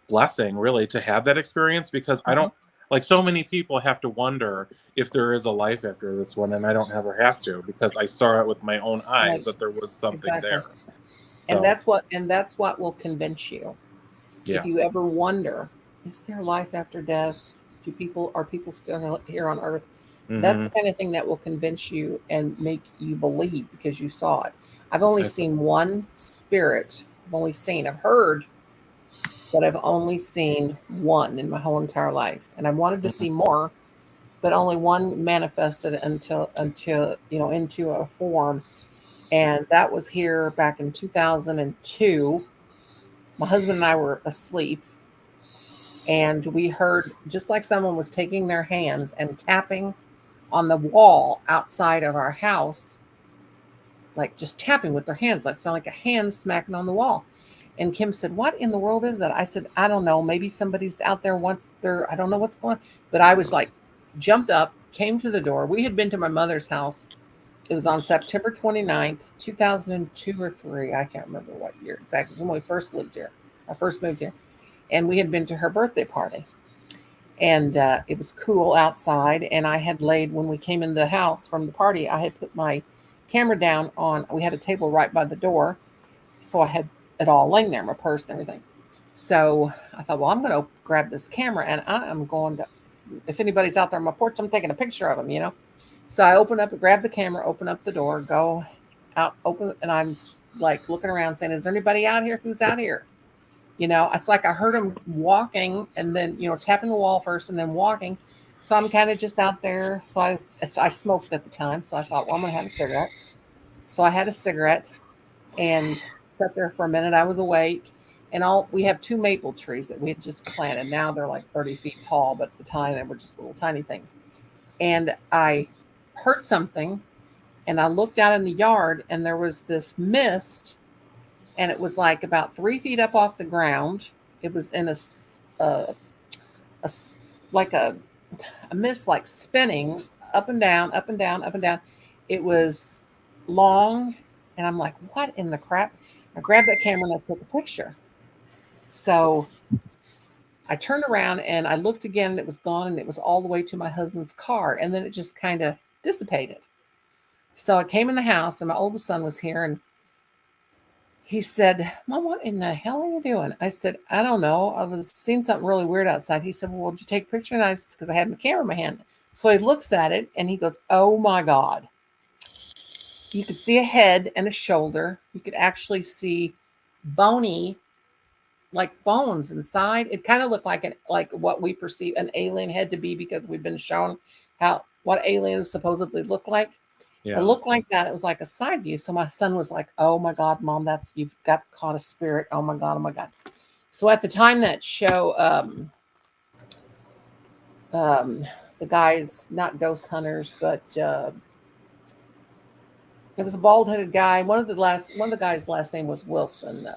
blessing, really, to have that experience, because I don't, like, so many people have to wonder if there is a life after this one, and I don't ever have to, because I saw it with my own eyes that there was something there. And that's what will convince you. Yeah. If you ever wonder, is there life after death? Are people still here on Earth? Mm-hmm. That's the kind of thing that will convince you and make you believe, because you saw it. I've only seen one spirit. I've heard, but I've only seen one in my whole entire life. And I wanted to see more, but only one manifested until into a form, and that was here back in 2002. My husband and I were asleep, and we heard just like someone was taking their hands and tapping on the wall outside of our house, like just tapping with their hands. That sounded like a hand smacking on the wall. And Kim said, "What in the world is that?" I said, "I don't know. Maybe somebody's out there once they're, I don't know what's going on." But I was like, jumped up, came to the door. We had been to my mother's house. It was on September 29th, 2002 or 3. I can't remember what year exactly, when we first lived here. I first moved here. And we had been to her birthday party. And it was cool outside. And I had laid, when we came in the house from the party, I had put my camera down on, we had a table right by the door. So I had it all laying there, my purse and everything. So I thought, well, I'm going to grab this camera and I am going to, if anybody's out there on my porch, I'm taking a picture of them. So I open up, grab the camera, open up the door, go out, open, and I'm like looking around saying, "Is there anybody out here? Who's out here?" It's like I heard him walking and then, tapping the wall first and then walking. So I'm kind of just out there. So I smoked at the time. So I thought, well, I'm going to have a cigarette. So I had a cigarette and sat there for a minute. I was awake. And we have 2 maple trees that we had just planted. Now they're like 30 feet tall, but at the time they were just little tiny things. And I heard something and I looked out in the yard and there was this mist, and it was like about 3 feet up off the ground. It was in like a mist, like spinning up and down, up and down, up and down. It was long, and I'm like, what in the crap? I grabbed that camera and I took a picture. So I turned around and I looked again, and it was gone, and it was all the way to my husband's car, and then it just kind of dissipated. So I came in the house, and my oldest son was here, and he said, "Mom, what in the hell are you doing?" I said, "I don't know. I was seeing something really weird outside." He said, "Well, did you take a picture?" And I said, because I had my camera in my hand. So he looks at it and he goes, "Oh my God." You could see a head and a shoulder. You could actually see bony, like bones inside. It kind of looked like what we perceive an alien head to be, because we've been shown what aliens supposedly look like. Yeah. It looked like that. It was like a side view. So my son was like, "Oh my God, Mom, you've got caught a spirit. Oh my God, oh my God." So at the time that show, the guys, not ghost hunters, but it was a bald-headed guy. One of the guys' last name was Wilson.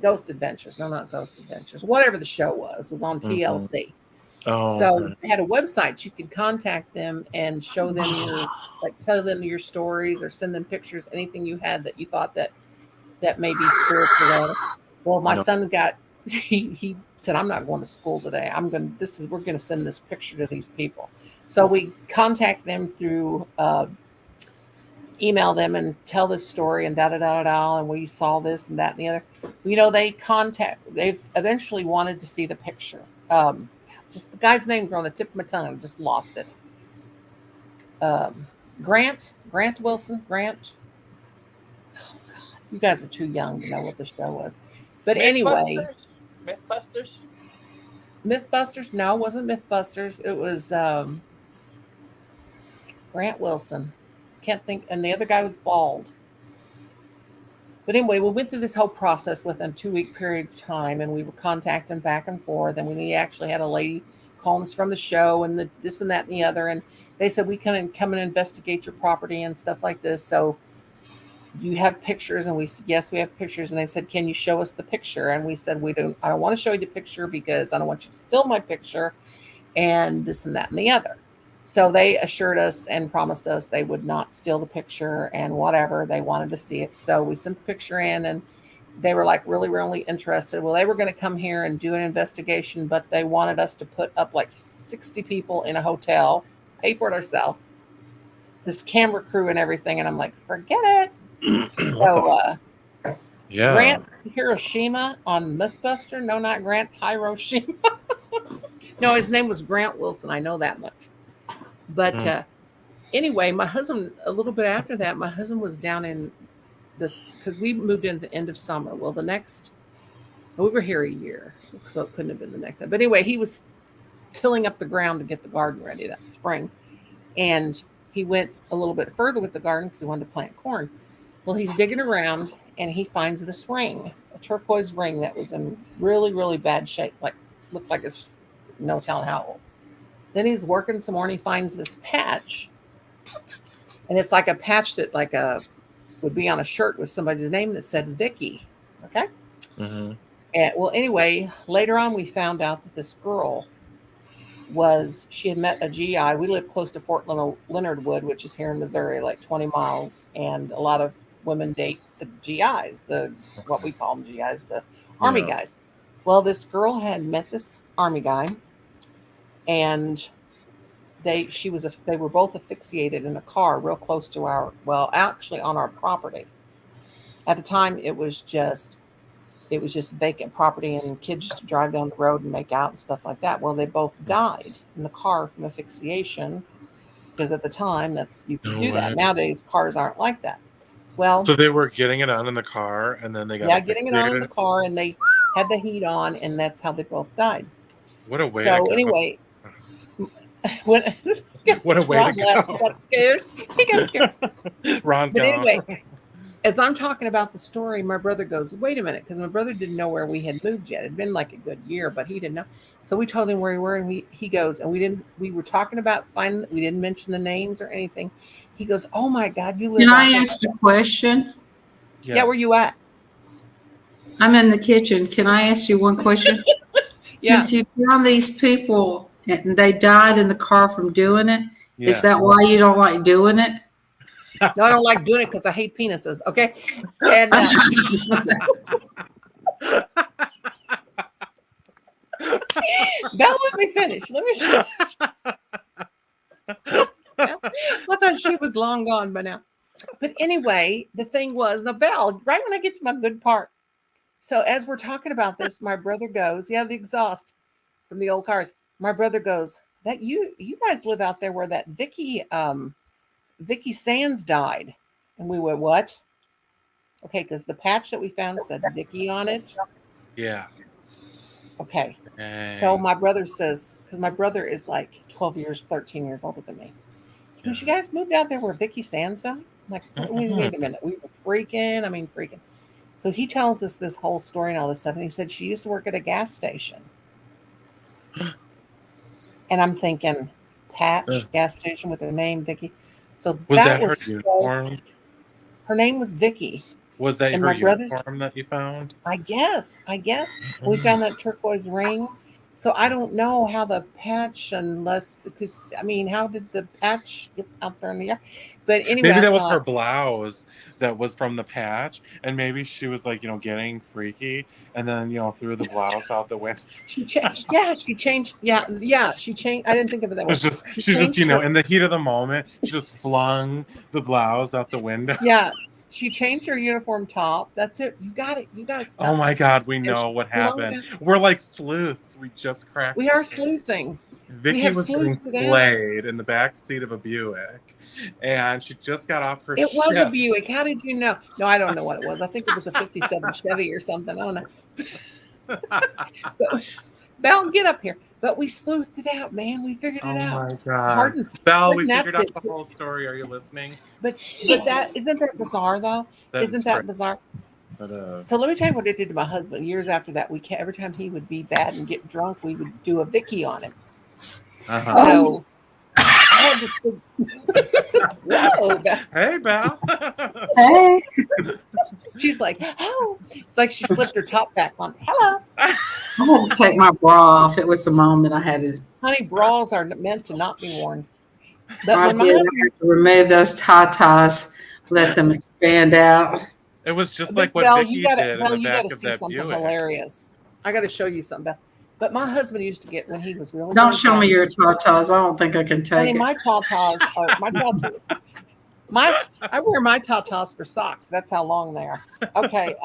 Ghost Adventures. No, not Ghost Adventures. Whatever the show was on TLC. Oh, So okay. they had a website. You could contact them and show them tell them your stories or send them pictures, anything you had that you thought that may be spiritual. Well, my son he said, "I'm not going to school today. We're going to send this picture to these people." So we contact them through email them and tell this story and da da da da, and we saw this and that and the other. They've eventually wanted to see the picture. Just the guy's names are on the tip of my tongue. I just lost it. Grant Wilson. Grant. Oh God, you guys are too young to know what the show was. But anyway, Mythbusters. No, it wasn't Mythbusters. It was Grant Wilson. Can't think. And the other guy was bald. But anyway, we went through this whole process within a 2-week period of time, and we were contacting back and forth. And we actually had a lady calling us from the show, and this and that and the other. And they said, "We can come and investigate your property and stuff like this. So you have pictures?" And we said, "Yes, we have pictures." And they said, "Can you show us the picture?" And we said, I don't want to show you the picture because I don't want you to steal my picture and this and that and the other." So they assured us and promised us they would not steal the picture and whatever. They wanted to see it. So we sent the picture in, and they were like really, really interested. Well, they were going to come here and do an investigation, but they wanted us to put up like 60 people in a hotel, pay for it ourselves, this camera crew and everything. And I'm like, forget it. So Yeah. Grant Hiroshima on Mythbuster. No, not Grant Hiroshima. No, his name was Grant Wilson. I know that much. But anyway, my husband, a little bit after that, my husband was down in this, because we moved in at the end of summer. Well, we were here a year, so it couldn't have been the next time. But anyway, he was tilling up the ground to get the garden ready that spring. And he went a little bit further with the garden because he wanted to plant corn. Well, he's digging around and he finds this ring, a turquoise ring that was in really, really bad shape, like looked like it's no telling how old. Then he's working some more and he finds this patch. And it's like a patch that would be on a shirt with somebody's name that said Vicky. Okay. Mm-hmm. And well, anyway, later on we found out that this girl she had met a GI. We live close to Fort Leonard Wood, which is here in Missouri, like 20 miles. And a lot of women date the GIs, what we call them GIs, the Army guys. Well, this girl had met this Army guy, and they were both asphyxiated in a car real close to actually on our property. At the time, it was just vacant property and kids just drive down the road and make out and stuff like that. Well, they both died in the car from asphyxiation because at the time you could do that. Nowadays, cars aren't like that. Well, so they were getting it on in the car and then they got getting it on in the car and they had the heat on and that's how they both died. What a way to go. So anyway, what a way Ron to go. He got scared. Ron's but gone. Anyway, as I'm talking about the story, my brother goes, wait a minute, because my brother didn't know where we had moved yet. It had been like a good year, but he didn't know. So we told him where we were, and he goes, and we were talking about we didn't mention the names or anything. He goes, oh my God, you live Can I ask a question? Yeah, where you at? I'm in the kitchen. Can I ask you one question? Yeah. Since you found these people and they died in the car from doing it, is that why you don't like doing it? No, I don't like doing it because I hate penises. Okay. And Belle, let me finish. I thought she was long gone by now. But anyway, the thing was, now Belle, right when I get to my good part. So as we're talking about this, my brother goes, the exhaust from the old cars. My brother goes, that you guys live out there where that Vicky Sands died. And we went, what? Okay, because the patch that we found said Vicky on it. Yeah. Okay. So my brother says, because my brother is like 13 years older than me. Because you guys moved out there where Vicky Sands died? I'm like, wait a minute. We were freaking. So he tells us this whole story and all this stuff. And he said she used to work at a gas station. And I'm thinking, patch, gas station with the name Vicky. So was that her uniform? Her name was Vicky. Was that her uniform that you found? I guess. We found that turquoise ring. So I don't know how the patch, because how did the patch get out there in the air? But anyway, maybe that was her blouse that was from the patch, and maybe she was like, getting freaky, and then threw the blouse out the window. She changed. She changed. She changed. I didn't think of it that way. She just in the heat of the moment, she just flung the blouse out the window. Yeah. She changed her uniform top. That's it. You got it. Stop. Oh my God, we know what happened. We're like sleuths. We just cracked. We are sleuthing. Vicky was being splayed in the back seat of a Buick, and she just got off her shift. It was a Buick. How did you know? No, I don't know what it was. I think it was a 57 Chevy or something. I don't know. Belle, get up here. But we sleuthed it out, man. We figured it out. Oh my God. Belle, we figured out the whole story. Are you listening? But that isn't that bizarre though? Isn't that bizarre? So let me tell you what it did to my husband. Years after that, every time he would be bad and get drunk, we would do a Vicky on him. So I had to whoa, Belle. Hey, Belle. Hey. She's like, oh, it's like she slipped her top back on. Hello. I had to take my bra off. It was a moment I had to. Honey, bras are meant to not be worn. But I did have to remove those tatas, let them expand out. It was just like what Vicky did in the back of that something Buick. Hilarious. I got to show you something. But my husband used to get when he was really. Don't show me your tatas. I don't think I can take it. My tatas are my tatas. I wear my tatas for socks. That's how long they are. Okay.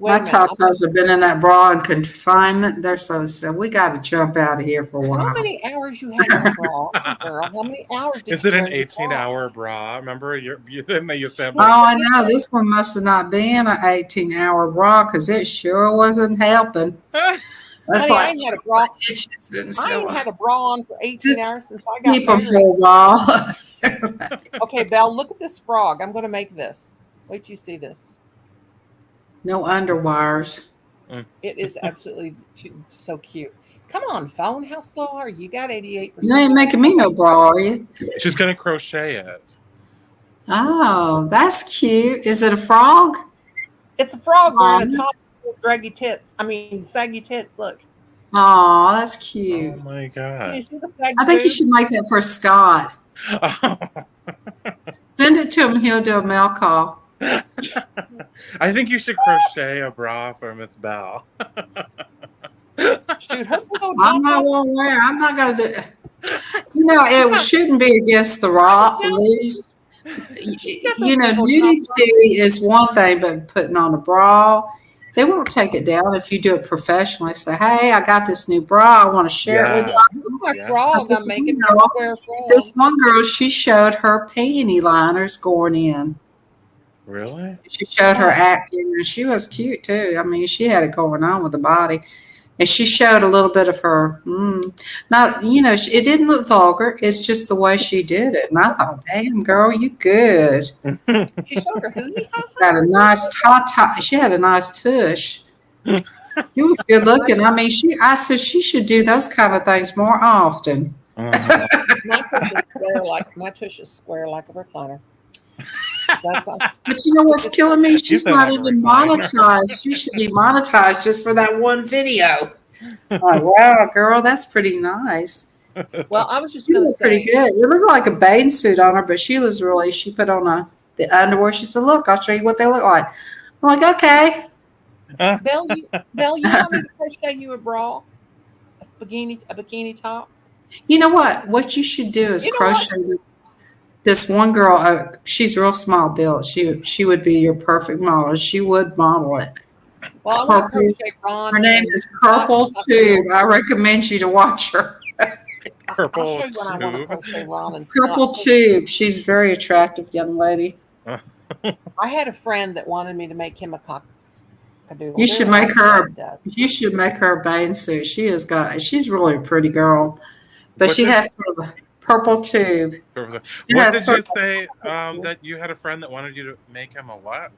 My tatas have been in that bra in confinement. They're so we got to jump out of here for a while. How many hours you had in the bra, girl? How many hours? Is it an 18-hour bra? Remember, they used to have. Oh, I know. This one must have not been an 18-hour bra because it sure wasn't helping. That's Honey, I like ain't had a bra. itches and I so ain't on. had a bra on for 18 Just hours since I got keep them married. for a while. Okay, Belle, look at this frog. I'm going to make this. Wait till you see this. No underwires. It is absolutely so cute. Come on, phone. How slow are you? You got 88%. You ain't making me no bra, are you? She's gonna crochet it. Oh, that's cute. Is it a frog? It's a frog wearing a Aw, top with draggy tits. I mean, saggy tits. Look. Oh, that's Oh cute. my Can you god. see the saggy I think you should boobs? make that for Scott. Send it to him. He'll do a mail call. I think you should crochet a bra for Miss Bell. Shoot, her little I'm not tatas. gonna wear. I'm not gonna do. You know, it shouldn't be against the rules. You know, nudity is one thing, but putting on a bra, they won't take it down if you do it professionally. Say, hey, I got this new bra. I want to share it with you. Yes. This is my Yeah. frog This I'm making. one My square frog. This one girl, she showed her panty liners going in. Really? She showed her acting, and she was cute too. I mean, she had it going on with the body, and she showed a little bit of her. Not, you know, it didn't look vulgar. It's just the way she did it, and I thought, "Damn, girl, you good." She showed her hootie. Got a nice ta. She had a nice tush. She was good looking. I mean, I said she should do those kind of things more often. My tush is square like a recliner. That's all. But you know what's killing me? She's said not like a even recliner. monetized. She should be monetized just for that one video. Like, wow, girl, that's pretty nice. Well, I was just She going to looked pretty say, good. It looked like a bathing suit on her, but she put on the underwear. She said, look, I'll show you what they look like. I'm like, okay. Belle, you want me to crochet you a bra? A bikini top? You know what? What you should do is crochet this one girl. She's real small built. She would be your perfect model. She would model it. Well, I'm going to crochet Ron. Her name is Purple Tube. I recommend you to watch her. Purple I'll show you when I want to Tube. crochet Ron and Purple Scott. Tube. She's a very attractive young lady. I had a friend that wanted me to make him a cockadoodle. You should make her. You should make her a bathing suit. She's really a pretty girl, but she has sort of a purple tube. What did you say? That you had a friend that wanted you to make him a what?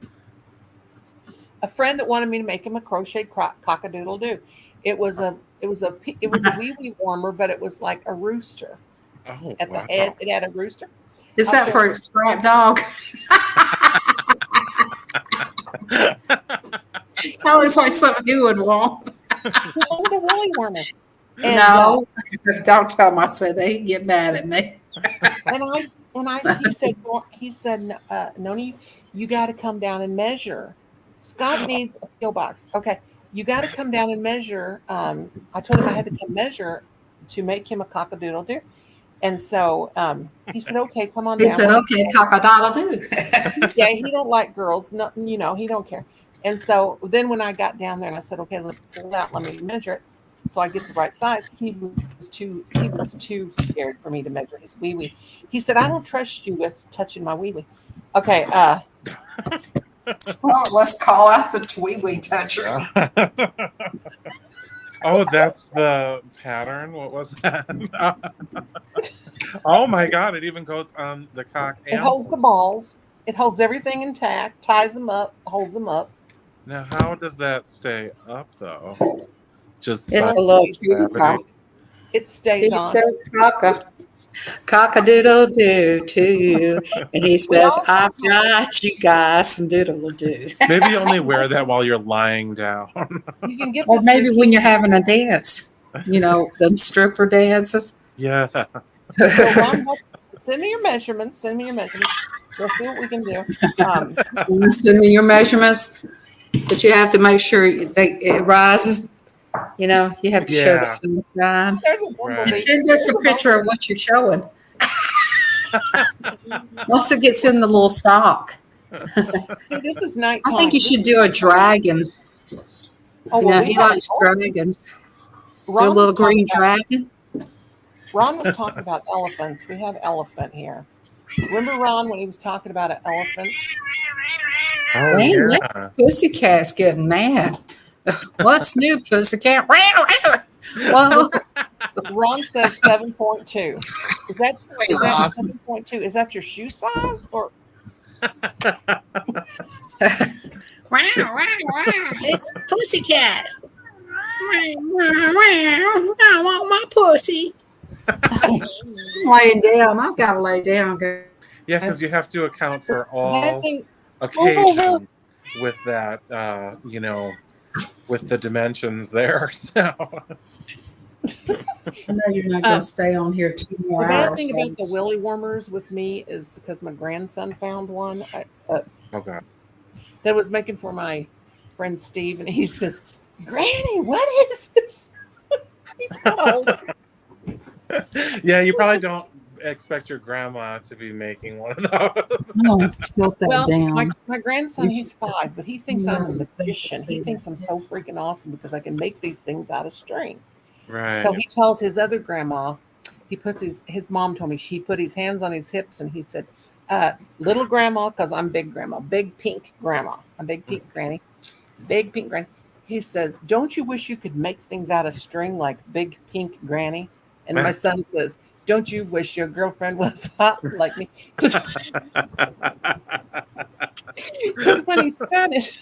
A friend that wanted me to make him a crochet cockadoodle do. It was a wee wee warmer, but it was like a rooster. Oh, At the head, it had a rooster. Is that for a scrap dog? That was like something you would want. He wanted a woolly warmer. And, No, don't tell him I said that. He'd get mad at me. he said, Noni, you got to come down and measure. Scott needs a PO box. Okay, you got to come down and measure. I told him I had to come measure to make him a cockadoodle do. And so he said, okay, come on down. He said, okay, cockadoodle do. Yeah, he don't like girls. No, he don't care. And so then when I got down there and I said, okay, let me measure it. So I get the right size. He was too scared for me to measure his wee wee. He said, I don't trust you with touching my wee wee. Okay. Let's call out the wee wee toucher. Oh, that's the pattern. What was that? Oh my God! It even goes on the cock. It holds the balls. It holds everything intact. Ties them up. Holds them up. Now, how does that stay up though? Just It's a little cutie. It stays on. He says cock-a-doodle do to you. And he says, I've got you guys some doodle do. Maybe you only wear that while you're lying down. You can get or maybe when you're having a dance. You know, them stripper dances. Yeah. So Ron, send me your measurements. We'll see what we can do. Send me your measurements. But you have to make sure it rises. You know, you have to show the sunshine. And send us a picture of what you're showing. Once it gets in the little sock. See, this is nighttime. I think you should do a dragon. Oh, well, he likes dragons. Do a little green dragon. Ron was talking about elephants. We have elephant here. Remember Ron when he was talking about an elephant? Oh, Man, yeah. that pussycat's getting mad. What's new, pussycat? Well, Ron says 7.2. Is that 7.2? Is that your shoe size or? it's pussycat. I want my pussy. I'm laying down. I've got to lay down. Yeah, because you have to account for That all thing, occasions with that, with the dimensions there. So I know you're not going to stay on here 2 the more bad hours. thing about the willy warmers with me is because my grandson found one okay. that was making for my friend Steve, and he says, "Granny, what is this?" He's got a whole. Yeah, you probably don't expect your grandma to be making one of those. I'm going to tilt that Well, down. my grandson, he's 5, but he thinks I'm a magician. He thinks I'm so freaking awesome because I can make these things out of string. Right. So he tells his other grandma, he puts his mom told me he put his hands on his hips and he said, little grandma, because I'm big grandma, big pink grandma, a big pink granny, big pink granny. He says, don't you wish you could make things out of string like big pink granny? And my son says, don't you wish your girlfriend was hot like me? Because when he said it,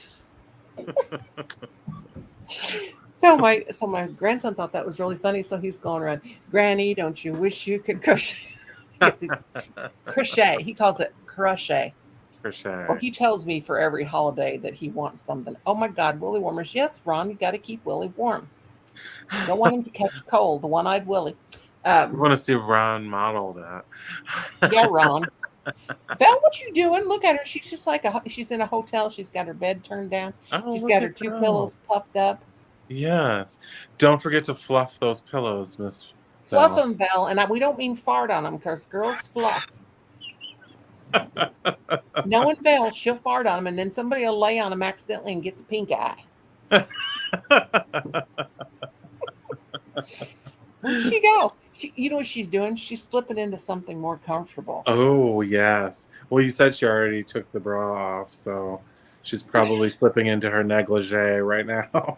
so my grandson thought that was really funny. So he's going around, Granny, don't you wish you could crochet? Crochet. He calls it crochet. Crochet. Well, he tells me for every holiday that he wants something. Oh my God, Willie warmers. Yes, Ron, you got to keep Willie warm. Don't want him to catch cold. The one-eyed Willie. I want to see Ron model that. Yeah, Ron. Belle, what you doing? Look at her. She's just like she's in a hotel. She's got her bed turned down. Oh, She's look got her at 2 Belle. pillows puffed up. Yes. Don't forget to fluff those pillows, Miss. Fluff them, Belle. And we don't mean fart on them because girls fluff. Knowing Belle, she'll fart on them and then somebody will lay on them accidentally and get the pink eye. Where'd she go? You know what she's doing? She's slipping into something more comfortable. Oh, yes. Well, you said she already took the bra off, so she's probably slipping into her negligee right now.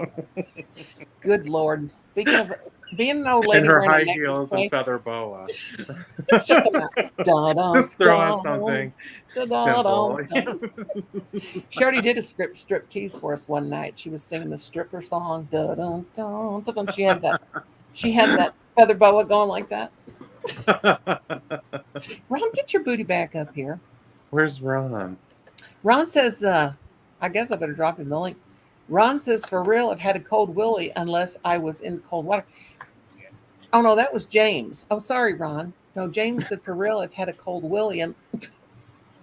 Good Lord. Speaking of being an old lady and her wearing high a heels and feather boa. Shut them out. Just throw on something simple. She already did a strip tease for us one night. She was singing the stripper song. She had that feather boa going like that. Ron, get your booty back up here. Where's Ron? Ron says, I guess I better drop him the link. Ron says, for real, I've had a cold willy unless I was in cold water. Oh, no, that was James. Oh, sorry, Ron. No, James said, for real, I've had a cold willy. And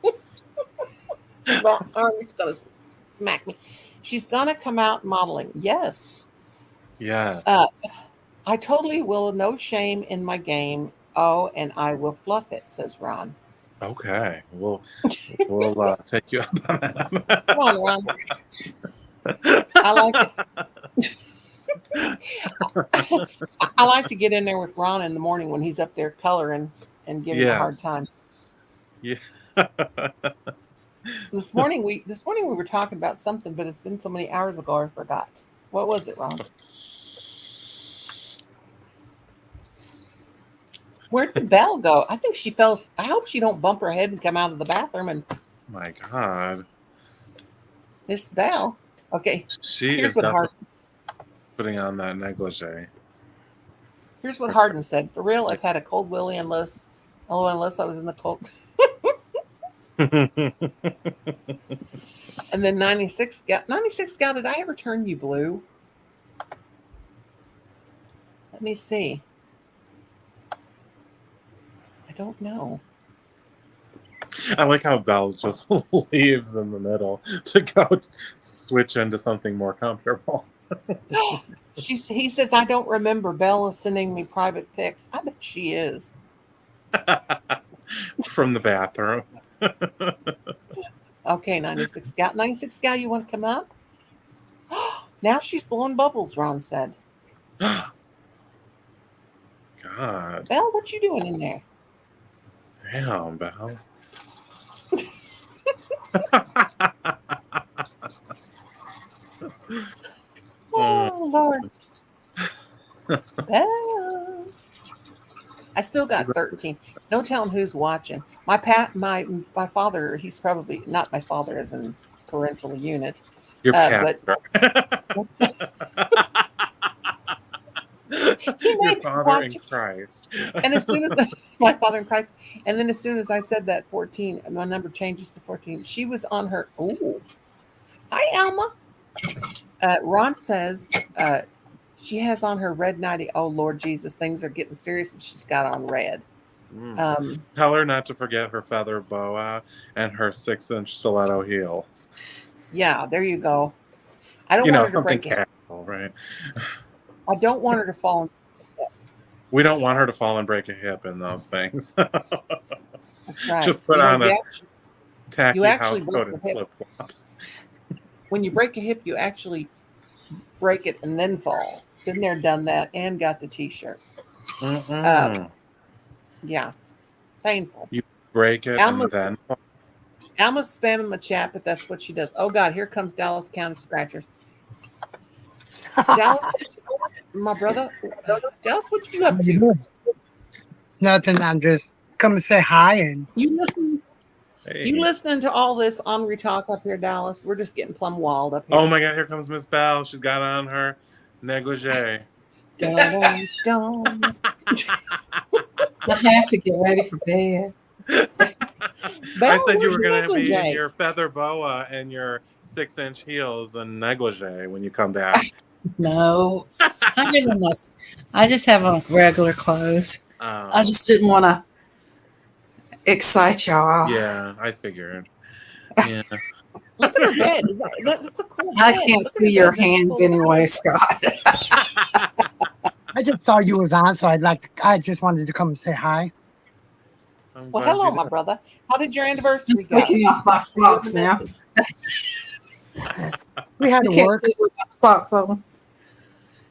well, Arnie's going to smack me. She's going to come out modeling. Yes. Yeah. I totally will. No shame in my game. Oh, and I will fluff it, says Ron. Okay. We'll take you up on that. Come on, Ron. I like it. I like to get in there with Ron in the morning when he's up there coloring and giving a hard time. Yeah. This morning we were talking about something, but it's been so many hours ago I forgot. What was it, Ron? Where'd the Belle go? I think she fell. I hope she don't bump her head and come out of the bathroom. And my God, Miss Belle. Okay, she is not putting on that negligee. Here's what Hardin said. For real, I've had a cold willy unless I was in the cold. And then 96 gal, did I ever turn you blue? Let me see. I don't know. I like how Belle just leaves in the middle to go switch into something more comfortable. He says, I don't remember. Belle is sending me private pics. I bet she is. From the bathroom. Okay, 96 gal. 96 gal, you want to come up? Now she's blowing bubbles, Ron said. God. Belle, what you doing in there? Damn, Belle. I still got 13. Don't tell him who's watching. My father, he's probably not my father as in parental unit. Your but he Your may father in watch. Christ. And as soon as my father in Christ, and then as soon as I said that 14, my number changes to 14. She was on her. Ooh, hi Alma. Ron says she has on her red nightie. Oh Lord Jesus, things are getting serious, and she's got on red. Tell her not to forget her feather boa and her 6-inch stiletto heels. Yeah, there you go. I don't want her to break it. Right? I don't want her to fall. We don't want her to fall and break a hip in those things. That's right. Just put on a tacky house-coated flip-flops. When you break a hip, you actually break it and then fall. Been there, done that, and got the T-shirt. Yeah, painful. You break it and then fall. Alma's spamming my chat, but that's what she does. Oh God, here comes Dallas County Scratchers. Dallas, my brother. Dallas, what you up to? Nothing. I'm just coming to say hi and you listen. Hey. You listening to all this Henri talk up here, Dallas? We're just getting plumb wild up here. Oh my God, here comes Miss Bell. She's got on her negligee. I have to get ready for bed. I said you were going to be in your feather boa and your 6-inch heels and negligee when you come back. No, I just have on regular clothes. I just didn't want to excite y'all. Yeah, I figured. Yeah. Look at her bed. That's a cool bed. I can't see your hands anyway, Scott. I just saw you was on, so I just wanted to come and say hi. Well, hello, my brother. How did your anniversary go? I'm taking off my socks now. We had to work. With my socks on.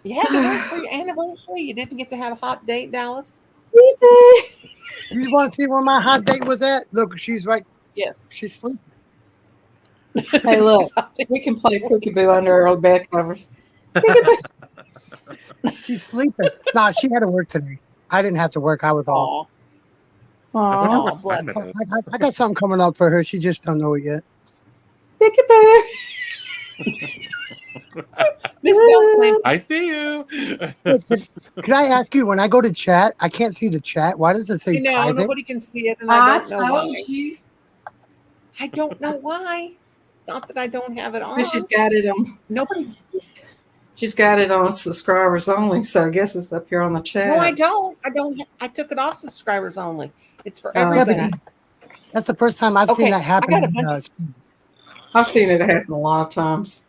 You had to work for your anniversary? You didn't get to have a hot date, Dallas? You want to see where my hot date was at? Look, she's right. Yes. She's sleeping. Hey, look. We can play peekaboo under our bed covers. She's sleeping. No, she had to work today. I didn't have to work. I was off. I got something coming up for her. She just don't know it yet. Peekaboo. I see you. Could I ask you, when I go to chat, I can't see the chat. Why does it say private? Nobody can see it, and I don't know why. I don't know why. It's not that I don't have it on. But she's got it on. Nobody. She's got it on subscribers only, so I guess it's up here on the chat. No, I don't. I took it off subscribers only. It's for everybody. That's the first time I've seen that happen. I've seen it happen a lot of times.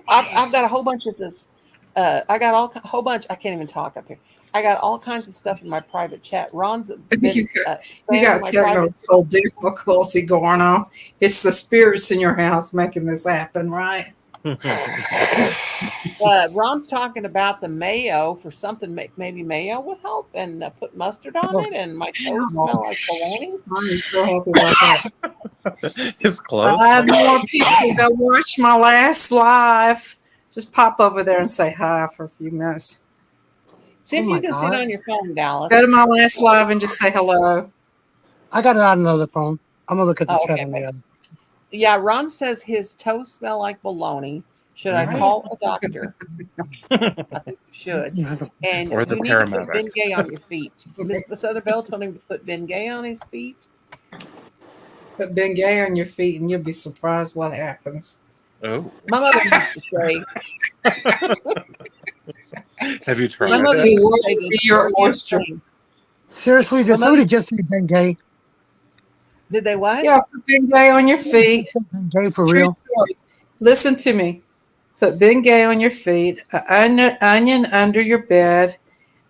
I've got a whole bunch of this. I got a whole bunch. I can't even talk up here. I got all kinds of stuff in my private chat. Ron's you got technical difficulty going on. It's the spirits in your house making this happen, right? Ron's talking about the mayo for something. Maybe mayo would help, and put mustard on it, and my toes smell like bologna. I'm so happy about that. It's close. I had more people go watch my last live. Just pop over there and say hi for a few minutes. See if you can sit on your phone, Dallas. Go to my last live and just say hello. I got it on another phone. I'm gonna look at the chat on the other. Yeah, Ron says his toes smell like bologna. Should I call a doctor? I think you should. And or the you need to put Ben Gay on your feet. Miss Southerville told him to put Ben Gay on his feet. Put Ben Gay on your feet, and you'll be surprised what happens. Oh, my mother used to say. Have you tried? My mother used to say your oyster. Seriously, did somebody just say Ben Gay? Did they what? Yeah, put Ben Gay on your feet. Ben Gay for real. Listen to me. Put Ben Gay on your feet, an onion under your bed,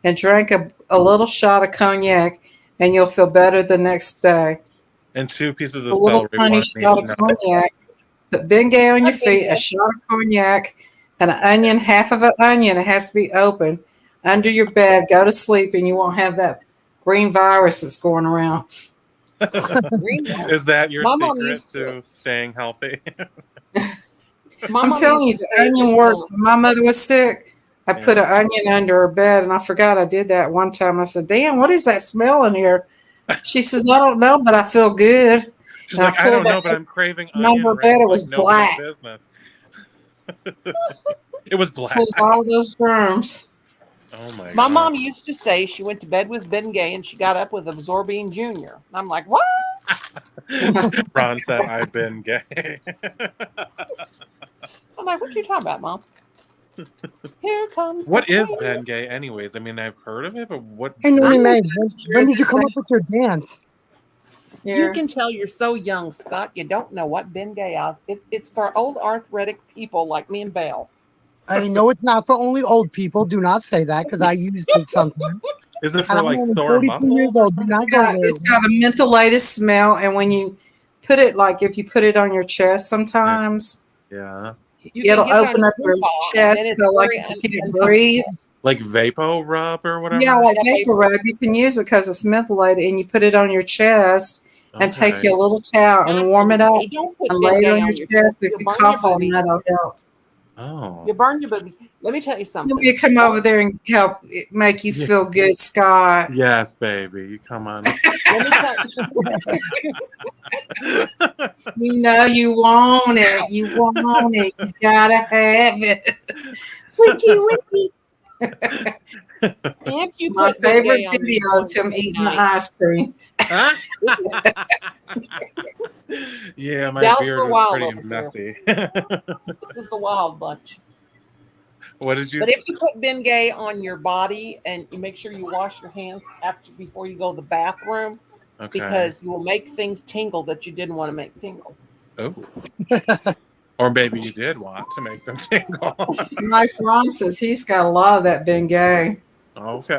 and drink a little shot of cognac, and you'll feel better the next day. And 2 pieces of a little celery. tiny shot of cognac. Put Ben Gay on your feet, a shot of cognac, and an onion, half of an onion. It has to be open under your bed. Go to sleep, and you won't have that green virus that's going around. Is that your secret to staying healthy? I'm telling you, the onion works. When my mother was sick, I put an onion under her bed, and I forgot I did that one time. I said, "Damn, what is that smell in here?" She says, "I don't know, but I feel good." She's And like, I don't know, but I'm craving onion her rings bed, it like was nobody's black. business. It was black. Pulls all those germs. Oh my god. My mom used to say she went to bed with Ben Gay and she got up with Absorbine Jr. I'm like, what? Ron said, I've been gay. I'm like, what you talking about, Mom? Here comes. What is Ben Gay, anyways? I mean, I've heard of it, but what? Hey, Noe, when did you come up with your dance? You can tell you're so young, Scott. You don't know what Ben Gay is. It's for old arthritic people like me and Belle. I know it's not for only old people. Do not say that because I used it sometimes. Is it for And I'm like only sore 42 muscles? years old. Do not go there. It's got a mentholated smell, and when you put it, like if you put it on your chest, sometimes Yeah. it'll open up your chest, so like if you can't breathe. Like Vapo Rub or whatever? Yeah, like vapor rub. You can use it because it's mentholated, and you put it on your chest, and take Okay. your little towel and warm it up, Don't put and Ben lay it Gay on your chest. If You'll you burn cough your on boobies. that'll help. Oh. You burn your boobies. Let me tell you something. Let me come over there and help make you feel good, Scott. Yes, baby. You come on. Let me tell you. You know you want it. You want it. You gotta have it. Wiki, wiki. If you My put Ben favorite Gay on video your is him eating the night. ice cream. Yeah, my Gals beard were was wild pretty over here. messy. This is the wild bunch. What did you But if you put Ben Gay on your body and you make sure you wash your hands before you go to the bathroom, Okay. because you will make things tingle that you didn't want to make tingle. Oh. Or maybe you did want to make them tingle. Mike Ron says he's got a lot of that Ben Gay. Okay.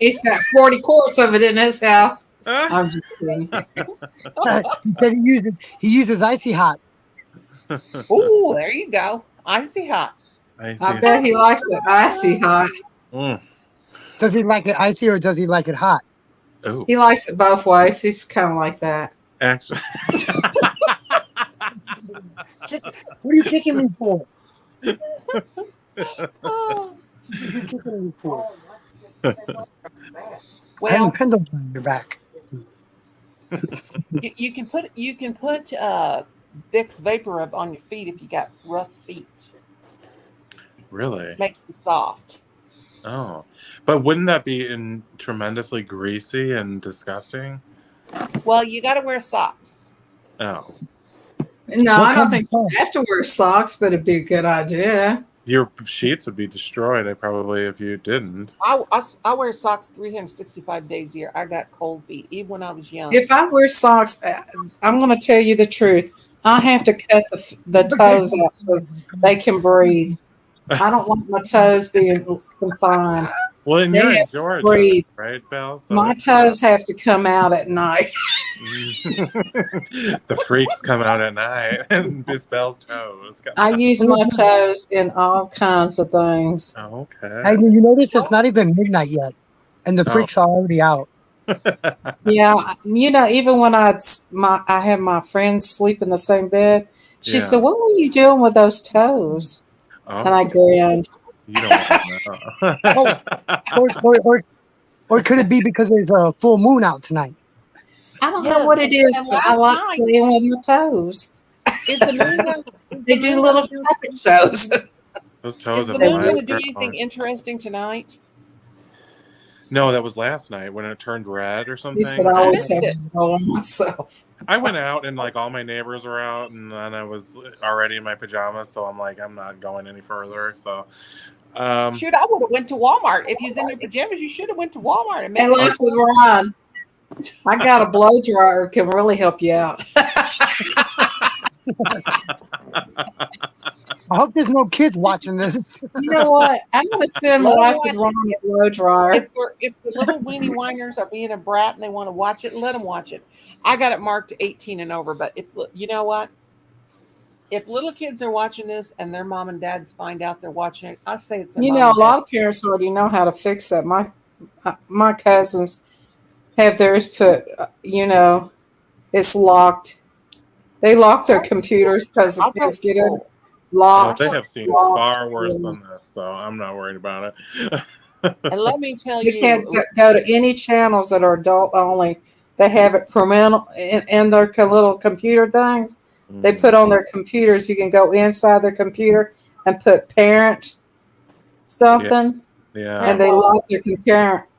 He's got 40 quarts of it in his house. I'm just kidding. He said he uses icy hot. Ooh, there you go. Icy hot. I bet he likes it icy hot. Does he like it icy or does he like it hot? Oh. He likes it both ways. He's kind of like that. Actually. What are you kicking me for? What are you kicking me for? Well, pendulum on your back. you can put Vicks Vapor Rub on your feet if you got rough feet. Really? Makes them soft. Oh. But wouldn't that be tremendously greasy and disgusting? Well, you got to wear socks. Oh. No, I don't think you have to wear socks, but it'd be a good idea. Your sheets would be destroyed, probably, if you didn't. I wear socks 365 days a year. I got cold feet, even when I was young. If I wear socks, I'm going to tell you the truth. I have to cut the toes out so they can breathe. I don't want my toes being confined. Well, and They you're in have to Georgia, breathe. right, Belle? So My toes have to come out at night. the freaks come out at night, and it's Belle's toes. I use my toes in all kinds of things. Okay. Hey, you notice it's not even midnight yet, and the freaks are already out. Yeah, even when I have my friends sleep in the same bed, she said, "What were you doing with those toes?" Oh. And I grinned. You don't know. Or could it be because there's a full moon out tonight? I don't know what it is, but I like playing with my toes. Is the moon they do little puppet shows. Those toes is the moon going to do anything interesting tonight? No, that was last night when it turned red or something. You said I always have to go on myself. I went out and all my neighbors were out, and then I was already in my pajamas, so I'm like, I'm not going any further. So, shoot, I would have went to Walmart. If he's in your pajamas, you should have went to Walmart and made life with Ron. I got a blow dryer, can really help you out. I hope there's no kids watching this. You know what? I'm going to send Life with Ron a blow dryer. If the little weenie whiners are being a brat and they want to watch it, let them watch it. I got it marked 18 and over, but you know what? If little kids are watching this and their mom and dads find out they're watching it, I say it's a lot of parents already know how to fix that. My cousins have theirs put, it's locked. They lock their computers because the kids get in. Oh, Lots. they have seen far worse than this, so I'm not worried about it. And let me tell You can't you, go to any channels that are adult only. They have it parental in their little computer things. They put on their computers. You can go inside their computer and put parent something, Yeah. and they lock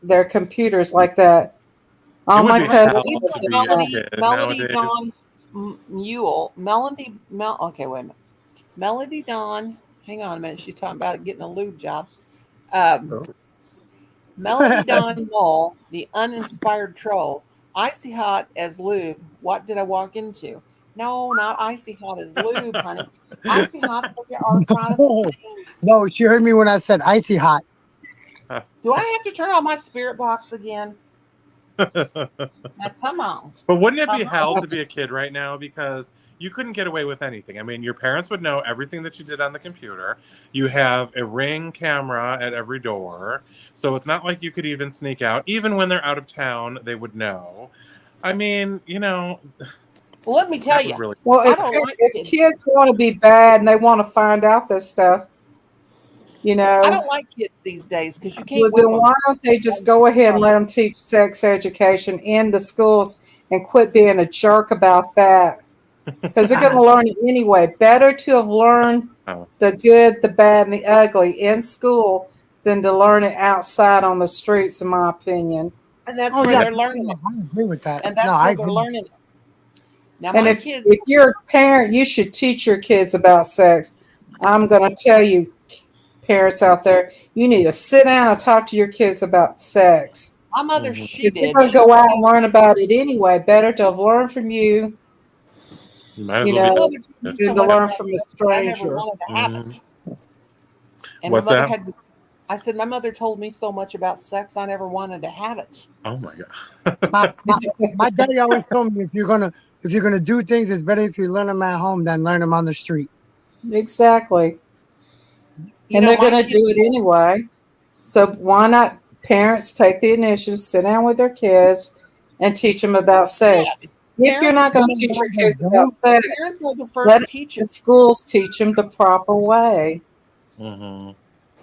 their computers like that. All It would my be cousins hell you to put be a Melody, kid Melody nowadays. Dawn okay, wait a minute. Melody Dawn, hang on a minute. She's talking about getting a lube job. Um, Oh. Melody Dawn Mull, the uninspired troll. Icy hot as lube. What did I walk into? No, not icy hot as lube, honey. Icy hot for your arthritis. No, she heard me when I said icy hot. Do I have to turn on my spirit box again? Now, come on. But wouldn't it be Come hell on. to be a kid right now? Because you couldn't get away with anything. I mean, your parents would know everything that you did on the computer. You have a Ring camera at every door. So it's not like you could even sneak out. Even when they're out of town, they would know. I mean, you know. Well, let me tell that would you. really- Well, I don't like if kids want to be bad and they want to find out this stuff, you know, I don't like kids these days because you can't well, whip then them. why don't they just go ahead and let them teach sex education in the schools and quit being a jerk about that? Because they're going to learn it anyway. Better to have learned the good, the bad, and the ugly in school than to learn it outside on the streets, in my opinion. And that's Oh, where yeah, they're learning it. I agree with that. And that's No, where I they're agree. learning it. Now, And my if kids, you're a parent, you should teach your kids about sex. I'm going to tell you, parents out there, you need to sit down and talk to your kids about sex. my mother, she If they're did. going to go out and learn about it anyway, better to have learned from you, You might as you well know, be. Than than to learn from a I never stranger. wanted to have it. And What's my mother that? I said, my mother told me so much about sex, I never wanted to have it. Oh my god. My daddy always told me if you're gonna do things, it's better if you learn them at home than learn them on the street. Exactly. You And know, they're my going to do kids- it anyway. So why not parents take the initiative, sit down with their kids, and teach them about sex? If you're not going to teach your kids about sex, Parents are the let first the teachers. schools teach them the proper way.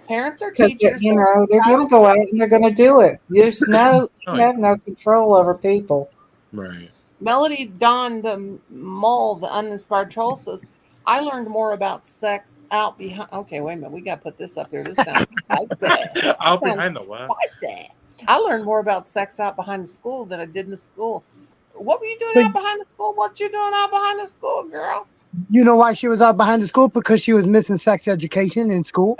Parents are Because teachers. you know they're going to go out and they're going to do it. There's no, Oh, you have no control over people. Right. Melody Dawn the Mole, the uninspired troll, says, I learned more about sex out behind. Okay, wait a minute. We got to put this up there. This sounds spicy. Out behind the what? Spicy. I learned more about sex out behind the school than I did in the school. What were you doing So- out behind the school? What you doing out behind the school, girl? You know why she was out behind the school? Because she was missing sex education in school.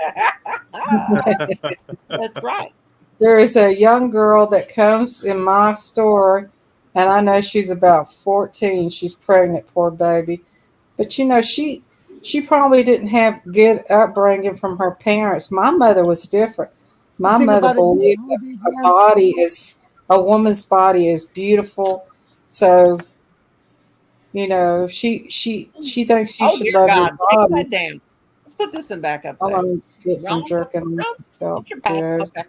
That's right. There is a young girl that comes in my store, and I know she's about 14. She's pregnant, poor baby. But you know, she probably didn't have good upbringing from her parents. My mother was different. My Think mother about it, believed that a woman's body is beautiful. So, you know, she thinks you Oh, should dear love God. your Take body. that down. Let's put this in back up I there. want to get from Wrong. jerking. Wrong. Felt Put your back. good. Okay.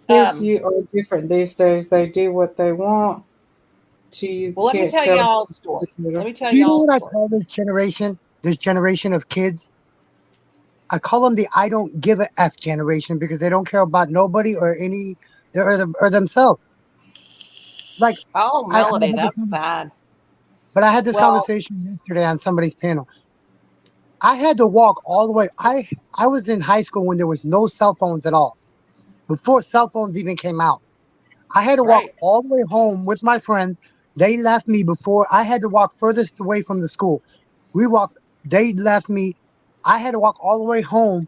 Kids you are different these days. They do what they want. You Well, let me can't tell y'all a story. Let me tell Do you know y'all what a I story. call this generation? This generation of kids? I call them the I don't give a F generation because they don't care about nobody or or themselves. Like Oh, I Melody, had that's this- bad. but I had this Well- conversation yesterday on somebody's panel. I had to walk all the way. I was in high school when there was no cell phones at all. Before cell phones even came out. I had to walk Right. all the way home with my friends. They left me before I had to walk furthest away from the school. They left me. I had to walk all the way home,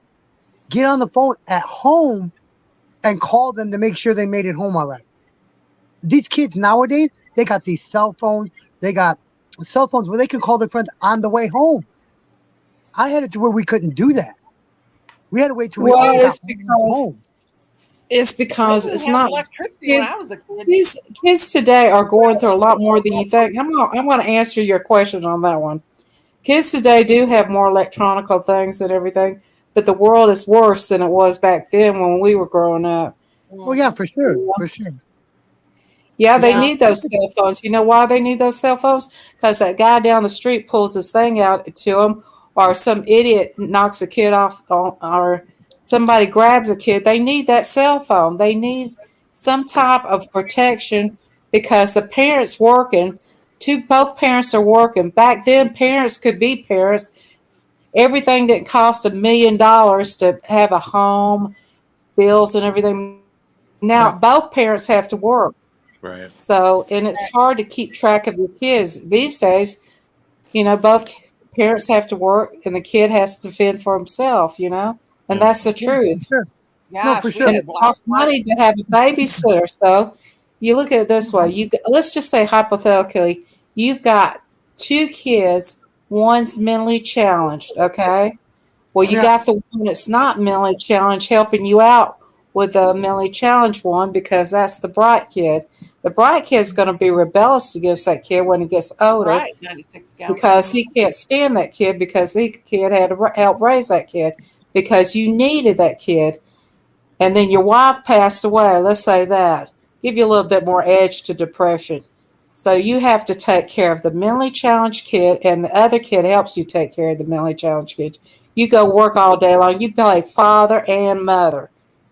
get on the phone at home, and call them to make sure they made it home all right. These kids nowadays, they got these cell phones. They got cell phones where they can call their friends on the way home. I had it to where we couldn't do that. We had to wait till we all Well, got it's home. because We it's didn't have not. electricity when I was a kid. Kids today are going through a lot more than you think. I'm going to answer your question on that one. Kids today do have more electronical things and everything, but the world is worse than it was back then when we were growing up. Oh yeah, for sure, for sure. Yeah, they Yeah. need those cell phones. You know why they need those cell phones? Because that guy down the street pulls his thing out to them, or some idiot knocks a kid off, or somebody grabs a kid, they need that cell phone. They need some type of protection because the parents working, both parents are working. Back then, parents could be parents. Everything didn't cost $1 million to have a home, bills and everything. Now both parents have to work. Right. So, and it's hard to keep track of your kids these days. Both parents have to work and the kid has to fend for himself, and that's the truth. Sure. Gosh, No, for we sure. And did it a lot costs of work. money to have a babysitter. So you look at it this way. Let's just say hypothetically, you've got 2 kids, one's mentally challenged, okay? Well, you Yeah. got the one that's not mentally challenged helping you out with the mentally challenged one because that's the bright kid. The bright kid's going to be rebellious against that kid when he gets older Right, 96 gallons. because he can't stand that kid because the kid had to help raise that kid because you needed that kid. And then your wife passed away, let's say that. Give you a little bit more edge to depression. So you have to take care of the mentally challenged kid, and the other kid helps you take care of the mentally challenged kid. You go work all day long. You play father and mother.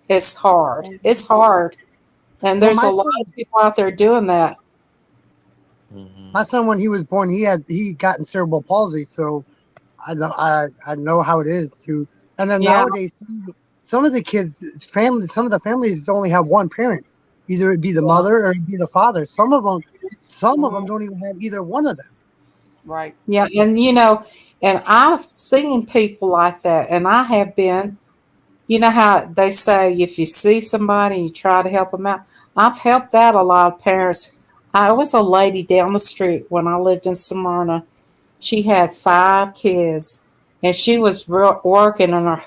It's hard. It's hard. And there's a lot of people out there doing that. My son, when he was born, he gotten cerebral palsy, so I know how it is to. And then nowadays, some of the kids' some of the families only have one parent. Either it be the mother or it be the father. Some of them don't even have either one of them. Right. Yeah, and and I've seen people like that, and I have been. You know how they say if you see somebody, you try to help them out. I've helped out a lot of parents. I was a lady down the street when I lived in Smyrna. She had 5 kids, and she was working, and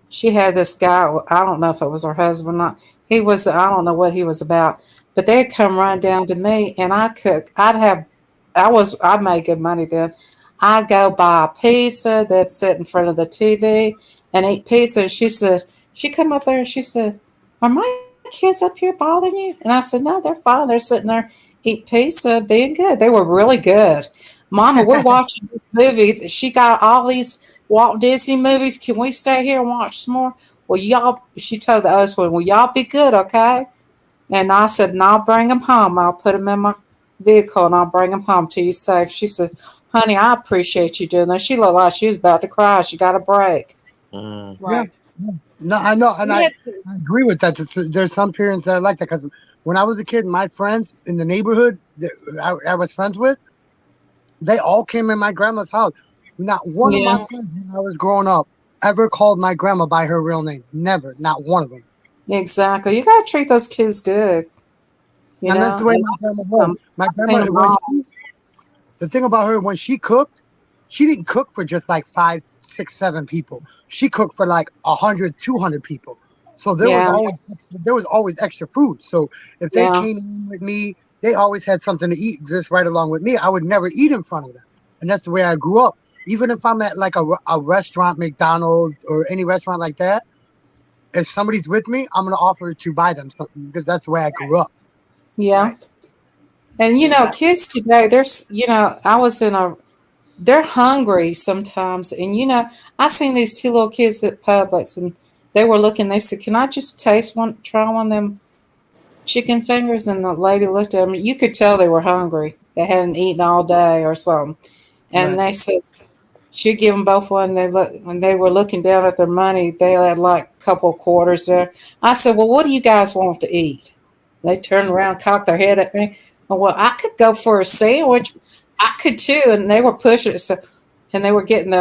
she had this guy. I don't know if it was her husband or not. He was, I don't know what he was about, but they'd come run down to me, and I cook. I made good money then. I'd go buy a pizza. They'd sit in front of the TV and eat pizza. And she come up there and she said, "Are my kids up here bothering you?" And I said, "No, they're fine. They're sitting there eating pizza, being good." They were really good. Mama, we're watching this movie. She got all these Walt Disney movies. Can we stay here and watch some more? Well, she told the other one, "Well, y'all be good, okay?" And I said, "And I'll bring them home. I'll put them in my vehicle and I'll bring them home to you safe." She said, "Honey, I appreciate you doing that." She looked like she was about to cry. She got a break. Right. Yeah. No, I know, and I agree with that. There's some parents that are like that because when I was a kid, my friends in the neighborhood that I was friends with, they all came in my grandma's house. Not one of my friends when I was growing up ever called my grandma by her real name. Never, not one of them. Exactly. You got to treat those kids good. And that's the way my grandma was. My grandma, the thing about her, when she cooked, she didn't cook for just like 5, 6, 7 people. She cooked for like 100, 200 people. So there was always extra food. So if they came in with me, they always had something to eat just right along with me. I would never eat in front of them. And that's the way I grew up. Even if I'm at like a restaurant, McDonald's or any restaurant like that, if somebody's with me, I'm going to offer to buy them something because that's the way I grew up. Yeah. Right. And, kids today, they're hungry sometimes. And, I seen these 2 little kids at Publix and they were looking, they said, "Can I just try one of them chicken fingers?" And the lady looked at them. You could tell they were hungry. They hadn't eaten all day or something. And they said, she'd give them both one. When they were looking down at their money, they had like a couple of quarters there. I said, "Well, what do you guys want to eat?" They turned around, cocked their head at me. "Well, I could go for a sandwich." I could too. And they were pushing it. And they were getting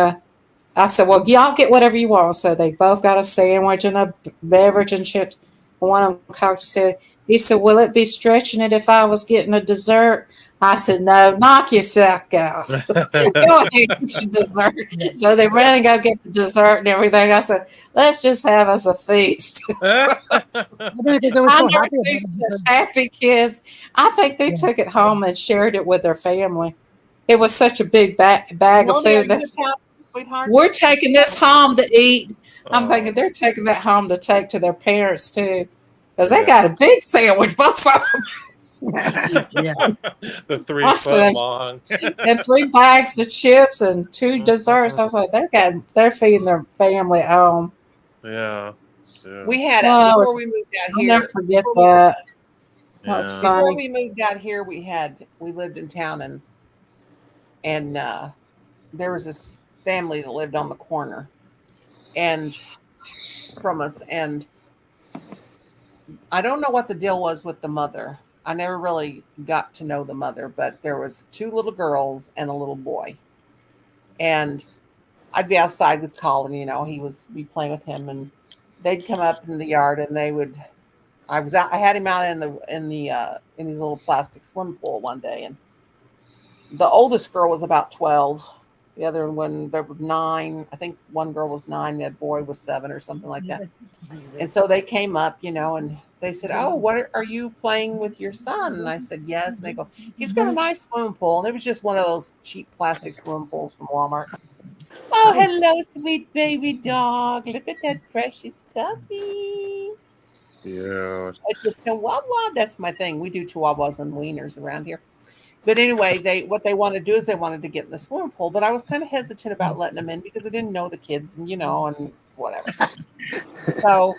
I said, "Well, y'all get whatever you want." So they both got a sandwich and a beverage and chips. One of them cocked his head. He said, "Will it be stretching it if I was getting a dessert?" I said, "No, knock yourself out. Go ahead and get your dessert." So they ran and go get the dessert and everything. I said, "Let's just have us a feast." I never seen such happy kids. I think they took it home and shared it with their family. It was such a big bag of food. We're taking this home to eat. I'm thinking they're taking that home to take to their parents too. Because they got a big sandwich, both of them. Yeah. The 3 I foot said, long. and 3 bags of chips and 2 desserts. I was like, they're feeding their family at home. Yeah. Shoot. We had Oh, before we moved out I'll never here. forget Before we, that. That was Yeah. before funny. we moved out here, we lived in town, and there was this family that lived on the corner and from us, and I don't know what the deal was with the mother. I never really got to know the mother, but there was 2 little girls and a little boy. And I'd be outside with Colin, he was be playing with him, and they'd come up in the yard and they would I had him out in his little plastic swimming pool one day, and the oldest girl was about 12. The other one, there were 9. I think one girl was 9, that boy was 7 or something like that. And so they came up, and they said, "Oh, what are you playing with your son?" And I said, "Yes." And they go, "He's got a nice swimming pool." And it was just one of those cheap plastic swimming pools from Walmart. "Oh, hello, sweet baby dog. Look at that precious puppy." Cute. It's a chihuahua. That's my thing. We do chihuahuas and wieners around here. But anyway, what they wanted to do is they wanted to get in the swimming pool, but I was kind of hesitant about letting them in because I didn't know the kids, and whatever. So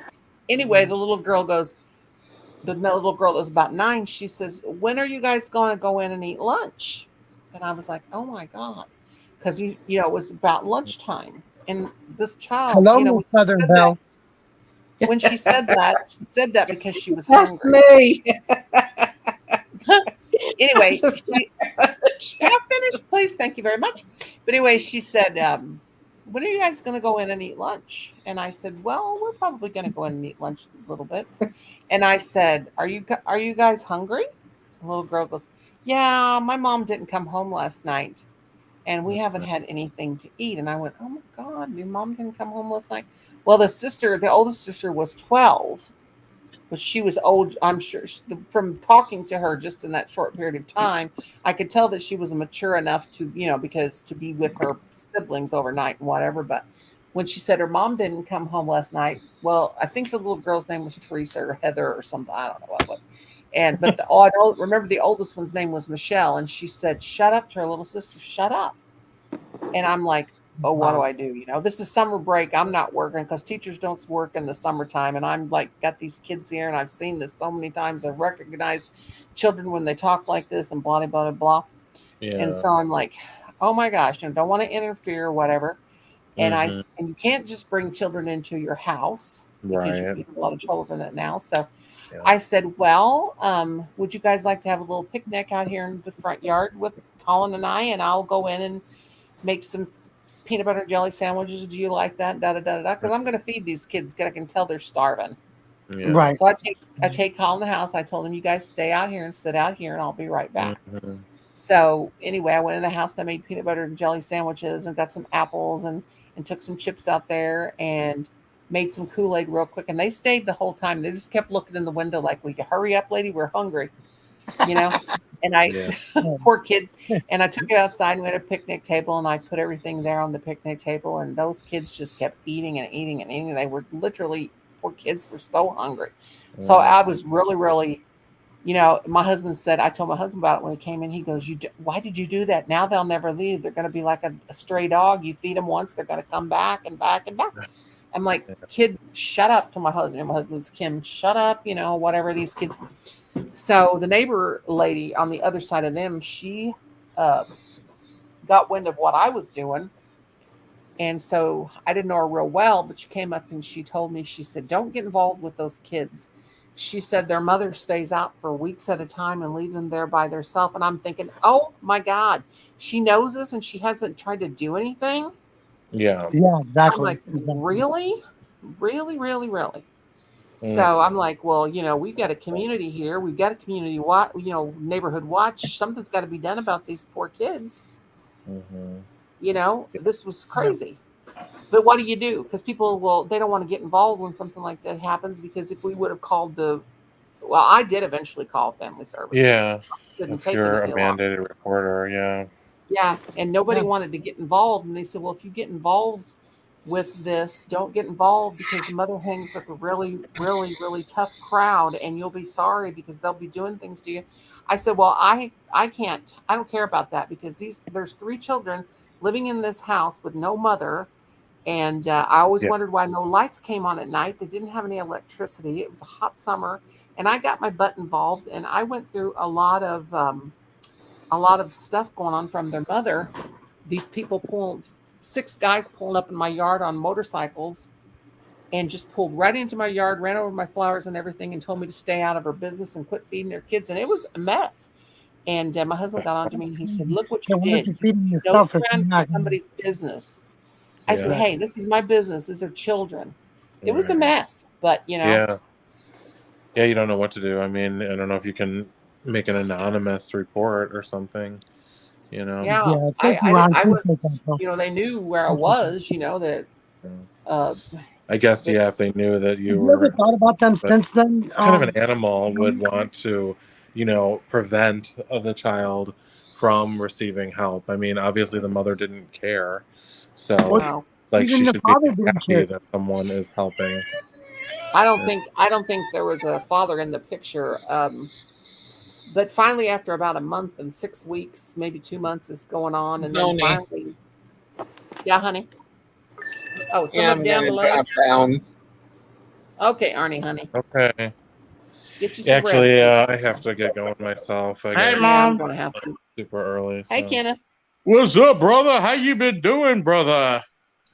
anyway, the little girl that was about 9, she says, "When are you guys going to go in and eat lunch?" And I was like, "Oh my God," because it was about lunchtime, and this child, Hello, Miss Southern Belle. when she said that because she was That's hungry. me. Anyway, Just can I finish, please? Thank you very much. But anyway, she said, "When are you guys going to go in and eat lunch?" And I said, "Well, we're probably going to go in and eat lunch a little bit." And I said, "Are you guys hungry?" The little girl goes, "Yeah, my mom didn't come home last night, and we haven't had anything to eat." And I went, "Oh my God, your mom didn't come home last night?" Well, the oldest sister was 12. But she was old. I'm sure from talking to her just in that short period of time, I could tell that she was mature enough to, because to be with her siblings overnight and whatever. But when she said her mom didn't come home last night, well, I think the little girl's name was Teresa or Heather or something. I don't know what it was. I don't remember the oldest one's name was Michelle, and she said, "Shut up," to her little sister. "Shut up." And I'm like, "Oh, what do I do?" This is summer break. I'm not working because teachers don't work in the summertime. And I'm like, got these kids here, and I've seen this so many times. I recognize children when they talk like this and blah, blah, blah, blah. And Yeah. so I'm like, oh my gosh, don't want to interfere or whatever. And Mm-hmm. and you can't just bring children into your house because you Right. get a lot of trouble for that now. So Yeah. I said, "Well, would you guys like to have a little picnic out here in the front yard with Colin and I? And I'll go in and make some peanut butter and jelly sandwiches. Do you like that?" Da da da da. Because I'm going to feed these kids. I can tell they're starving. Yeah. Right. So I take Colin in the house. I told him, "You guys stay out here and sit out here, and I'll be right back." Mm-hmm. So anyway, I went in the house and I made peanut butter and jelly sandwiches and got some apples and took some chips out there and made some Kool-Aid real quick. And they stayed the whole time. They just kept looking in the window like, "Will you hurry up, lady? We're hungry," you know. And Yeah. poor kids. And I took it outside and we had a picnic table and I put everything there on the picnic table. And those kids just kept eating and eating and eating. They were literally, poor kids were so hungry. So I was really, really, my husband said, I told my husband about it when he came in. He goes, "Why did you do that? Now they'll never leave. They're going to be like a stray dog. You feed them once, they're going to come back and back and back." I'm like, "Kid, shut up," to my husband. My husband's Kim, "Shut up," whatever these kids. So the neighbor lady on the other side of them, she got wind of what I was doing. And so I didn't know her real well, but she came up and she told me, she said, "Don't get involved with those kids." She said their mother stays out for weeks at a time and leaves them there by themselves. And I'm thinking, oh my God, she knows this and she hasn't tried to do anything. Yeah. Yeah, I'm exactly. like, really? Really, really, really? Mm. So I'm like, well, we've got a community here. We've got a community watch, neighborhood watch. Something's got to be done about these poor kids. Mm-hmm. This was crazy. But what do you do? Because people they don't want to get involved when something like that happens. Because if we would have called I did eventually call family services. Yeah. It didn't If take you're a anything long. mandated reporter, yeah. Yeah, and nobody Yeah. wanted to get involved. And they said, "Well, if you get involved with this, don't get involved because the mother hangs with a really, really, really tough crowd, and you'll be sorry because they'll be doing things to you." I said, well, I can't. I don't care about that because there's 3 children living in this house with no mother. And I always Yeah. wondered why no lights came on at night. They didn't have any electricity. It was a hot summer, and I got my butt involved, and I went through a lot of stuff going on from their mother. These people pulled 6 guys pulling up in my yard on motorcycles, and just pulled right into my yard, ran over my flowers and everything, and told me to stay out of her business and quit feeding their kids. And it was a mess. And my husband got on to me and he said, "Look what So you why did. you feeding You yourself nosed if you're around not into somebody's business." I said, Yeah. "Hey, this is my business. These are children." It was a Right. mess, but Yeah. Yeah, you don't know what to do. I mean, I don't know if you can make an anonymous report or something, you know. yeah, Yeah, thank you, Ron. I was, Appreciate that, bro. they knew where I was, that, uh, I guess, that, yeah, if they knew that Have you you ever were thought about them like, since then? kind of an animal would want to, prevent the child from receiving help. I mean, obviously the mother didn't care. So, wow. like, Even she the should be father didn't happy care. that someone is helping. I don't think there was a father in the picture. But finally, after about a month and 6 weeks, maybe 2 months is going on, and then Noni. finally, yeah, honey. Oh, Yeah, somebody I'm down gonna below. drop down. Okay, Arnie, honey, Okay. get you some Actually, rest. I have to get going myself. I Hey, got Yeah, I'm Mom. gonna have to. super early. Hey, So. Kenneth. What's up, brother? How you been doing, brother?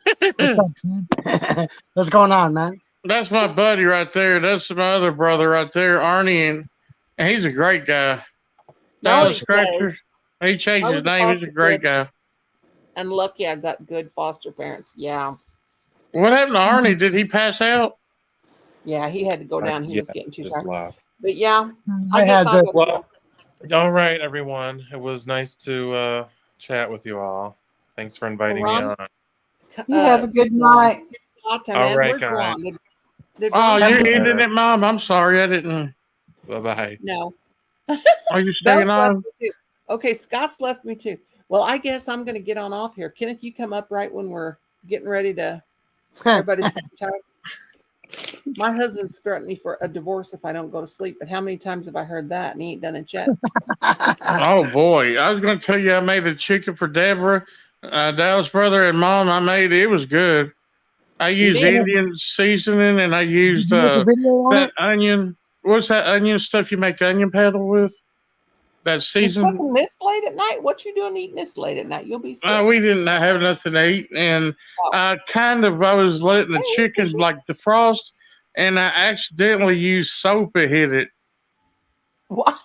What's up, man? What's going on, man? That's my buddy right there. That's my other brother right there, Arnie, and he's a great guy. Down the Melody scratcher. says, He changed I his was a name. He's a foster great kid guy. and lucky I got good foster parents. Yeah. What happened to Arnie? Did he pass out? Yeah, he had to go down. He Yeah, was getting too just tired. left. But yeah, I I guess had I'll the go. Well, all right, everyone. It was nice to chat with you all. Thanks for inviting me Ron, on. You have a good Ron. night. Lata, All man. right, Where's guys. Ron? Did Oh, Ron Have you're a good ending it, Mom. I'm sorry. I didn't. Bye-bye. No. Are you Bell's staying left on? me too. Okay, Scott's left me too. Well, I guess I'm going to get on off here. Kenneth, you come up right when we're getting ready to. Everybody's tired. My husband's threatened me for a divorce if I don't go to sleep. But how many times have I heard that? And he ain't done it yet. Oh boy, I was going to tell you I made a chicken for Deborah, Dallas brother, and Mom. I made it. It was good. I You used did. Indian seasoning, and I Did used you make a video on that it? onion. What's that onion stuff you make onion powder with? That You season. cooking this late at night? What you doing eating this late at night? You'll be sick. We didn't have nothing to eat, and Oh. I was letting the Hey, chicken Fishy. like defrost, and I accidentally used soap and hit it. What?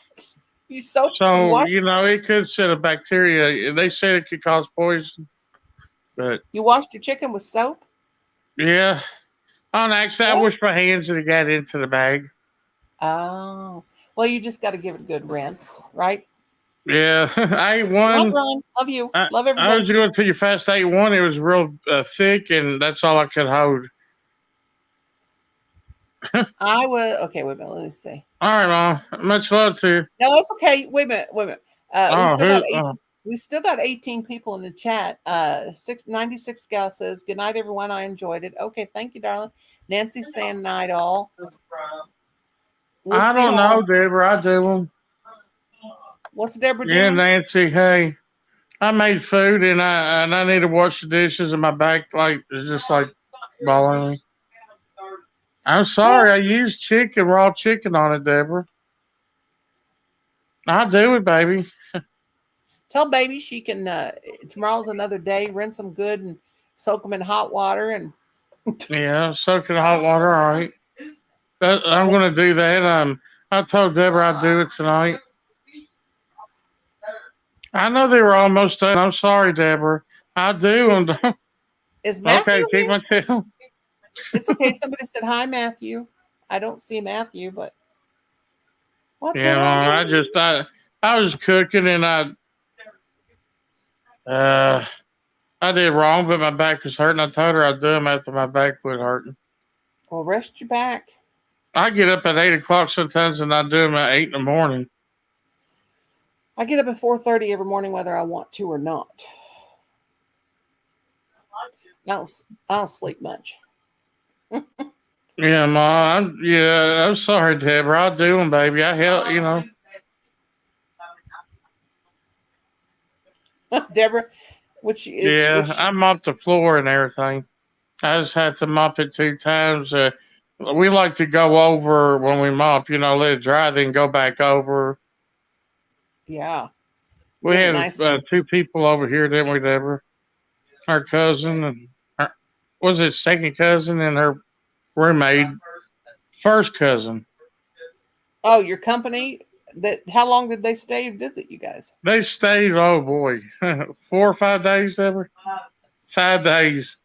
You soaked So what? it could set a bacteria. They said it could cause poison, but You washed your chicken with soap? yeah. On accident, I What? washed my hands and it got into the bag. Oh. Well, you just got to give it a good rinse, right? Yeah, I ate Love one. Ron. Love you. I, Love I everybody. was going to tell you fast. I ate one. It was real thick, and that's all I could hold. I would. Okay, wait a minute. Let me see. All right, Mom. Much love to you. No, it's okay. Wait a minute. Wait a minute. Oh, We still got 18 people in the chat. 96 gal says, "Good night, everyone. I enjoyed it." Okay, thank you, darling. Nancy's saying night all. We'll I see don't how. know, Deborah. I do. What's Deborah Yeah, doing? Nancy. Hey, I made food, and I need to wash the dishes, and my back is just like bothering me. I'm sorry. I used raw chicken on it, Deborah. I'll do it, baby. Tell baby she can. Tomorrow's another day. Rinse them good and soak them in hot water. And Yeah, soak in hot water. All right. I'm going to do that. I told Deborah I'd do it tonight. I know they were almost done. I'm sorry, Deborah. I do. is Matthew Okay, keep here? my tail. It's okay. Somebody said hi, Matthew. I don't see Matthew, but what Yeah, did I do? I was cooking and I did wrong, but my back was hurting. I told her I'd do them after my back quit hurting. Well, rest your back. I get up at 8 o'clock sometimes, and I do them at 8 in the morning. I get up at 4:30 every morning, whether I want to or not. I don't sleep much. Yeah, Ma. I'm sorry, Deborah. I'll do them, baby. I help. Deborah, Yeah, I mopped the floor and everything. I just had to mop it 2 times. We like to go over when we mop, let it dry, then go back over. yeah, We get it had nice and 2 people over here, didn't we, Deborah? Her cousin and was it second cousin and her roommate, first cousin. oh, your company. That how long did they stay and visit you guys? They stayed, oh boy, 4 or 5 days, Deborah? 5 days.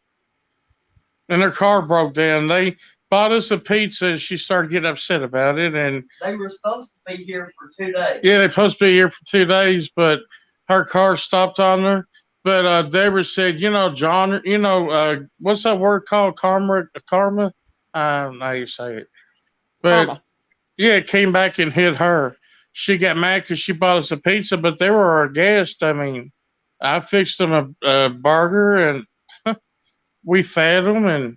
And their car broke down. They bought us a pizza. She started getting upset about it, and They were supposed to be here for 2 days. yeah, they're supposed to be here for 2 days, but her car stopped on her. But Deborah said, John, what's that word called? Karma? Karma? I don't know how you say it. But Karma. yeah, it came back and hit her. She got mad because she bought us a pizza, but they were our guests. I mean, I fixed them a burger and we fed them and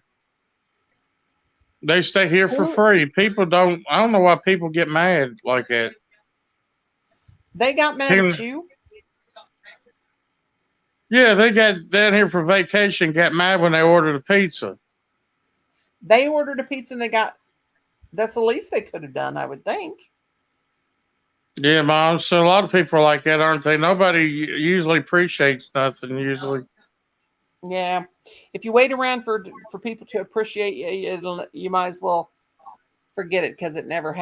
they stay here for free. I don't know why people get mad like that. They got mad at you? Yeah, they got down here for vacation, got mad when they ordered a pizza. They ordered a pizza and that's the least they could have done, I would think. Yeah, Mom. So a lot of people are like that, aren't they? Nobody usually appreciates nothing, usually. Yeah. If you wait around for people to appreciate you, you might as well forget it because it never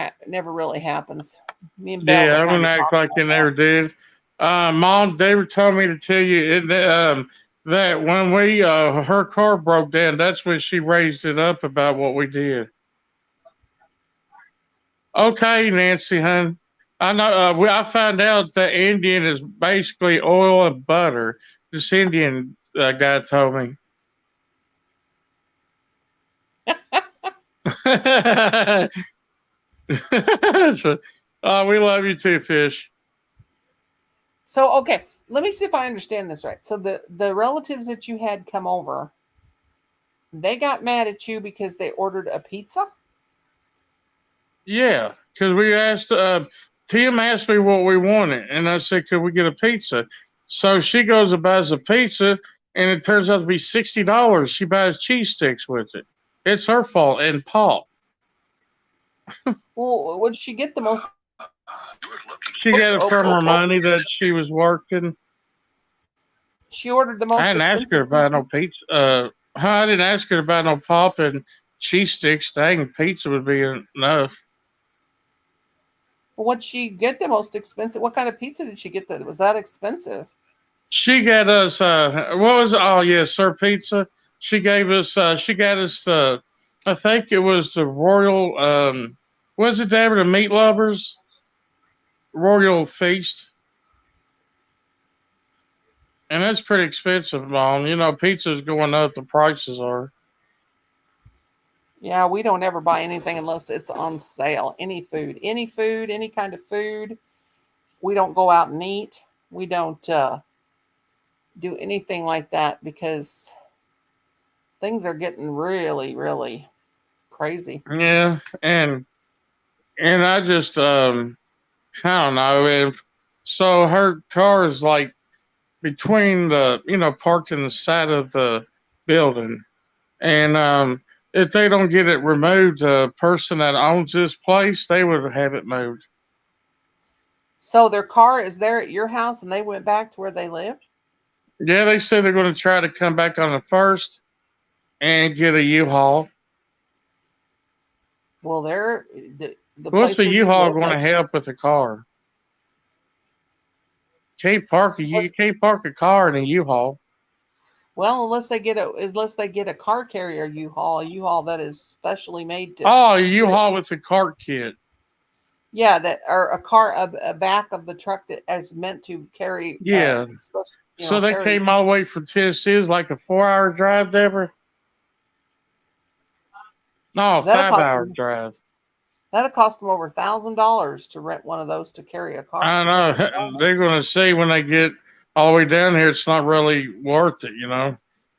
really happens. Me and Belle Yeah, I don't act like it never did. Mom, David told me to tell you that when her car broke down, that's when she raised it up about what we did. Okay, Nancy, hon. I know. I found out that Indian is basically oil and butter. This Indian guy told me. We love you too, Fish. So, okay, let me see if I understand this right. So the relatives that you had come over, they got mad at you because they ordered a pizza? Yeah, because we asked, Tim asked me what we wanted, and I said, could we get a pizza? So she goes and buys a pizza, and it turns out to be $60. She buys cheese sticks with it. It's her fault, and pop. Well, what did she get the most? She got it from her money that she was working. She ordered the most. I didn't ask her to buy no pizza. I didn't ask her to buy no pop and cheese sticks. Dang, pizza would be enough. Well, what'd she get the most expensive? What kind of pizza did she get that was that expensive? She got us, what was it? Oh, yeah, Sir Pizza. She got us I think it was the Royal, was it, David, the Meat Lovers? Royal Feast. And that's pretty expensive, Mom. Pizza's going up, the prices are. Yeah, we don't ever buy anything unless it's on sale. Any food, any kind of food. We don't go out and eat. We don't do anything like that because things are getting really, really crazy. Yeah, and I just I don't know. And so her car is like between the parked in the side of the building, and if they don't get it removed, the person that owns this place, they would have it moved. So their car is there at your house, and they went back to where they lived? Yeah, they said they're going to try to come back on the 1st and get a U-Haul. Well, what's the U-Haul going to help with the car? You can't park a car in a U-Haul. Well, unless they get a car carrier U-Haul that is specially made to. Oh, a U-Haul with the cart kit. Yeah, that or a back of the truck that is meant to carry. Yeah. So they came all the way from Tennessee. It was like a 4-hour drive, Deborah. No, a 5-hour drive. That'll cost them over $1,000 to rent one of those to carry a car. I know. They're going to see when they get all the way down here, it's not really worth it,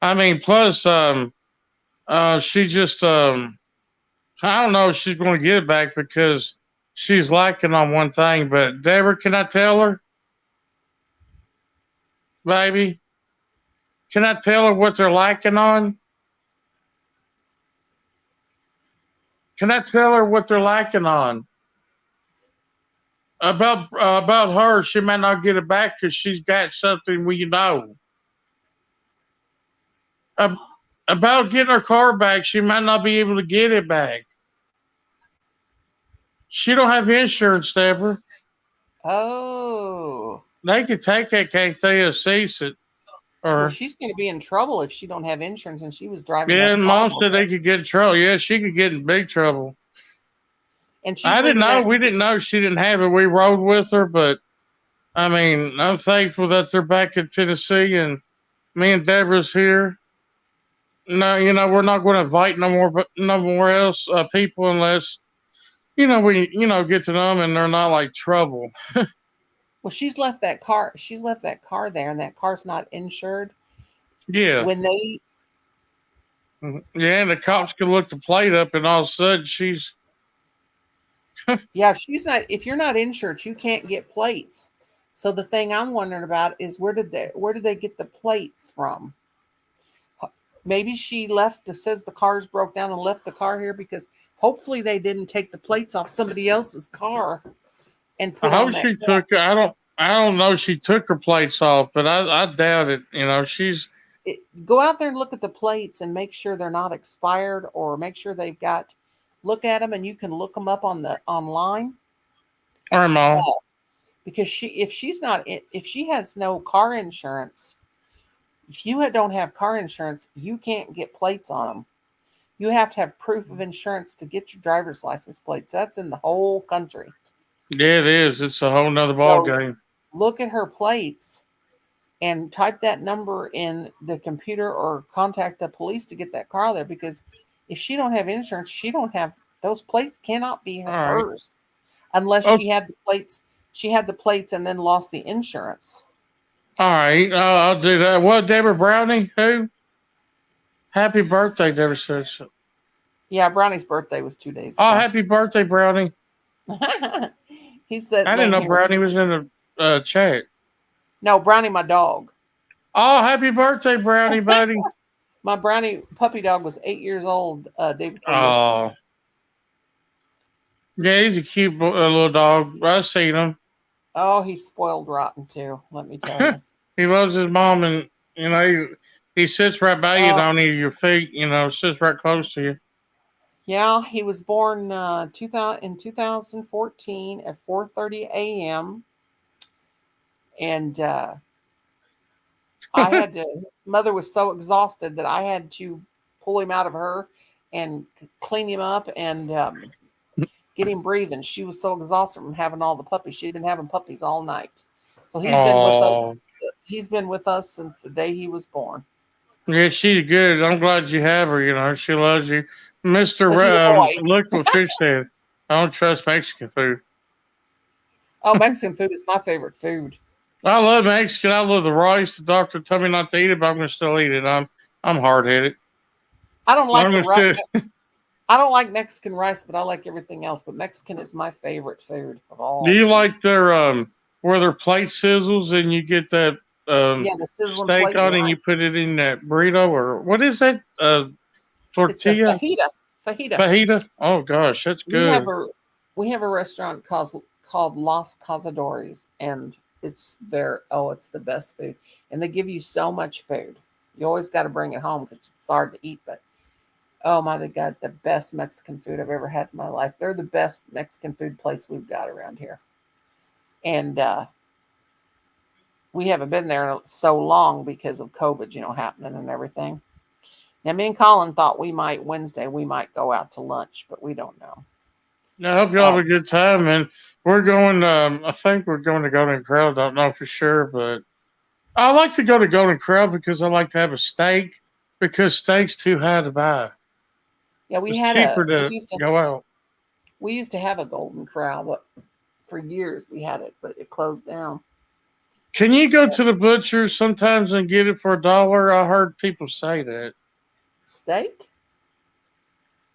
I mean, plus, she just, I don't know if she's going to get it back because she's lacking on one thing. But Deborah, can I tell her? baby. Can I tell her what they're lacking on? Can I tell her what they're lacking on? About her, she might not get it back because she's got something we know. Uh, about getting her car back, she might not be able to get it back. She don't have insurance, Deborah. Oh. They could take that, can't they? Assess it. Well, Or she's going to be in trouble if she don't have insurance, and she was driving yeah, that and car. Mom said they could get in trouble. Yeah, she could get in big trouble. And she's I didn't leaving know. that. We didn't know she didn't have it. We rode with her, but I mean, I'm thankful that they're back in Tennessee and me and Deborah's here. No, we're not going to invite no more else people unless we get to know them and they're not like trouble. Well, she's left that car. She's left that car there, and that car's not insured. Yeah. When they. Yeah, and the cops can look the plate up, and all of a sudden she's. Yeah, if you're not insured, you can't get plates. So the thing I'm wondering about is where did they get the plates from? Maybe she says the car's broke down and left the car here because hopefully they didn't take the plates off somebody else's car and put I on hope that she car. took. I don't know. She took her plates off, but I doubt it. She's. Go out there and look at the plates and make sure they're not expired, or make sure they've got. Look at them, and you can look them up online. All right, Mom. Because if she has no car insurance, if you don't have car insurance, you can't get plates on them. You have to have proof of insurance to get your driver's license plates. That's in the whole country. Yeah, it is. It's a whole nother ball game. Look at her plates and type that number in the computer or contact the police to get that car there, because if she don't have insurance, those plates cannot be hers unless she had the plates. She had the plates and then lost the insurance. All right, I'll do that. What, Deborah Brownie? Who? Happy birthday, Deborah says. Yeah, Brownie's birthday was 2 days ago. Oh, ago. happy birthday, Brownie. He said. I didn't know Brownie was in the chat. No, Brownie, my dog. Oh, happy birthday, Brownie, buddy. My Brownie puppy dog was 8 years old day before yesterday. Yeah, he's a cute little dog. I've seen him. Oh, he's spoiled rotten too, let me tell you. He loves his mom, and he sits right by you, on your feet, sits right close to you. Yeah, he was born in 2014 at 4:30 a.m. And his mother was so exhausted that I had to pull him out of her and clean him up and get him breathing. She was so exhausted from having all the puppies. She'd been having puppies all night. So he's been with us. He's been with us since the day he was born. Yeah, she's good. I'm glad you have her. She loves you. Mr. Look what Fish said. I don't trust Mexican food. Oh, Mexican food is my favorite food. I love Mexican. I love the rice. The doctor told me not to eat it, but I'm going to still eat it. I'm hard-headed. I don't like the rice. I don't like Mexican rice, but I like everything else. But Mexican is my favorite food of all. Do you like their where their plate sizzles and you get that the steak on and you put it in that burrito, or what is that? Tortilla? It's fajita. Fajita? Oh gosh, that's good. We have a restaurant called Los Cazadores, and it's the best food. And they give you so much food. You always got to bring it home because it's hard to eat, but oh my, they got the best Mexican food I've ever had in my life. They're the best Mexican food place we've got around here. And we haven't been there so long because of COVID, happening and everything. Now, me and Colin thought Wednesday we might go out to lunch, but we don't know. I hope y'all have a good time. And we're going, I think we're going to Golden Corral. Don't know for sure, but I like to go to Golden Corral because I like to have a steak, because steak's too high to buy. Yeah, we go out. We used to have a Golden Corral, but for years we had it, but it closed down. Can you go to the butcher sometimes and get it for $1? I heard people say that. Steak?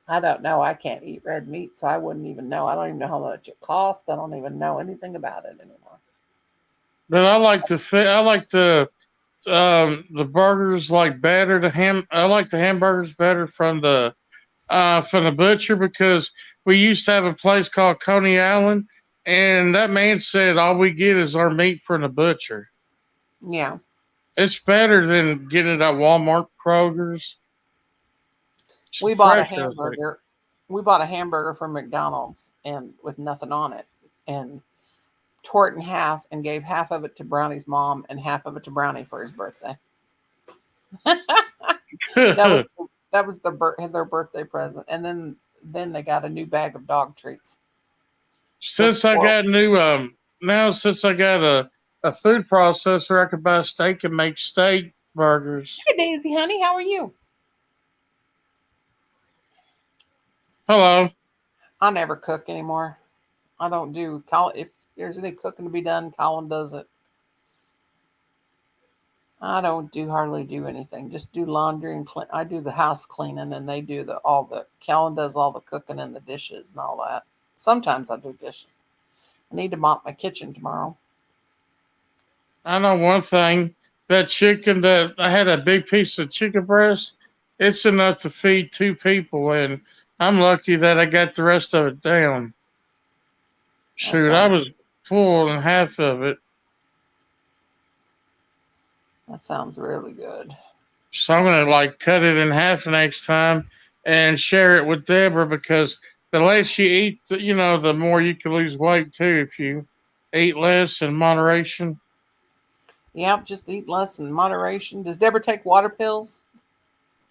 I don't know. I can't eat red meat, so I wouldn't even know. I don't even know how much it costs. I don't even know anything about it anymore. But I like the the burgers like better. I like the hamburgers better from the butcher because we used to have a place called Coney Island, and that man said all we get is our meat from the butcher. Yeah. It's better than getting it at Walmart, Kroger's. It's We bought a fresh, I think. hamburger. We bought a hamburger from McDonald's and with nothing on it, and tore it in half and gave half of it to Brownie's mom and half of it to Brownie for his birthday. that was their birthday present, and then they got a new bag of dog treats. Since I got since I got a food processor, I could buy steak and make steak burgers. Hey Daisy, honey, how are you? Hello. I never cook anymore. I don't do. If there's any cooking to be done, Colin does it. I don't hardly do anything. Just do laundry and clean. I do the house cleaning, and they do Colin does all the cooking and the dishes and all that. Sometimes I do dishes. I need to mop my kitchen tomorrow. I know one thing. That chicken that I had a big piece of chicken breast, it's enough to feed 2 people, and I'm lucky that I got the rest of it down. Shoot, I was full in half of it. That sounds really good. So I'm gonna cut it in half next time and share it with Deborah because the less you eat, the more you can lose weight too if you eat less in moderation. Yep, just eat less in moderation. Does Deborah take water pills?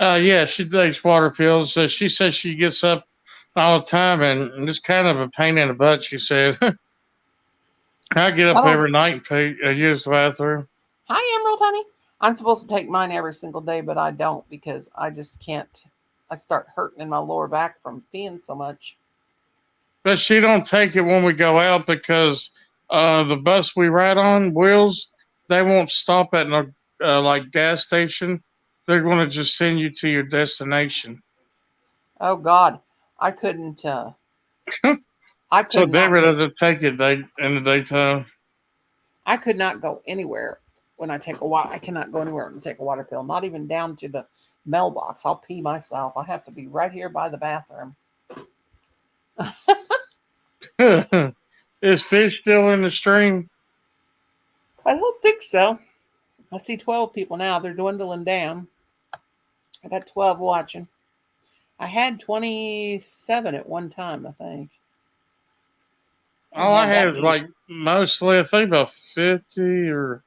Yeah, she takes water pills. She says she gets up all the time, and it's kind of a pain in the butt, she said. I get up every night and use the bathroom. Hi, Emerald, honey. I'm supposed to take mine every single day, but I don't because I just can't. I start hurting in my lower back from peeing so much. But she don't take it when we go out because the bus we ride on, Wheels, they won't stop at no gas station. They're going to just send you to your destination. Oh God, I couldn't. I couldn't. So Deborah doesn't take it in the daytime. I could not go anywhere when I take a water. I cannot go anywhere and take a water pill. Not even down to the mailbox. I'll pee myself. I have to be right here by the bathroom. Is Fish still in the stream? I don't think so. I see 12 people now. They're dwindling down. I got 12 watching. I had 27 at one time, I think. All I had is mostly, I think about 50 or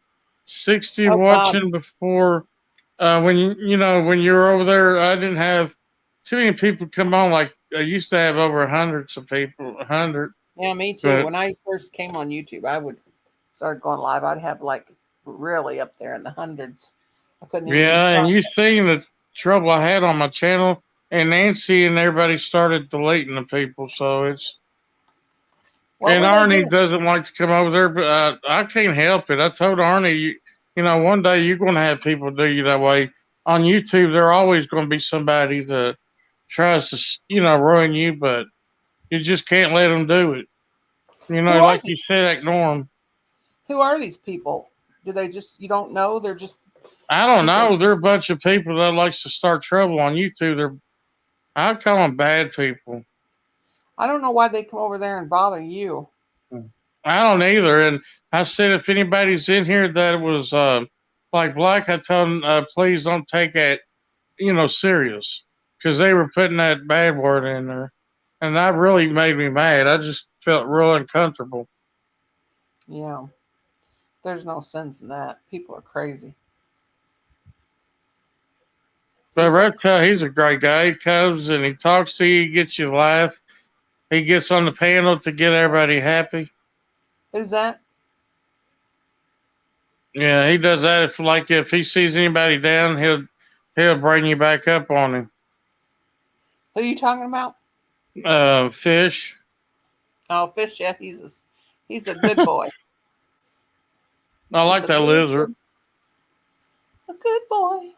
60 watching before. When you were over there, I didn't have too many people come on. Like I used to have over hundreds of people. 100. Yeah, me too. But when I first came on YouTube, I would start going live. I'd have really up there in the hundreds. I couldn't. Yeah, and you seen the trouble I had on my channel, and Nancy and everybody started deleting the people. So it's. And Arnie doesn't like to come over there, but I can't help it. I told Arnie, one day you're going to have people do you that way. On YouTube, there always going to be somebody that tries to, ruin you, but you just can't let them do it. Like you said, ignore them. Who are these people? Do they you don't know? They're just. I don't know. They're a bunch of people that likes to start trouble on YouTube. I call them bad people. I don't know why they come over there and bother you. I don't either. And I said, if anybody's in here that was black, I told them, please don't take it, serious. Because they were putting that bad word in there. And that really made me mad. I just felt real uncomfortable. Yeah. There's no sense in that. People are crazy. But Reptile, he's a great guy. He comes and he talks to you, gets you to laugh. He gets on the panel to get everybody happy. Who's that? Yeah, he does that. If he sees anybody down, he'll bring you back up on him. Who are you talking about? Fish. Oh, Fish. Yeah, he's a good boy. I like that lizard. A good boy.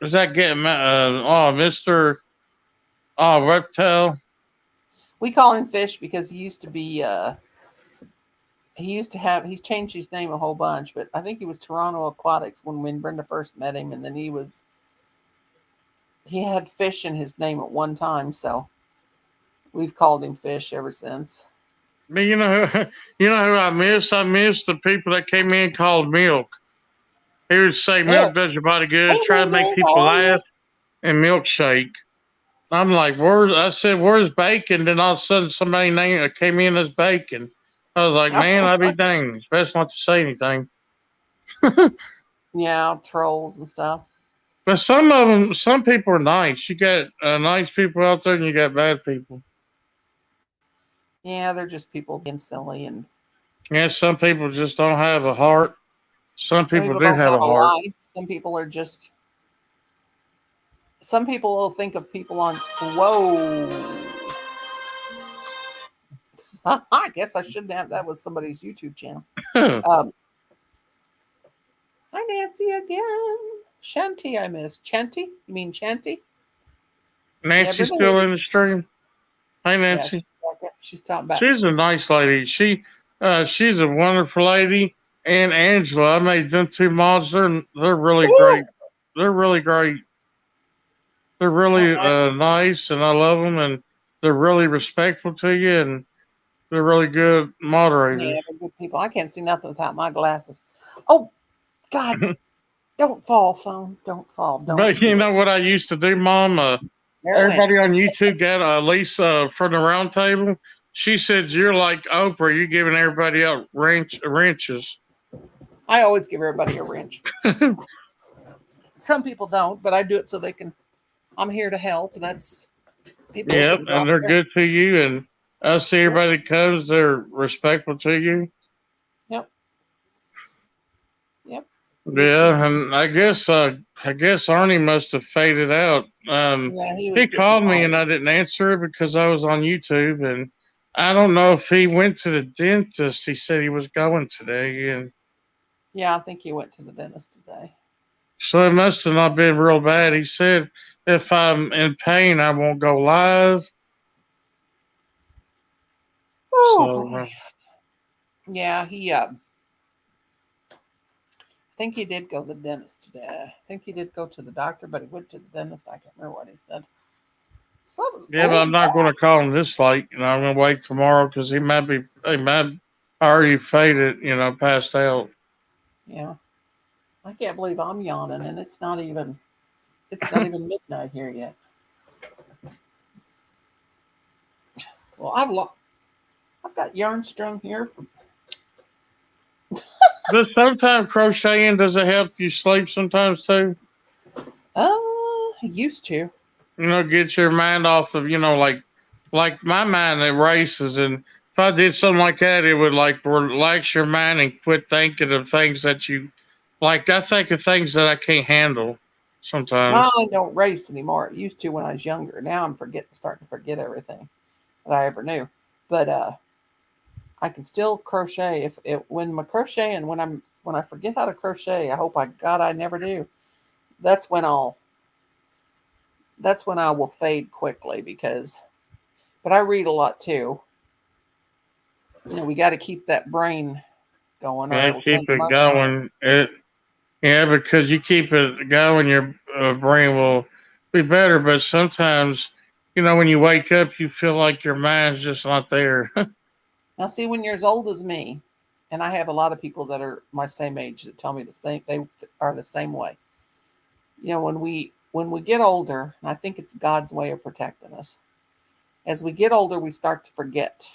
Is that getting Mr. Reptile? We call him Fish because he used to be he used to have. He's changed his name a whole bunch, but I think he was Toronto Aquatics when Brenda first met him, and then he had fish in his name at one time, so we've called him Fish ever since. But you know, you know who I miss? I miss the people that came in called Milk. He would say milk does your body good, try to make people laugh, and milkshake. I'm like, where's bacon? Then all of a sudden somebody came in as bacon. I was like, man, I'd be dang. It's best not to say anything. Yeah, trolls and stuff. But some people are nice. You got nice people out there and you got bad people. Yeah, they're just people being silly and. Yeah, some people just don't have a heart. Some people do don't have a heart. lie. Some people are just. Some people will think of people on. Whoa. I guess I shouldn't have. That was somebody's YouTube channel. Hi, Nancy again. Shanty, I miss. Chanty? You mean Chanty? Nancy's still in the stream. Hi, Nancy. Yeah, she's talking about. She's a nice lady. She's a wonderful lady. And Angela, I made them two mods. They're really great. They're really great. They're really nice, and I love them, and they're really respectful to you, and they're really good moderators. Yeah, they're good people. I can't see nothing without my glasses. Oh, God. Don't fall, phone. Don't fall. Don't. But you know what I used to do, Mom? Everybody on YouTube got Lisa from the round table. She said, you're like Oprah. You're giving everybody out wrenches. I always give everybody a wrench. Some people don't, but I do it so they can. I'm here to help. That's people. Yep, and they're good to you. And I see everybody that comes, they're respectful to you. Yep. Yeah, and I guess Arnie must have faded out. He called me and I didn't answer it because I was on YouTube, and I don't know if he went to the dentist. He said he was going today, and yeah, I think he went to the dentist today. So it must have not been real bad. He said if I'm in pain, I won't go live. Oh, yeah, I think he did go to the dentist today. I think he did go to the doctor, but he went to the dentist. I can't remember what he said. But I'm not going to call him this late. I'm going to wait tomorrow because he might already faded, passed out. Yeah. I can't believe I'm yawning, and it's not even midnight here yet. Well, I've got yarn strung here from. Does sometimes crocheting, does it help you sleep sometimes too? Used to. Get your mind off of, like my mind, it races, and if I did something like that, it would relax your mind and quit thinking of things that you like. I think of things that I can't handle sometimes. I don't race anymore. I used to when I was younger. Now I'm starting to forget everything that I ever knew. But I can still crochet when my crochet, and when I forget how to crochet, I hope I never do. That's when I will fade quickly but I read a lot too. We got to keep that brain going. Yeah, keep it going. Because you keep it going, your brain will be better. But sometimes, when you wake up, you feel like your mind's just not there. Now, see, when you're as old as me, and I have a lot of people that are my same age that tell me the same, they are the same way. When we get older, and I think it's God's way of protecting us. As we get older, we start to forget.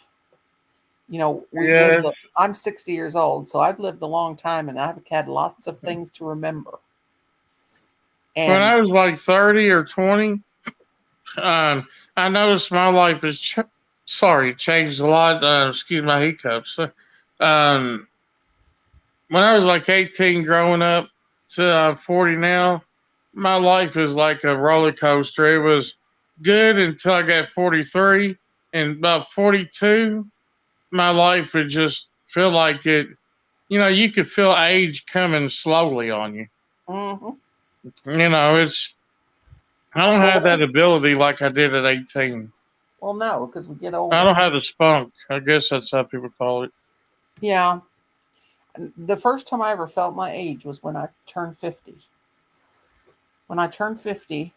I'm 60 years old, so I've lived a long time, and I've had lots of things to remember. And when I was like 30 or 20, I noticed my life has changed a lot. Excuse my hiccups. When I was like 18 growing up to 40 now, my life is like a roller coaster. It was good until I got 43, and about 42, my life would just feel like it. You could feel age coming slowly on you. Mm-hmm. I don't have that ability like I did at 18. Well, no, because we get older. I don't have the spunk. I guess that's how people call it. Yeah. The first time I ever felt my age was when I turned 50. When I turned 50,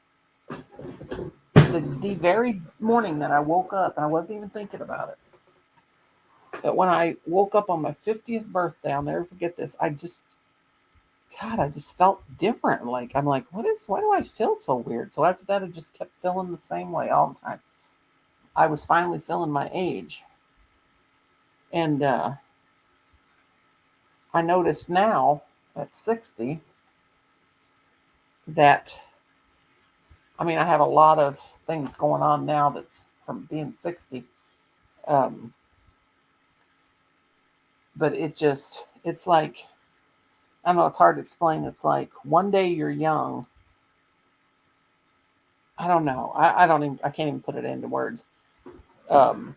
the very morning that I woke up, and I wasn't even thinking about it, but when I woke up on my 50th birthday, I'll never forget this. God, I just felt different. Like, I'm like, why do I feel so weird? So after that, I just kept feeling the same way all the time. I was finally feeling my age. And I notice now at 60 that, I mean, I have a lot of things going on now that's from being 60. Um, but it's like, I don't know, it's hard to explain. It's like one day you're young. I don't know. I can't even put it into words. Um,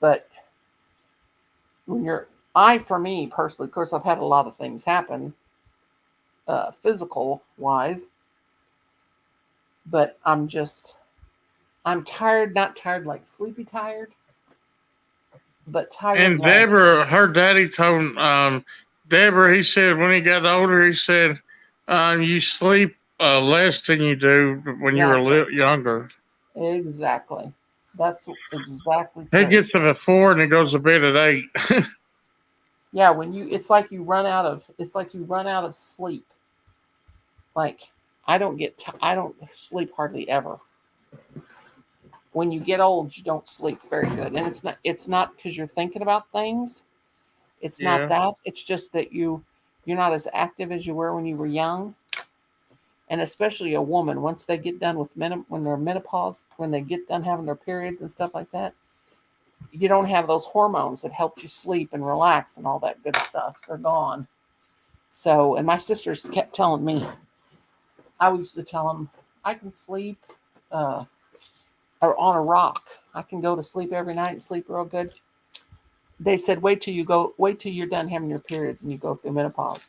but when for me personally, of course, I've had a lot of things happen, physical wise, but I'm tired, not tired like sleepy tired, but tired And like, Deborah, her daddy told Deborah, he said when he got older, he said, you sleep less than you do when you were exactly, younger. exactly. That's exactly He true. gets up at 4 and he goes to bed at 8. Yeah, it's like you run out of sleep. Like I don't sleep hardly ever. When you get old, you don't sleep very good, and it's not because you're thinking about things. It's not Yeah. that. It's just that you're not as active as you were when you were young, and especially a woman once they get done with when they're menopause, when they get done having their periods and stuff like that, you don't have those hormones that helped you sleep and relax and all that good stuff. They're gone. So, and my sisters kept telling me, I used to tell them, I can sleep uh, or on a rock. I can go to sleep every night and sleep real good. They said, wait till you're done having your periods and you go through menopause.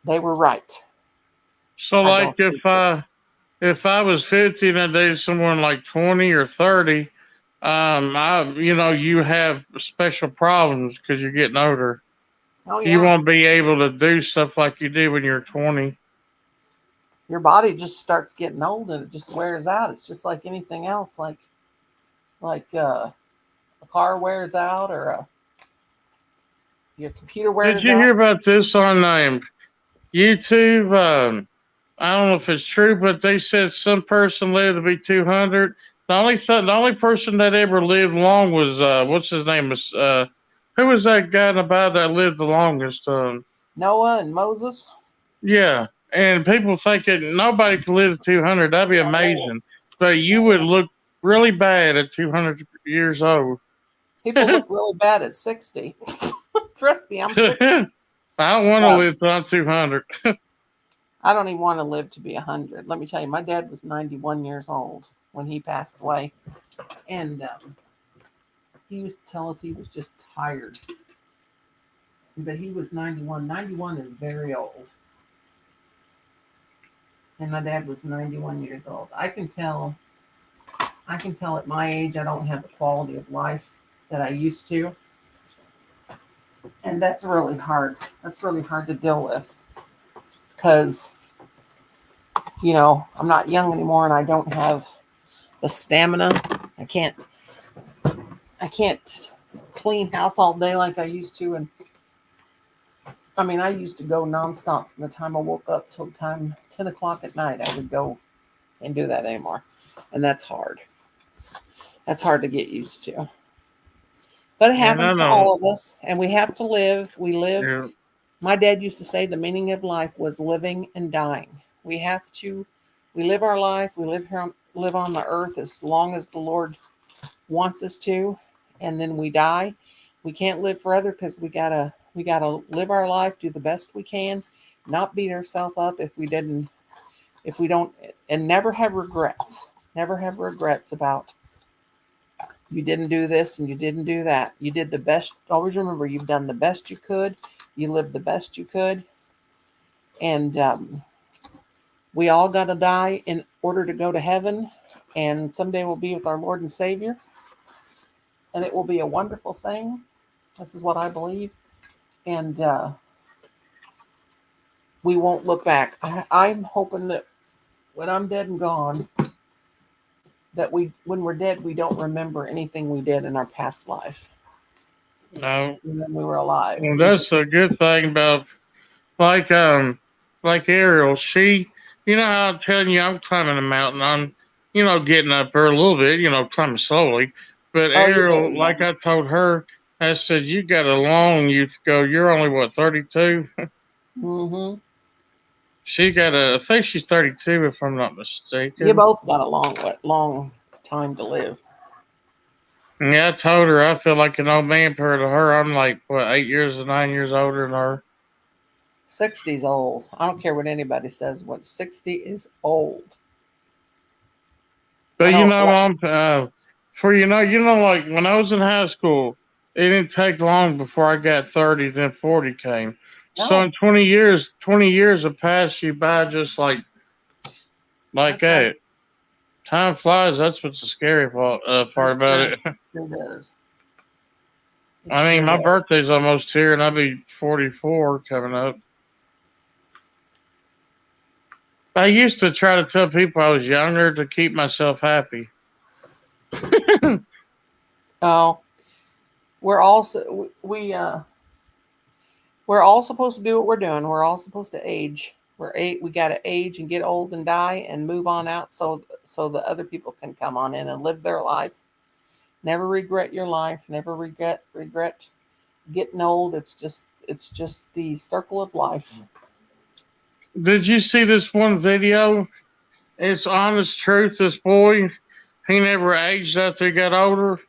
They were right. So, I like, don't sleep good. if I was 50 and I dated someone like 20 or 30, you have special problems because you're getting older. Oh You yeah, won't be able to do stuff like you did when you're 20. your body just starts getting old and it just wears out. It's just like anything else, like a car wears out or your computer Did wears you hear out. about this on YouTube? I don't know if it's true, but they said some person lived to be 200. The only person that ever lived long was what's his name? Who was that guy in the Bible that lived the longest? Noah and Moses. Yeah, and people think that nobody could live to 200. That'd be amazing, but you would look really bad at 200 years old. People look really bad at 60. Trust me, I'm 60. I don't want to live till I'm 200. I don't even want to live to be 100. Let me tell you, my dad was 91 years old when he passed away. And he used to tell us he was just tired. But he was 91. 91 is very old. And my dad was 91 years old. I can tell at my age I don't have the quality of life that I used to. And that's really hard. That's really hard to deal with. Because, I'm not young anymore and I don't have the stamina. I can't I can't clean house all day like I used to. And I mean, I used to go nonstop from the time I woke up till the time 10 o'clock at night. I would go and do that anymore. And that's hard. That's hard to get used to. But it And I happens to know. all of us. And we have to live. We live. Yeah. My dad used to say the meaning of life was living and dying. We live our life. We live on the earth as long as the Lord wants us to. And then we die. We can't live forever because we gotta live our life, do the best we can, not beat ourselves up if we don't, and never have regrets. Never have regrets about you didn't do this and you didn't do that. You did the best. Always remember you've done the best you could. You lived the best you could, and we all got to die in order to go to heaven, and someday we'll be with our Lord and Savior, and it will be a wonderful thing. This is what I believe. And we won't look back. I'm hoping that when I'm dead and gone, that when we're dead, we don't remember anything we did in our past life. No. When we were alive. Well, that's a good thing about like Ariel. She, you know how I'm telling you, I'm climbing a mountain. I'm, getting up there a little bit. Climbing slowly. But Oh, you're Ariel, very like young. I told her, I said you got a long youth to go. You're only what 32. Mm-hmm. She got I think she's 32 if I'm not You mistaken. both got a long time to live. Yeah, I told her I feel like an old man compared to her. I'm like what 8 years or 9 years older than her. 60's old. I don't care what anybody says. What 60 is old. I But don't like. Mom, for like when I was in high school, it didn't take long before I got 30, then 40 came. So No, in 20 years have passed you by just like that's right. that. Time flies. That's what's the scary part It about sure, it. sure does. It I mean, sure my does. birthday's almost here, and I'll be 44 coming up. I used to try to tell people I was younger to keep myself happy. Oh, we're all supposed to do what we're doing. We're all supposed to age. We got to age and get old and die and move on out so the other people can come on in and live their life. Never regret your life. Never regret getting old. It's just the circle of life. Did you see this one video? It's honest truth. This boy, he never aged after he got older.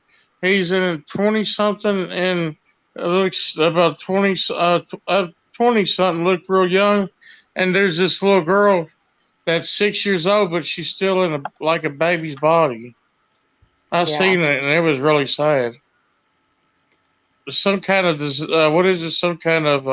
He's in 20 something and looks about 20 something, look real young. And there's this little girl that's 6 years old, but she's still in like a baby's body. I Yeah. seen it and it was really sad. Some kind of what is it? Some kind of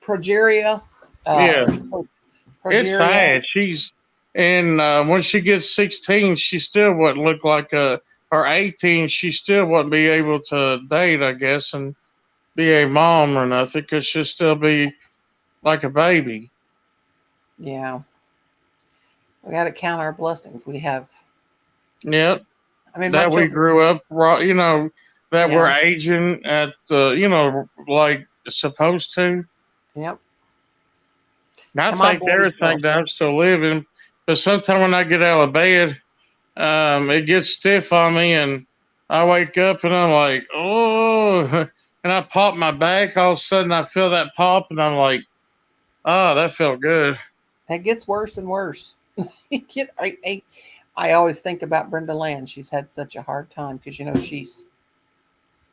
Progeria. yeah. It's Progeria. bad. She's and when she gets 16, she still wouldn't look like or 18. She still wouldn't be able to date, I guess, and be a mom or nothing because she'll still be like a baby. Yeah. We got to count our blessings. We have. Yep, I mean, my that we children. grew up, that we're Yeah. aging at like supposed to. Yep. I And my think boys everything know. that I'm still living, but sometimes when I get out of bed, it gets stiff on me, and I wake up and I'm like, oh, and I pop my back. All of a sudden, I feel that pop, and I'm like, oh, that felt good. It gets worse and worse. I always think about Brenda Land. She's had such a hard time because she's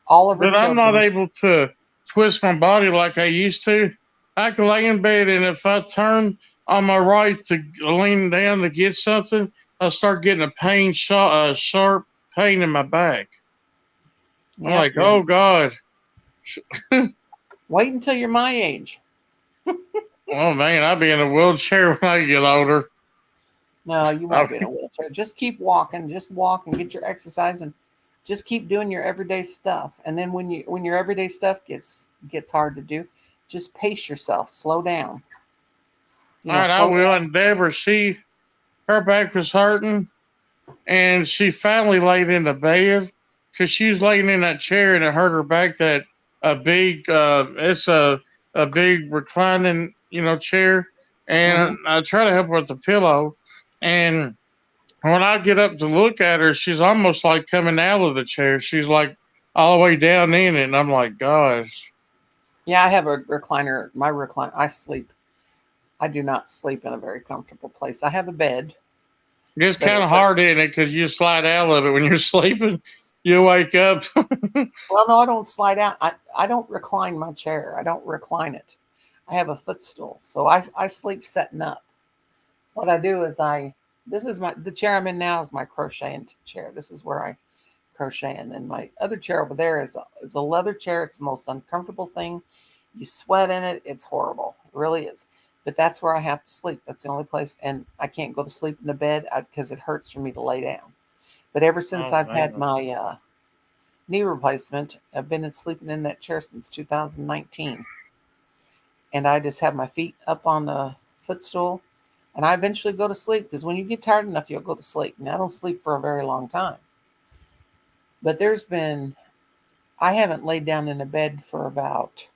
all of her But I'm not children. able to twist my body like I used to. I can lay in bed, and if I turn on my right to lean down to get something, I start getting a sharp pain in my back. I'm Yep. like, oh God. Wait until you're my age. Oh man, I'll be in a wheelchair when I get older. No, you won't be in a wheelchair. Just keep walking. Just walk and get your exercise, and just keep doing your everyday stuff. And then when your everyday stuff gets hard to do, just pace yourself. Slow down. All right, I Slow will. down. And Deborah, her back was hurting, and she finally laid in the bed because she was laying in that chair and it hurt her back. That a big, it's a big reclining, chair. Hmm. And I try to help her with the pillow, and when I get up to look at her, she's almost like coming out of the chair. She's like all the way down in it, and I'm like, gosh. Yeah, I have a recliner. My recliner. I sleep. I do not sleep in a very comfortable place. I have a bed, It's but kind it of hurts. hard in it because you slide out of it when you're sleeping. You wake up. Well, no, I don't slide out. I don't recline my chair. I don't recline it. I have a footstool, so I sleep setting up. What I do is this is the chair I'm in now is my crocheting chair. This is where I crochet, and then my other chair over there is a leather chair. It's the most uncomfortable thing. You sweat in it. It's horrible. It really is. But that's where I have to sleep. That's the only place, and I can't go to sleep in the bed because it hurts for me to lay down. But ever since Oh I've had man. knee replacement. I've been sleeping in that chair since 2019. And I just have my feet up on the footstool. And I eventually go to sleep because when you get tired enough, you'll go to sleep. And I don't sleep for a very long time. But I haven't laid down in a bed for about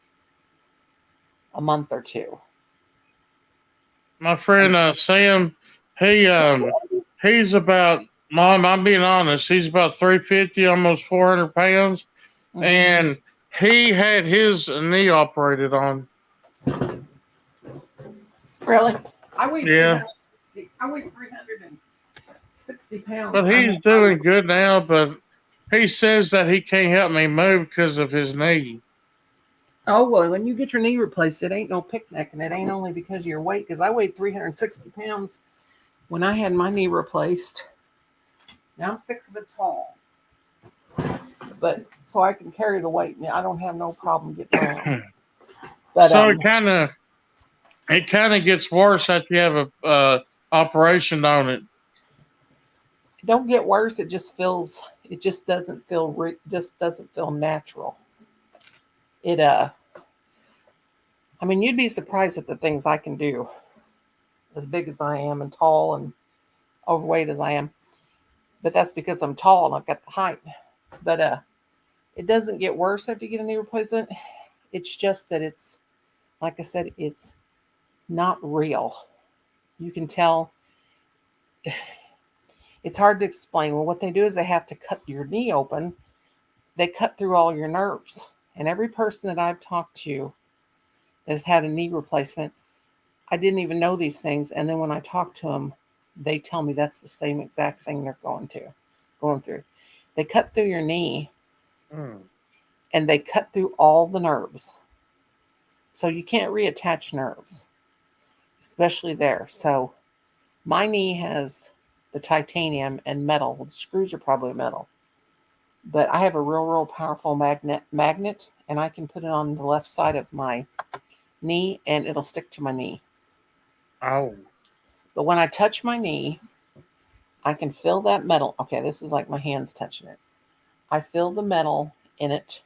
a month or two. My friend Sam, he's about, Mom, I'm being honest, he's about 350, almost 400 pounds. Mhm. And he had his knee operated on. Really? I weigh Yeah. 360. I weigh 360 pounds. But he's doing good now, but he says that he can't help me move because of his knee. Oh, well, when you get your knee replaced, it ain't no picnic, and it ain't only because of your weight, because I weighed 360 pounds when I had my knee replaced. Now I'm 6 foot tall. But so I can carry the weight. Now I don't have no problem getting around. But So it kind of gets worse after you have a operation on it. it don't get worse. It just doesn't feel natural. I mean, you'd be surprised at the things I can do, as big as I am and tall and overweight as I am. But that's because I'm tall and I've got the height. But it doesn't get worse after you get a knee replacement. It's just that it's, like I said, it's not real. You can tell. It's hard to explain. Well, what they do is they have to cut your knee open. They cut through all your nerves. And every person that I've talked to that has had a knee replacement, I didn't even know these things. And then when I talk to them, they tell me that's the same exact thing they're going through. They cut through your knee and they cut through all the nerves. So you can't reattach nerves, especially there. So my knee has the titanium and metal. The screws are probably metal. But I have a real powerful magnet, and I can put it on the left side of my knee, and it'll stick to my knee. Oh. But when I touch my knee, I can feel that metal. Okay, this is like my hands touching it. I feel the metal in it.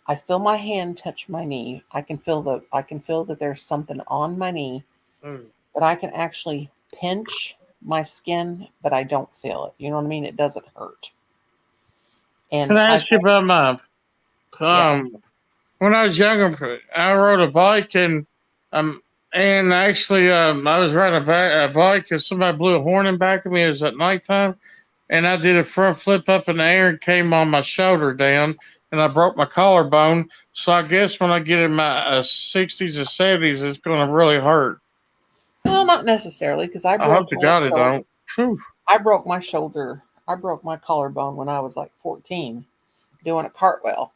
I feel my hand touch my knee. I can feel that there's something on my knee, but I can actually pinch my skin, but I don't feel it. You know what I mean? It doesn't hurt. And Can I ask you about my when I was younger, I rode a bike and actually I was riding a bike and somebody blew a horn in back of me. It was at nighttime, and I did a front flip up in the air and came on my shoulder down, and I broke my collarbone. So I guess when I get in my 60s or 70s, it's going to really hurt. Well, not necessarily, because I hope to God it don't. Whew. I broke my shoulder. I broke my collarbone when I was like 14 doing a cartwheel.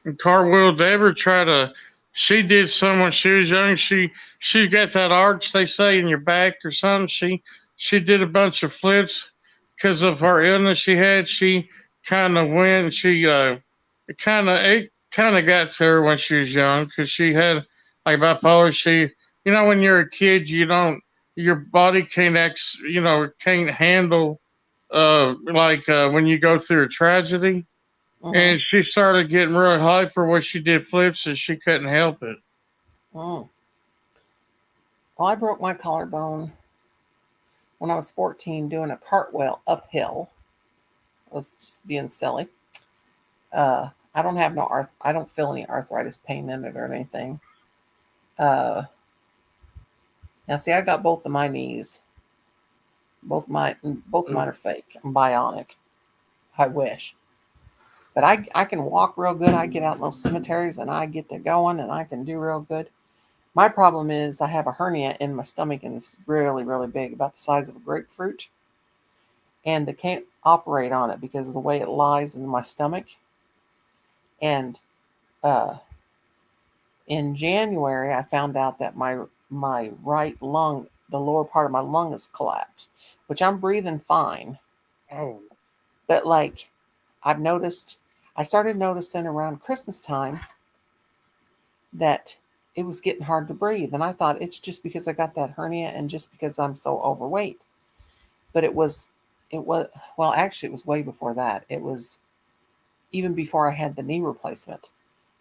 And cartwheel, they ever try to? She did some when she was young. She's got that arch they say in your back or something. She did a bunch of flips because of her illness she had. She kind of went. It kind of got to her when she was young because she had like bipolar. When you're a kid, your body can't handle when you go through a tragedy. And she started getting really hyper when she did flips and she couldn't help it. Well, I broke my collarbone when I was 14 doing a cartwheel uphill. I was just being silly. I don't have I don't feel any arthritis pain in it or anything. Now see, I got both of my knees. Both of mine are fake. I'm bionic. I wish. But I can walk real good. I get out in those cemeteries and I get to going and I can do real good. My problem is I have a hernia in my stomach and it's really, really big, about the size of a grapefruit. And they can't operate on it because of the way it lies in my stomach. And in January, I found out that my right lung, the lower part of my lung is collapsed, which I'm breathing fine. Oh. But like I started noticing around Christmas time that it was getting hard to breathe. And I thought it's just because I got that hernia and just because I'm so overweight. But it was it was, well, actually, it was way before that. It was even before I had the knee replacement.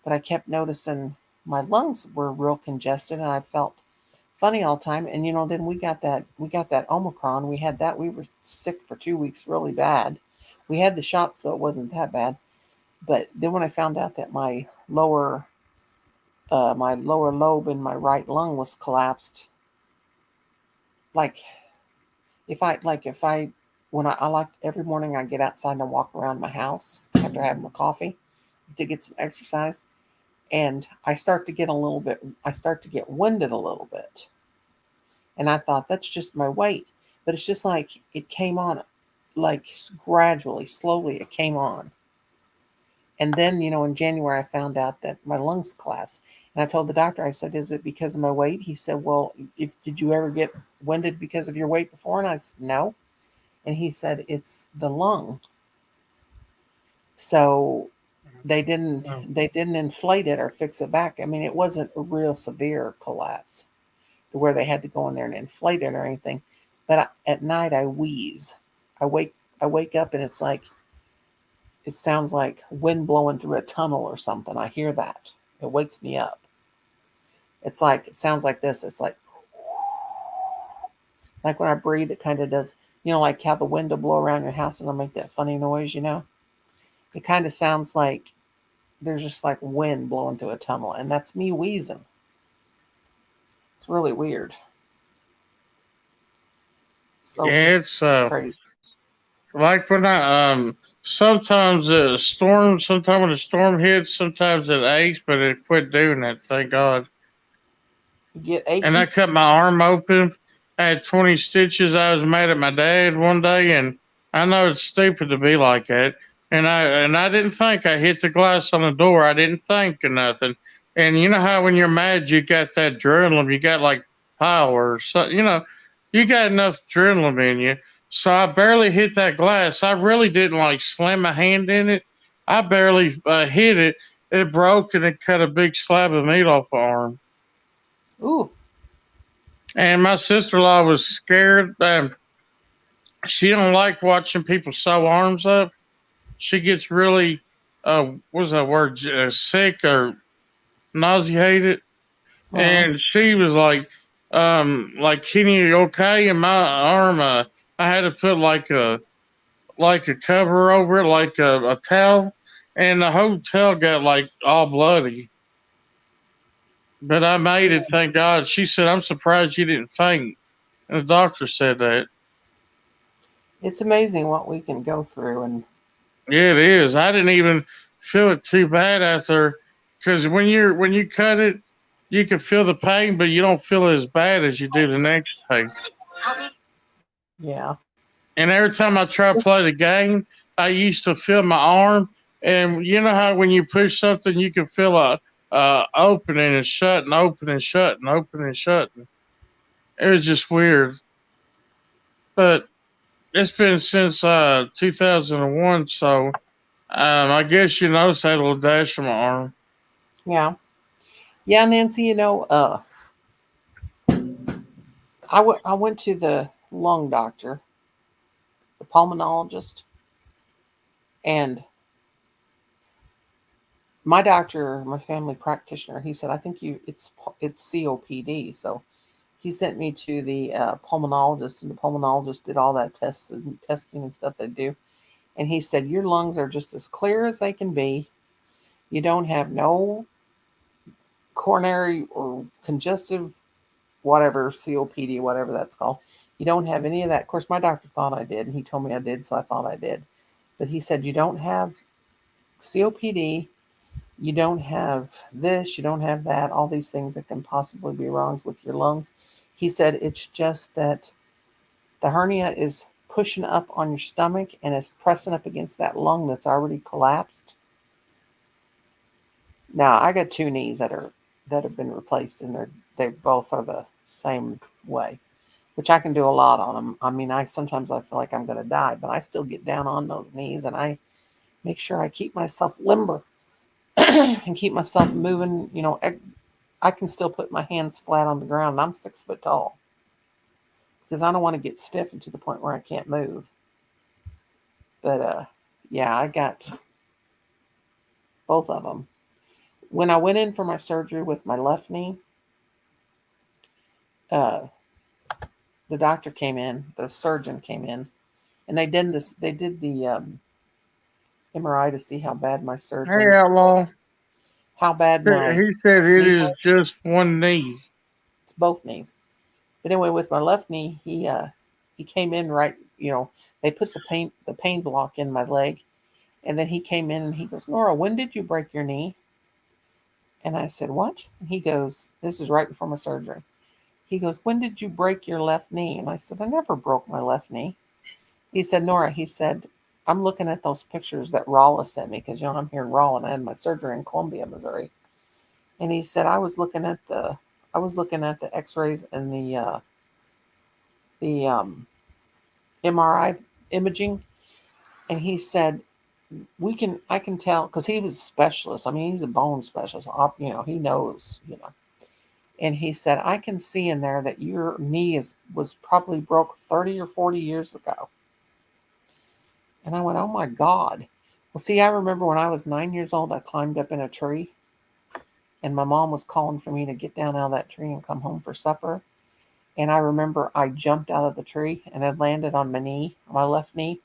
But I kept noticing my lungs were real congested and I felt funny all the time. And then we got that Omicron. We had that. We were sick for 2 weeks really bad. We had the shots, so it wasn't that bad. But then when I found out that my lower lobe in my right lung was collapsed, like if I when I like every morning I get outside and I walk around my house after having my coffee to get some exercise, and I start to get winded a little bit. And I thought that's just my weight, but it's just like it came on, like gradually, slowly it came on. And then, in January, I found out that my lungs collapsed. And I told the doctor, I said, "Is it because of my weight?" He said, "Well, did you ever get winded because of your weight before?" And I said, "No." And he said, "It's the lung." So they didn't inflate it or fix it back. I mean, it wasn't a real severe collapse to where they had to go in there and inflate it or anything. But at night, I wheeze. I wake up and it sounds like wind blowing through a tunnel or something. I hear that. It wakes me up. It sounds like this. It's like when I breathe, it kind of does, like how the wind will blow around your house and it'll make that funny noise. It kind of sounds like there's just like wind blowing through a tunnel, and that's me wheezing. It's really weird. So Yeah, it's crazy. like when I sometimes sometimes when a storm hits, sometimes it aches, but it quit doing that, thank God. You get And I achy. cut my arm open. I had 20 stitches. I was mad at my dad one day, and I know it's stupid to be like that. And I didn't think. I hit the glass on the door. I didn't think of nothing. And you know how when you're mad, you got that adrenaline. You got like power. So you got enough adrenaline in you. So I barely hit that glass. I really didn't like slam my hand in it. I barely hit it. It broke and it cut a big slab of meat off my arm. Ooh. And my sister-in-law was scared. She don't like watching people sew arms up. She gets really, what's that word, sick or nauseated. Uh, And she was like, Kenny, you okay? And my arm, I had to put like a cover over it, like a towel. And the whole towel got like all bloody. But I made it, thank God. She said, "I'm surprised you didn't faint." And the doctor said that. it's amazing what we can go through, and Yeah, it is. I didn't even feel it too bad after, because when you cut it, you can feel the pain, but you don't feel it as bad as you do the next day. yeah. And every time I try to play the game, I used to feel my arm, and you know how when you push something, you can feel a opening and shutting, opening, shutting, opening, shutting. It was just weird, but it's been since 2001, so I guess you noticed that little dash on my arm. Yeah. Yeah, Nancy, I went to the lung doctor, the pulmonologist, and my doctor, my family practitioner, he said, "I think it's COPD." So he sent me to the pulmonologist, and the pulmonologist did all that testing and stuff they do. And he said, "Your lungs are just as clear as they can be. You don't have no coronary or congestive, whatever, COPD, whatever that's called. You don't have any of that." Of course, my doctor thought I did, and he told me I did, so I thought I did. But he said, "You don't have COPD, you don't have this, you don't have that, all these things that can possibly be wrong with your lungs." He said, "It's just that the hernia is pushing up on your stomach and it's pressing up against that lung that's already collapsed." Now, I got two knees that have been replaced, and they both are the same way, which I can do a lot on them. I mean, I feel like I'm going to die, but I still get down on those knees and I make sure I keep myself limber and keep myself moving. I can still put my hands flat on the ground. I'm 6 foot tall because I don't want to get stiff and to the point where I can't move. But yeah, I got both of them. When I went in for my surgery with my left knee, uh, the doctor came in, the surgeon came in, and they did this. They did the MRI to see how bad my Hey, surgeon, Outlaw. how bad my He said it knee is was. just one knee. It's both knees. But anyway, with my left knee, he came in right. They put the pain block in my leg, and then he came in and he goes, Nora, when did you break your knee? And I said, what? And he goes, this is right before my surgery. He goes, when did you break your left knee? And I said, I never broke my left knee. He said, Nora, he said, I'm looking at those pictures that Rolla sent me because I'm here in Rolla and I had my surgery in Columbia, Missouri. And he said, I was looking at the X-rays and the MRI imaging, and he said, I can tell because he was a specialist. I mean, he's a bone specialist. He knows. And he said, I can see in there that your knee was probably broke 30 or 40 years ago. And I went, oh my God. Well, see, I remember when I was 9 years old, I climbed up in a tree, and my mom was calling for me to get down out of that tree and come home for supper. And I remember I jumped out of the tree and it landed on my knee, my left knee.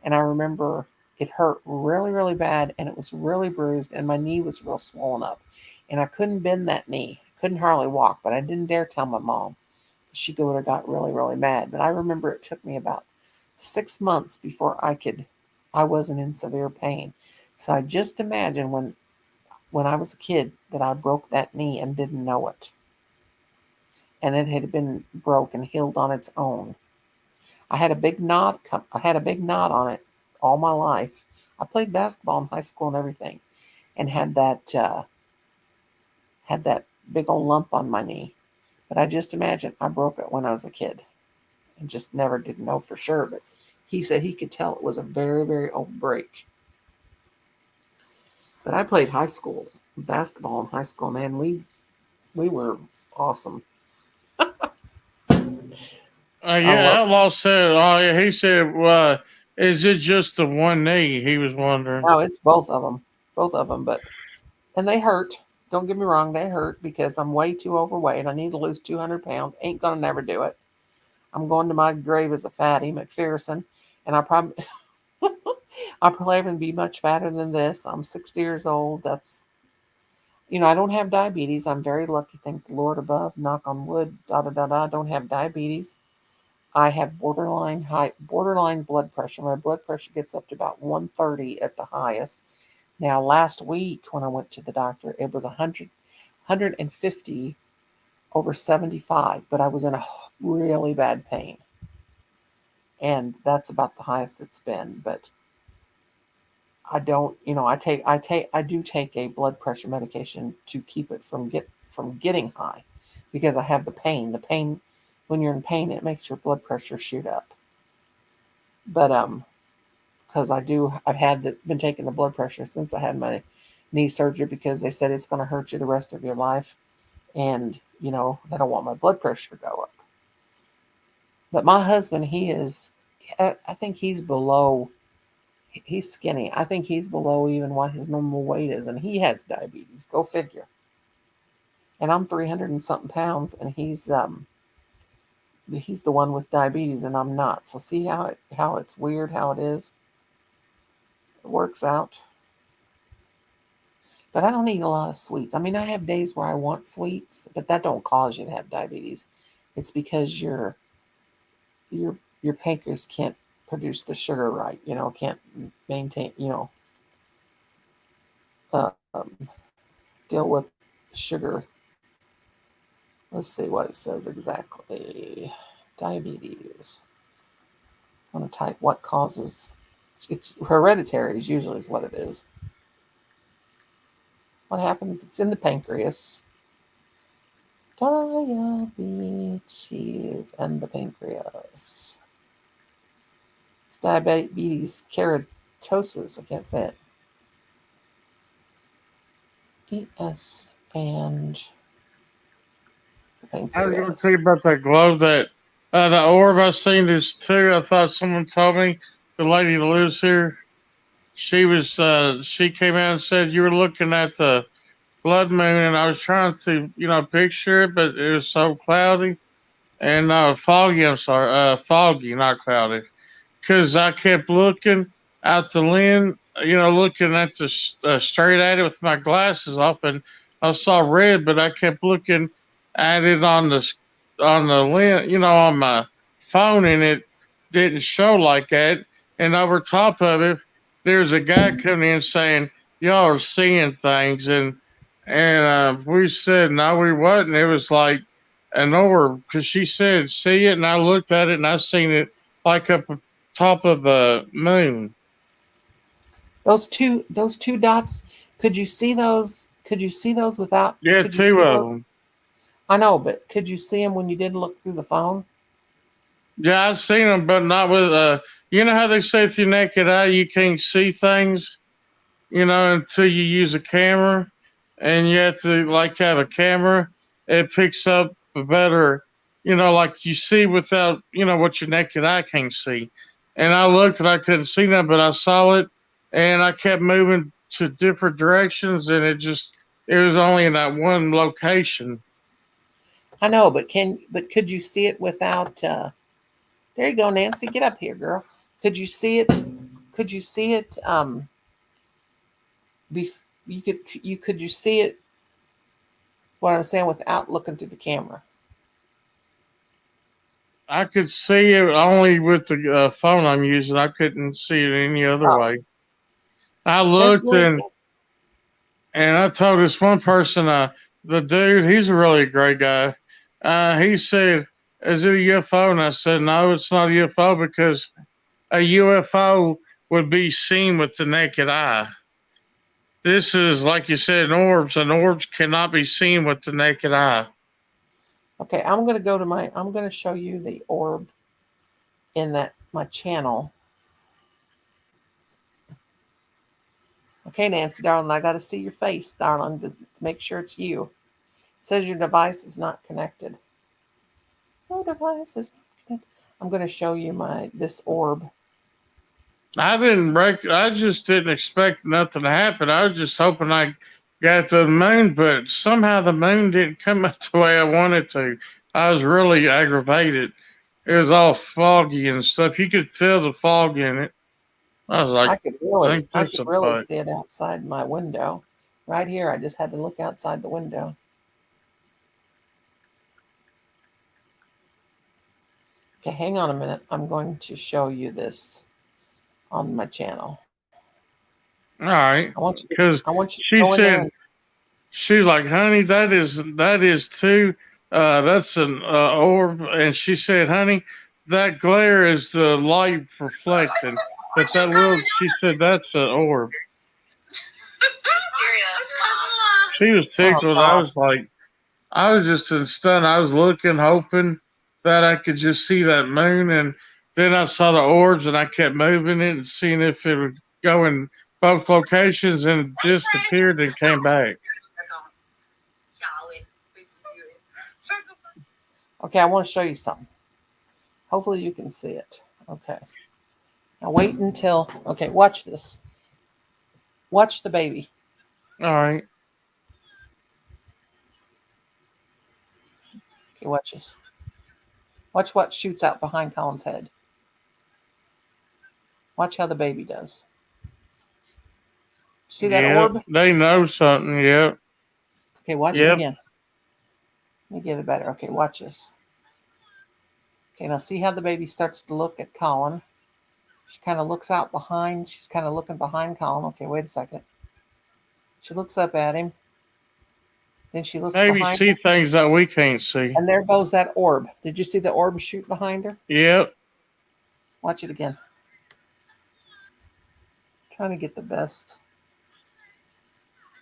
And I remember it hurt really, really bad, and it was really bruised, and my knee was real swollen up. And I couldn't bend that knee. Couldn't hardly walk, but I didn't dare tell my mom. She would have got really, really mad. But I remember it took me about 6 months before I wasn't in severe pain. So I just imagine when I was a kid that I broke that knee and didn't know it. And it had been broke and healed on its own. I had a big knot. I had a big knot on it all my life. I played basketball in high school and everything, and had that big old lump on my knee. But I just imagine I broke it when I was a kid, and just never did know for sure. But he said he could tell it was a very, very old break. But I played high school basketball in high school, man. We were awesome. I Yeah, love. Outlaw said, oh, yeah, he said, is it just the one knee? He was wondering. No, it's both of them. And they hurt. Don't get me wrong, they hurt because I'm way too overweight. I need to lose 200 pounds. Ain't gonna never do it. I'm going to my grave as a fatty McPherson, and I'll probably even be much fatter than this. I'm 60 years old. I don't have diabetes. I'm very lucky. Thank the Lord above. Knock on wood. Da da da da. I don't have diabetes. I have borderline blood pressure. My blood pressure gets up to about 130 at the highest. Now, last week when I went to the doctor, it was 150 over 75, but I was in a really bad pain. And that's about the highest it's been. But I don't, I do take a blood pressure medication to keep it from getting high because I have the pain. The pain, when you're in pain, it makes your blood pressure shoot up. But because been taking the blood pressure since I had my knee surgery because they said it's going to hurt you the rest of your life, and I don't want my blood pressure to go up. But my husband, I think he's below. He's skinny. I think he's below even what his normal weight is, and he has diabetes. Go figure. And I'm 300 and something pounds, and he's the one with diabetes, and I'm not. So see how it's weird how it is. It works out. But I don't eat a lot of sweets. I mean, I have days where I want sweets, but that don't cause you to have diabetes. It's because your pancreas can't produce the sugar right. Can't maintain. Um, deal with sugar. Let's see what it says exactly. Diabetes. I want to type what causes. It's hereditary. Usually is what it is. What happens? It's in the pancreas. Diabetes and the pancreas. It's diabetes keratosis. I can't say it. ES and the pancreas. I was going to tell you about that glove the orb I seen this too. I thought someone told me the lady that lives here, she was she came out and said you were looking at the blood moon, and I was trying to picture it, but it was so cloudy and foggy. I'm sorry, foggy, not cloudy, because I kept looking out the lens, looking at the straight at it with my glasses off, and I saw red, but I kept looking at it on the lens, on my phone, and it didn't show like that. And over top of it, there's a guy coming in saying, "Y'all are seeing things," and we said no, we wasn't. It was like an orb because she said, "See it," and I looked at it and I seen it like up top of the moon. Those two dots. Could you see those? Could you see those without? Yeah, Could you two see of those? them. I know, but could you see them when you did look through the phone? Yeah, I've seen them, but not with. You know how they say with your naked eye you can't see things, until you use a camera, and you have to like have a camera. It picks up a better, like you see without, what your naked eye can't see. And I looked and I couldn't see nothing, but I saw it, and I kept moving to different directions, and it was only in that one location. I know, but could you see it without? There you go, Nancy. Get up here, girl. Could you see it? Could you see it? Could you see it? What I'm saying without looking through the camera. I could see it only with the phone I'm using. I couldn't see it any other way. I looked and I told this one person, the dude, he's a really great guy. He said, "Is it a UFO?" And I said, "No, it's not a UFO because a UFO would be seen with the naked eye. This is, like you said, orbs, and orbs cannot be seen with the naked eye." Okay, I'm going to show you the orb in my channel. Okay, Nancy, darling, I got to see your face, darling, to make sure it's you. It says your device is not connected. No device is connected. I'm going to show you this orb. I just didn't expect nothing to happen. I was just hoping I got the moon, but somehow the moon didn't come out the way I wanted to. I was really aggravated. It was all foggy and stuff. You could tell the fog in it. I was like, I could really see it outside my window. Right here, I just had to look outside the window. Okay, hang on a minute. I'm going to show you this on my channel. all right. Because she said, she's like, "Honey, that is too, that's an orb." And she said, "Honey, that glare is the light reflecting. But she said, that's an orb." She was tickled. I was just in stun. I was looking, hoping that I could just see that moon. And then I saw the orbs and I kept moving it and seeing if it would go in both locations, and it disappeared and came back. Okay, I want to show you something. Hopefully you can see it. Okay. Now wait until, okay, watch this. Watch the baby. All right. Okay, watch this. Watch what shoots out behind Colin's head. Watch how the baby does. See that orb? They know something, yep. Okay, watch it again. Let me get it better. Okay, watch this. Okay, now see how the baby starts to look at Colin. She kind of looks out behind. She's kind of looking behind Colin. Okay, wait a second. She looks up at him. Then she looks behind him. Maybe see things that we can't see. And there goes that orb. Did you see the orb shoot behind her? Yep. Watch it again. Trying to get the best.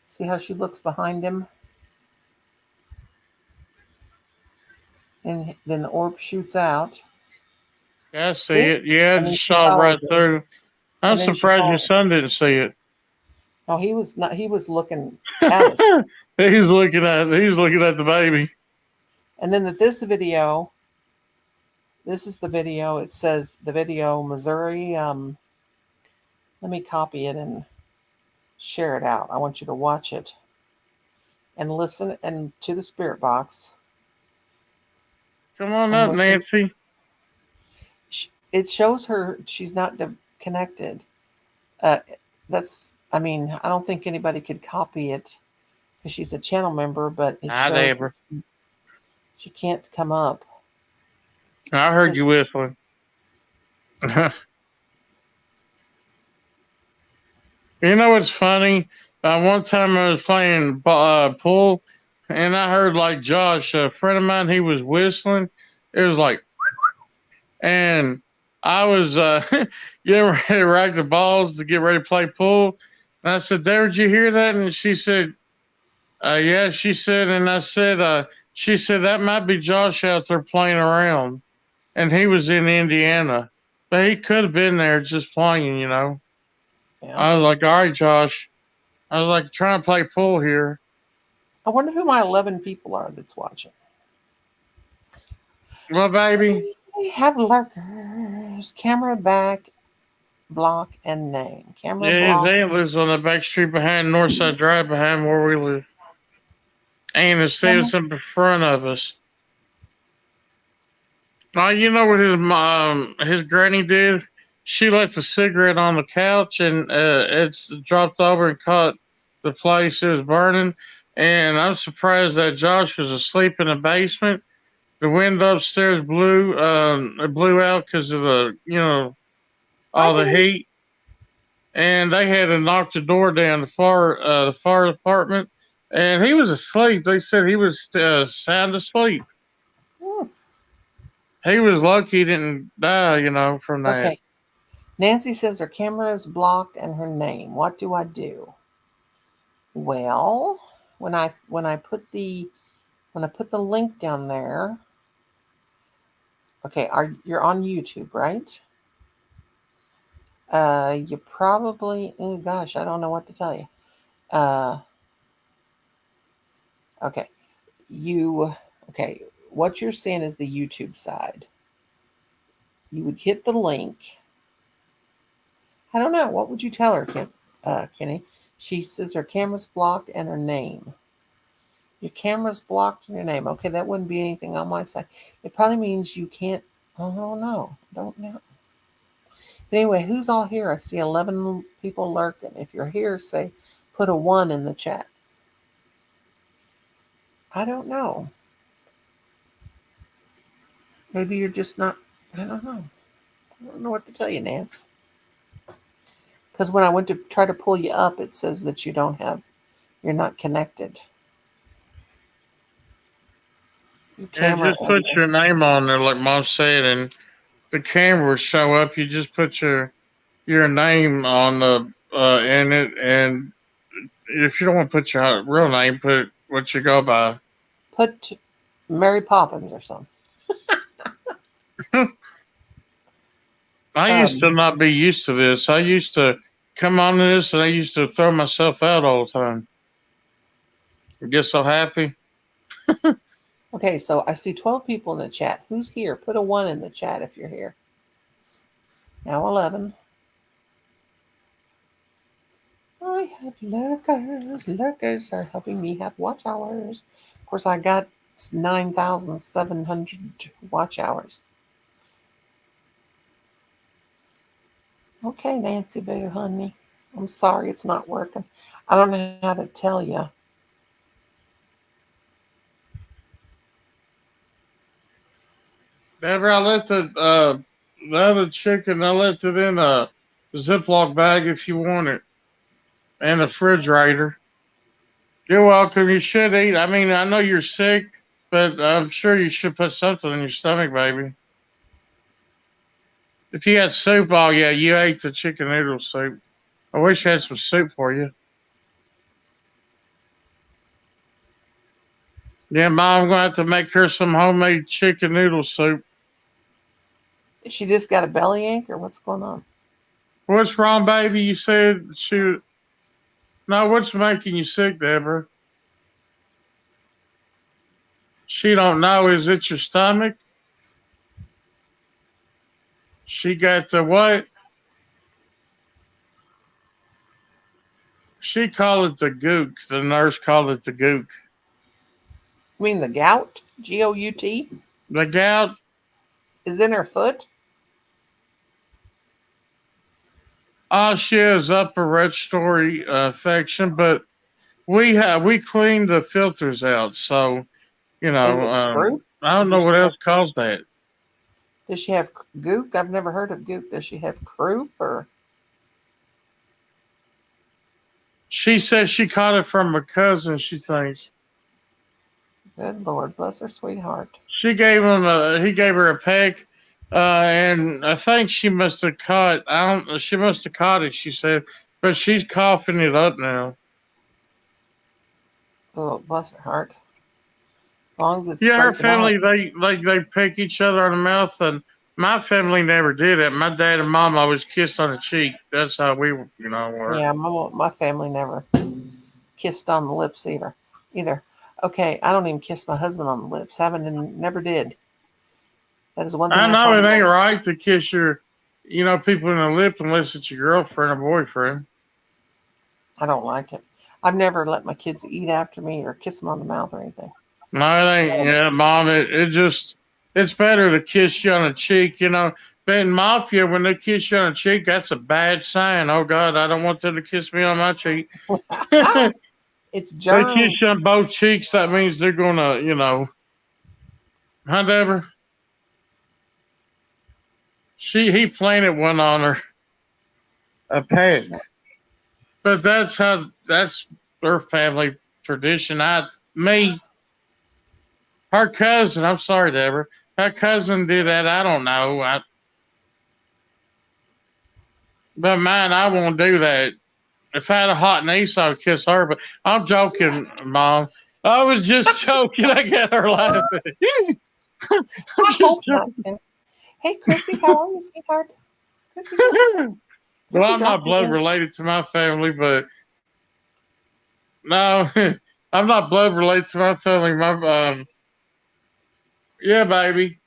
See how she looks behind him? And then the orb shoots out. Yeah, I see it. Yeah, it shot right through. I'm surprised your son didn't see it. No, he was not. He was looking at us. He was looking at the baby. And then this video This is the video. It says the video Missouri. Let me copy it and share it out. I want you to watch it and listen and to the spirit box. Come on And up, listen. Nancy. It shows her she's not connected. That's. I mean, I don't think anybody could copy it because she's a channel member, but it Hi, shows Deborah. she can't come up. I heard you whistling. You know what's funny? One time I was playing pool, and I heard like Josh, a friend of mine, he was whistling. It was like, and I was getting ready to rack the balls to get ready to play pool. And I said, "There, did you hear that?" And she said, "Yeah." She said, and I said, she said that might be Josh out there playing around, and he was in Indiana, but he could have been there just playing, you know. Yeah. I was like, "All right, Josh." I was like, trying to play pool here. I wonder who my 11 people are that's watching. Well, baby. We have lurkers. Camera back, block, and name. Camera Yeah, block. his aunt lives on the back street behind Northside Drive, behind where we live. And it's still in front of us. You know what his granny did? She left a cigarette on the couch, and it's dropped over and caught the place. It was burning. And I'm surprised that Josh was asleep in the basement. The window upstairs blew out because of all the heat. And they had to knock the door down, the fire department, and he was asleep. They said he was sound asleep. He was lucky he didn't die, from that. Okay. Nancy says her camera is blocked and her name. What do I do? Well, when I put the link down there. Okay, you're on YouTube, right? You probably, oh gosh, I don't know what to tell you. Okay, what you're seeing is the YouTube side. You would hit the link. I don't know. What would you tell her, Kenny? She says her camera's blocked and her name. Your camera's blocked and your name. Okay, that wouldn't be anything on my side. It probably means you can't. Oh, no. Don't know. But anyway, who's all here? I see 11 people lurking. If you're here, put a 1 in the chat. I don't know. Maybe you're just not. I don't know. I don't know what to tell you, Nance. Because when I went to try to pull you up, it says that you're not connected. Just put your name on there, like Mom said, and the camera will show up. You just put your name on the in it, and if you don't want to put your real name, put what you go by. Put Mary Poppins or something. I used to not be used to this. I used to come on this, and I used to throw myself out all the time. I get so happy. Okay, so I see 12 people in the chat. Who's here? Put a 1 in the chat if you're here. Now 11. I have lurkers. Lurkers are helping me have watch hours. Of course, I got 9,700 watch hours. Okay, Nancy Boo, honey. I'm sorry it's not working. I don't know how to tell you. Never. I left the other chicken. I left it in a Ziploc bag if you want it, and a refrigerator. You're welcome. You should eat. I mean, I know you're sick, but I'm sure you should put something in your stomach, baby. If you had soup, oh yeah, you ate the chicken noodle soup. I wish I had some soup for you. Yeah, Mom, I'm going to have to make her some homemade chicken noodle soup. She just got a belly ache, or what's going on? What's wrong, baby? You said No, what's making you sick, Deborah? She don't know. Is it your stomach? She got the what? She called it the gook. The nurse called it the gook. You mean the gout? Gout? The gout. Is in her foot? She has upper respiratory infection, but we cleaned the filters out, so you know. Is it croup? I don't know what else caused that. Does she have gook? I've never heard of gook. Does she have croup or? She says she caught it from her cousin. She thinks. Good Lord, bless her sweetheart. She gave him he gave her a peck, and I think she must have caught. She must have caught it. She said, but she's coughing it up now. Oh, bless her heart. As long as it's Her breaking family out. they peck each other on the mouth, and my family never did it. My dad and mom always kissed on the cheek. That's how we were. Yeah, my family never kissed on the lips either. Okay, I don't even kiss my husband on the lips. Haven't and never did. That is one thing. I know it ain't right to kiss your, people in the lip unless it's your girlfriend or boyfriend. I don't like it. I've never let my kids eat after me or kiss them on the mouth or anything. No, it ain't. Yeah, Mom, it's better to kiss you on the cheek, But in Mafia, when they kiss you on the cheek, that's a bad sign. Oh, God, I don't want them to kiss me on my cheek. It's germs. They kiss you on both cheeks, that means they're going to, Huh, Deborah? He planted one on her. A peg. But that's their family tradition. Her cousin, I'm sorry, Deborah. Her cousin did that. I don't know. But mine, I won't do that. If I had a hot niece, I would kiss her. But I'm joking, Mom. I was just joking. I got her laughing. I'm just joking. Hey, Chrissy, how are you, sweetheart? Chrissy. Well, I'm not blood related to my family, but no, I'm not blood related to my family. Yeah, baby.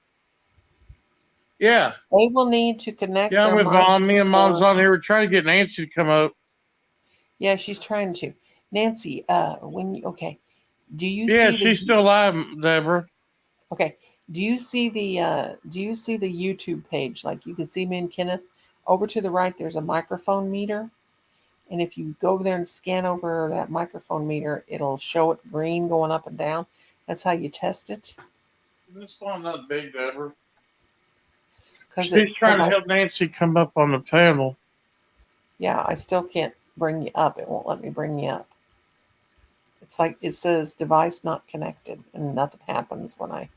Yeah. They will need to connect. Yeah, I'm with Mom. Me and Mom's on here. We're trying to get Nancy to come up. Yeah, she's trying to. Nancy, okay. Do you see? Yeah, she's still alive, Deborah. Okay. Do you see the YouTube page? Like you can see me and Kenneth. Over to the right, there's a microphone meter. And if you go over there and scan over that microphone meter, it'll show it green going up and down. That's how you test it. This one not big, Deborah. She's trying to help Nancy come up on the panel. Yeah, I still can't bring you up. It won't let me bring you up. It's like it says device not connected, and nothing happens when I.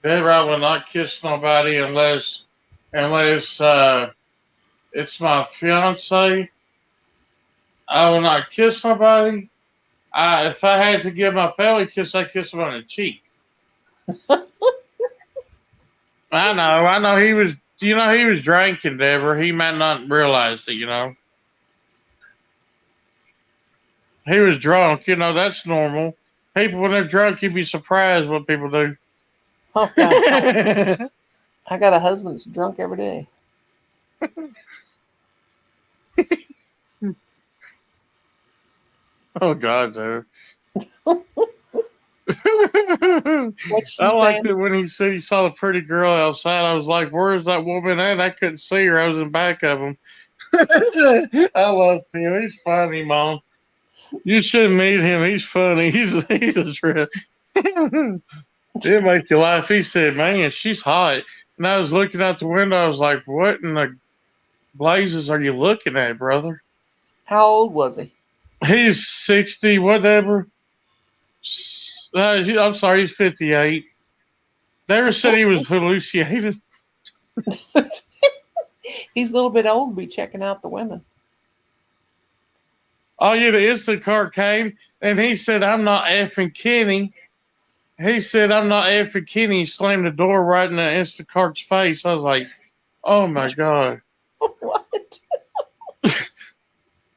Deborah, I will not kiss nobody unless it's my fiance. I will not kiss nobody. If I had to give my family a kiss, I'd kiss him on the cheek. I know he was drinking, Deborah. He might not realize it, He was drunk, that's normal. People, when they're drunk, you'd be surprised what people do. Oh, God. I got a husband that's drunk every day. Oh, God, dude. I liked it when he said he saw the pretty girl outside. I was like, where's that woman at? I couldn't see her. I was in back of him. I love him. He's funny, Mom. You should meet him. He's funny. He's a trip. It'll make you laugh. He said, man, she's hot. And I was looking out the window. I was like, what in the blazes are you looking at, brother? How old was he? He's 60, whatever. I'm sorry, he's 58. Never said he was hallucinating. He's a little bit old to be checking out the women. Oh, yeah, the Instacart came, and he said, I'm not effing Kenny. He said, I'm not effing Kenny. He slammed the door right in the Instacart's face. I was like, oh, my God. What?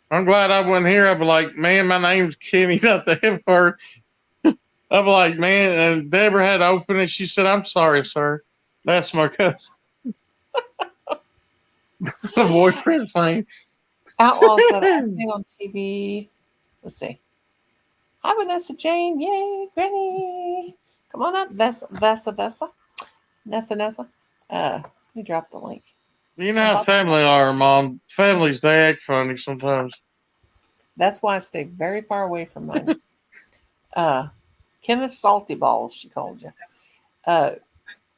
I'm glad I wasn't here. I'd be like, man, my name's Kenny, not the F word. I'd be like, man, and Deborah had to open it. She said, I'm sorry, sir. That's my cousin. That's my boyfriend's name. Outlaw said, I've seen on TV. Let's see. Hi, Vanessa Jane. Yay, Granny. Come on up. Vessa. Nessa. You dropped the link. You know how family are, Mom. Families, they act funny sometimes. That's why I stay very far away from mine. Kenneth Salty Balls, she called you.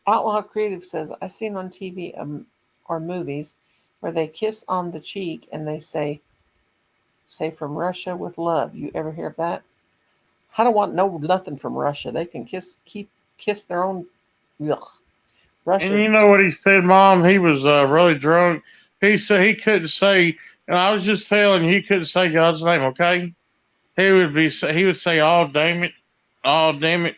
Outlaw Creative says, I seen on TV or movies where they kiss on the cheek and they say from Russia with love. You ever hear of that? I don't want nothing from Russia. They can kiss their own. Ugh. And you know what he said, Mom? He was really drunk. He said he couldn't say, and I was just telling you, he couldn't say God's name. Okay, he would say, "Oh damn it, oh damn it,"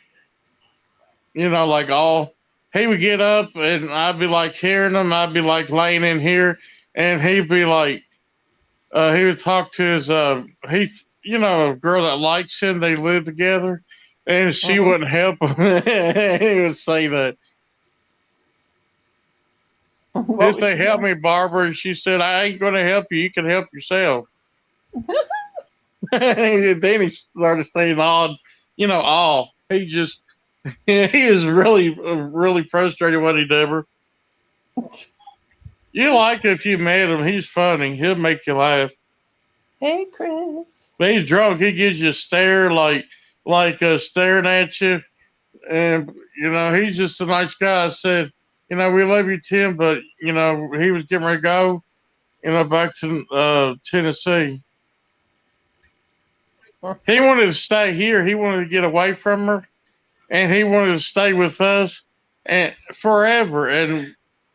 you know, like all. He would get up, and I'd be like hearing him. I'd be like laying in here, and he'd be like, he would talk to his a girl that likes him. They live together, and she wouldn't help him. He would say that. Just they help me, Barbara. And she said, I ain't going to help you. You can help yourself. And then he started saying all. He just, he is really, really frustrated with you, Deborah. You like if you met him. He's funny. He'll make you laugh. Hey, Chris. When he's drunk, he gives you a stare like staring at you. And, he's just a nice guy. I said, we love you, Tim, but, he was getting ready to go, back to Tennessee. He wanted to stay here. He wanted to get away from her, and he wanted to stay with us and forever.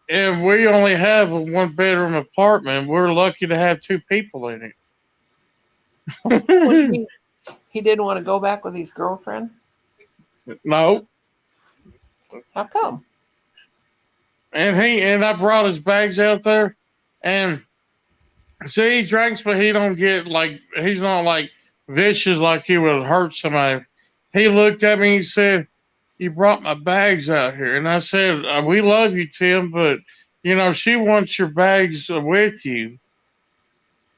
And we only have a one-bedroom apartment. We're lucky to have two people in it. He didn't want to go back with his girlfriend? No. How come? And I brought his bags out there, and see, he drinks, but he don't get he's not like vicious like he would hurt somebody. He looked at me and he said, you brought my bags out here. And I said, we love you, Tim, but, she wants your bags with you.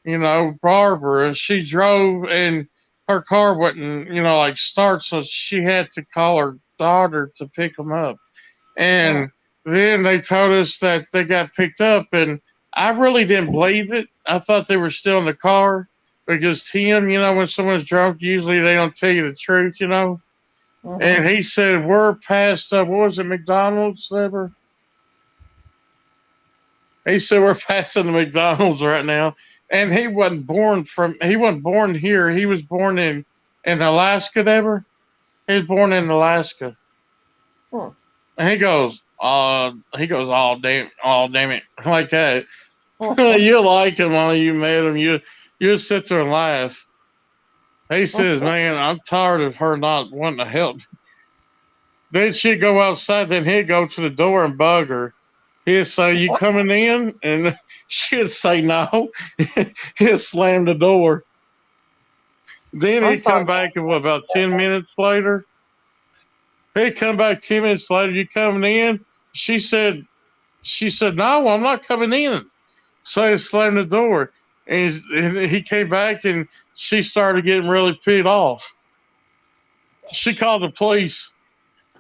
Barbara, she drove and her car wouldn't, start, so she had to call her daughter to pick them up. And then they told us that they got picked up, and I really didn't believe it. I thought they were still in the car because Tim, when someone's drunk, usually they don't tell you the truth, And he said, we're past, what was it, McDonald's, ever? He said, we're passing the McDonald's right now. And he wasn't born here. He was born in Alaska, Deborah. He was born in Alaska. And he goes, oh damn it, like that. You like him while you met him. You sit there and laugh. He says, man, I'm tired of her not wanting to help. Then she'd go outside, then he'd go to the door and bug her. He'd say, you coming in? And she'd say no. He'd slam the door. Then he'd come back about 10 minutes later. He'd come back 10 minutes later, you coming in? She said, no, I'm not coming in. So he slammed the door. And he came back, and she started getting really pissed off. She called the police.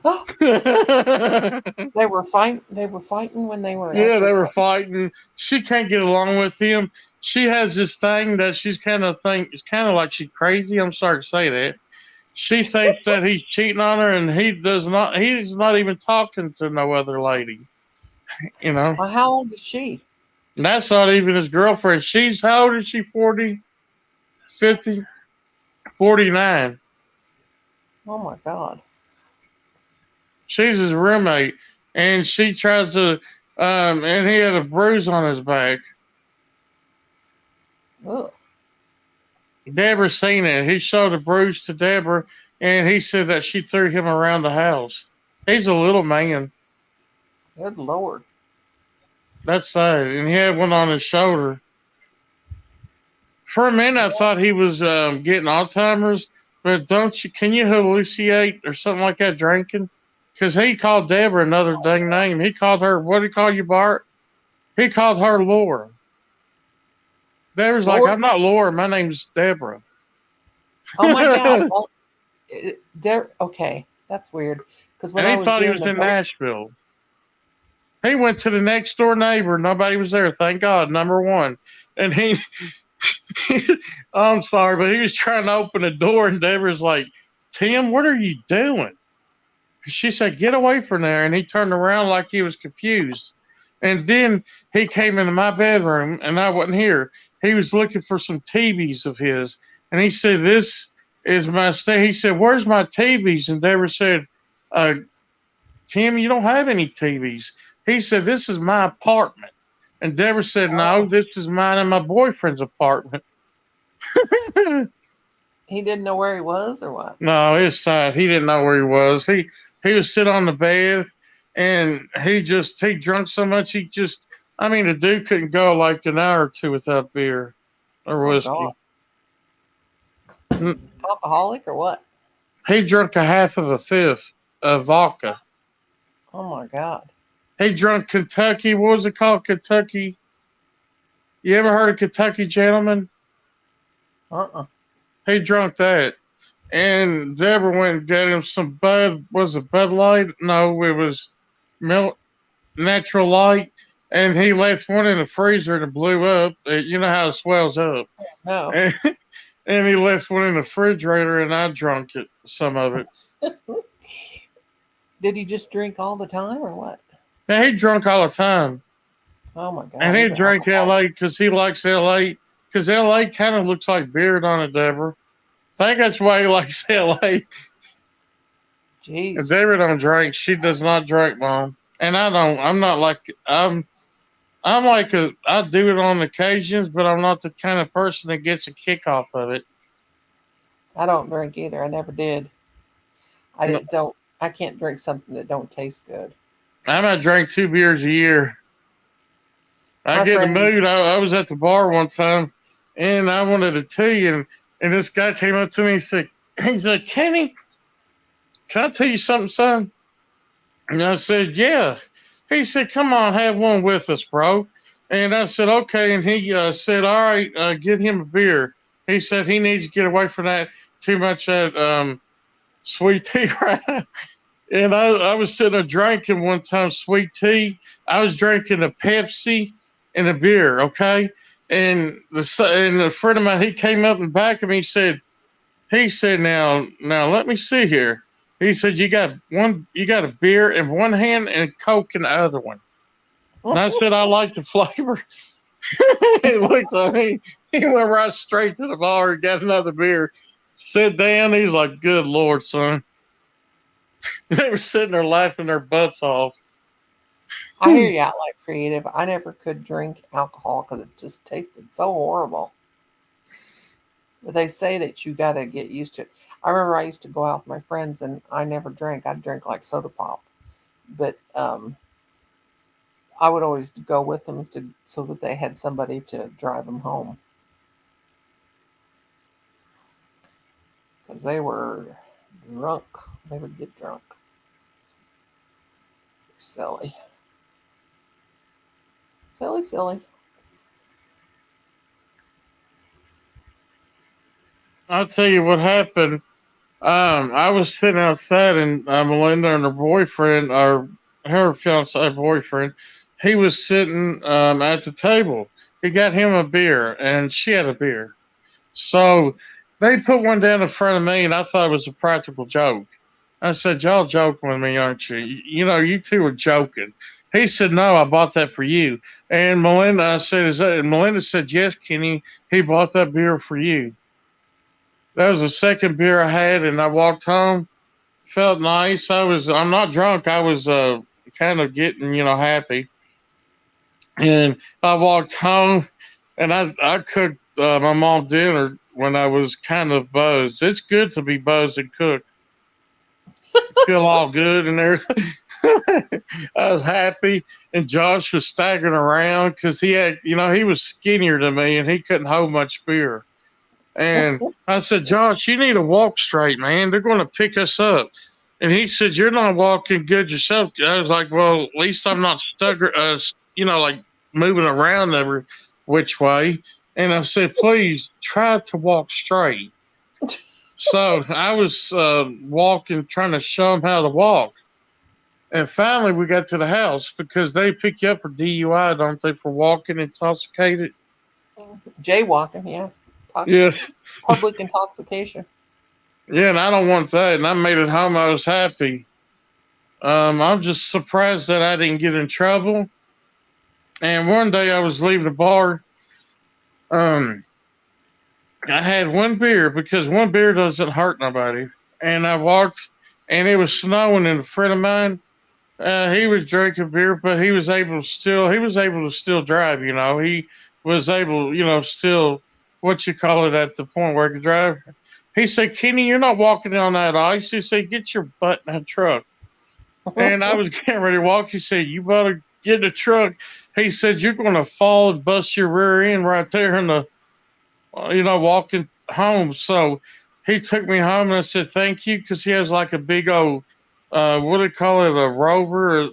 They were fighting when they were. Yeah, they were fighting. She can't get along with him. She has this thing that it's kind of like she's crazy. I'm sorry to say that. She thinks that he's cheating on her, and he's not even talking to no other lady. Well, how old is she? That's not even his girlfriend. How old is she? 40, 50, 49. Oh my God. She's his roommate, and she tries to, and he had a bruise on his back. Ugh. Deborah seen it. He showed the bruise to Deborah, and he said that she threw him around the house. He's a little man. Good Lord. That's sad. And he had one on his shoulder. For a minute, I thought he was getting Alzheimer's, but can you hallucinate or something like that drinking? because he called Deborah another dang name. He called her, what did he call you, Bart? He called her Laura. Deborah's like, Laura? I'm not Laura. My name's Deborah. Oh my God. Well, okay, that's weird. Because when And I he was thought he doing was in Nashville. He went to the next door neighbor. Nobody was there. Thank God. Number one. And I'm sorry, but he was trying to open the door, and Deborah's like, Tim, what are you doing? She said, get away from there. And he turned around like he was confused. And then he came into my bedroom, and I wasn't here. He was looking for some TVs of his. And he said, this is my stay. He said, where's my TVs? And Deborah said, Tim, you don't have any TVs. He said, this is my apartment. And Deborah said, no, this is mine and my boyfriend's apartment. He didn't know where he was or what? No, it's sad. He didn't know where he was. He would sit on the bed, and he drunk so much, the dude couldn't go like an hour or two without beer or whiskey. Alcoholic or what? He drank a half of a fifth of vodka. Oh my God. He drunk Kentucky. What was it called? Kentucky. You ever heard of Kentucky Gentleman? He drunk that. And Deborah went and got him some Bud. Was it Bud Light? No, it was milk, natural light. And he left one in the freezer and it blew up. You know how it swells up. No. And he left one in the refrigerator, and I drank it, some of it. Did he just drink all the time or what? Yeah, he drunk all the time. Oh my God. And he drank LA because he likes LA. Because LA kind of looks like beard on it, Deborah. I think that's why he likes LA. Jeez. If Deborah don't drink, she does not drink, Mom. And I don't. I'm not like I do it on occasions, but I'm not the kind of person that gets a kick off of it. I don't drink either. I never did. I can't drink something that don't taste good. I might drink 2 beers a year. I get in the mood. I was at the bar one time, and I wanted a tea, and this guy came up to me and said, Kenny, can I tell you something, son? And I said, yeah. He said, come on, have one with us, bro. And I said, okay. And he said, all right, get him a beer. He said he needs to get away from that, too much that sweet tea right now. And I was sitting there drinking one time sweet tea. I was drinking a Pepsi and a beer, okay? And a friend of mine, he came up and back of me, he said, now let me see here. He said, you got a beer in one hand and a Coke in the other one. And I said, I like the flavor. He looked at me. He went right straight to the bar and got another beer. Sit down. He's like, good Lord, son. They were sitting there laughing their butts off. I hear you out like creative. I never could drink alcohol because it just tasted so horrible. But they say that you got to get used to it. I remember I used to go out with my friends and I never drank. I'd drink like soda pop. But I would always go with them so that they had somebody to drive them home. Because they were drunk. They would get drunk. Silly. Silly. I'll tell you what happened. I was sitting outside, and Melinda and her boyfriend, or her fiance boyfriend, he was sitting at the table. He got him a beer, and she had a beer. So they put one down in front of me, and I thought it was a practical joke. I said, y'all joking with me, aren't you? You know, you two are joking. He said, no, I bought that for you. And Melinda, I said, is that? And Melinda said, yes, Kenny, he bought that beer for you. That was the second beer I had, and I walked home. Felt nice. I'm not drunk. I was kind of getting, happy. And I walked home, and I cooked my mom dinner when I was kind of buzzed. It's good to be buzzed and cook. Feel all good and everything. I was happy, and Josh was staggering around because he had, he was skinnier than me, and he couldn't hold much beer. And I said, Josh, you need to walk straight, man. They're going to pick us up. And he said, "You're not walking good yourself." I was like, "Well, at least I'm not stuck, like moving around every which way." And I said, "Please try to walk straight." So I was walking, trying to show him how to walk. And finally, we got to the house because they pick you up for DUI, don't they, for walking intoxicated? Jaywalking, yeah. Yeah. Public intoxication. Yeah, and I don't want that. And I made it home. I was happy. I'm just surprised that I didn't get in trouble. And one day I was leaving the bar. I had one beer because one beer doesn't hurt nobody. And I walked, and it was snowing. And a friend of mine, he was drinking beer, but he was able to still drive. He was able, still what you call it at the point where he could drive. He said, "Kenny, you're not walking on that ice." He said, "Get your butt in that truck." And I was getting ready to walk. He said, "You better get in the truck." He said, "You're going to fall and bust your rear end right there in the, walking home." So he took me home, and I said, "Thank you," because he has like a big old, what do they call it, a rover,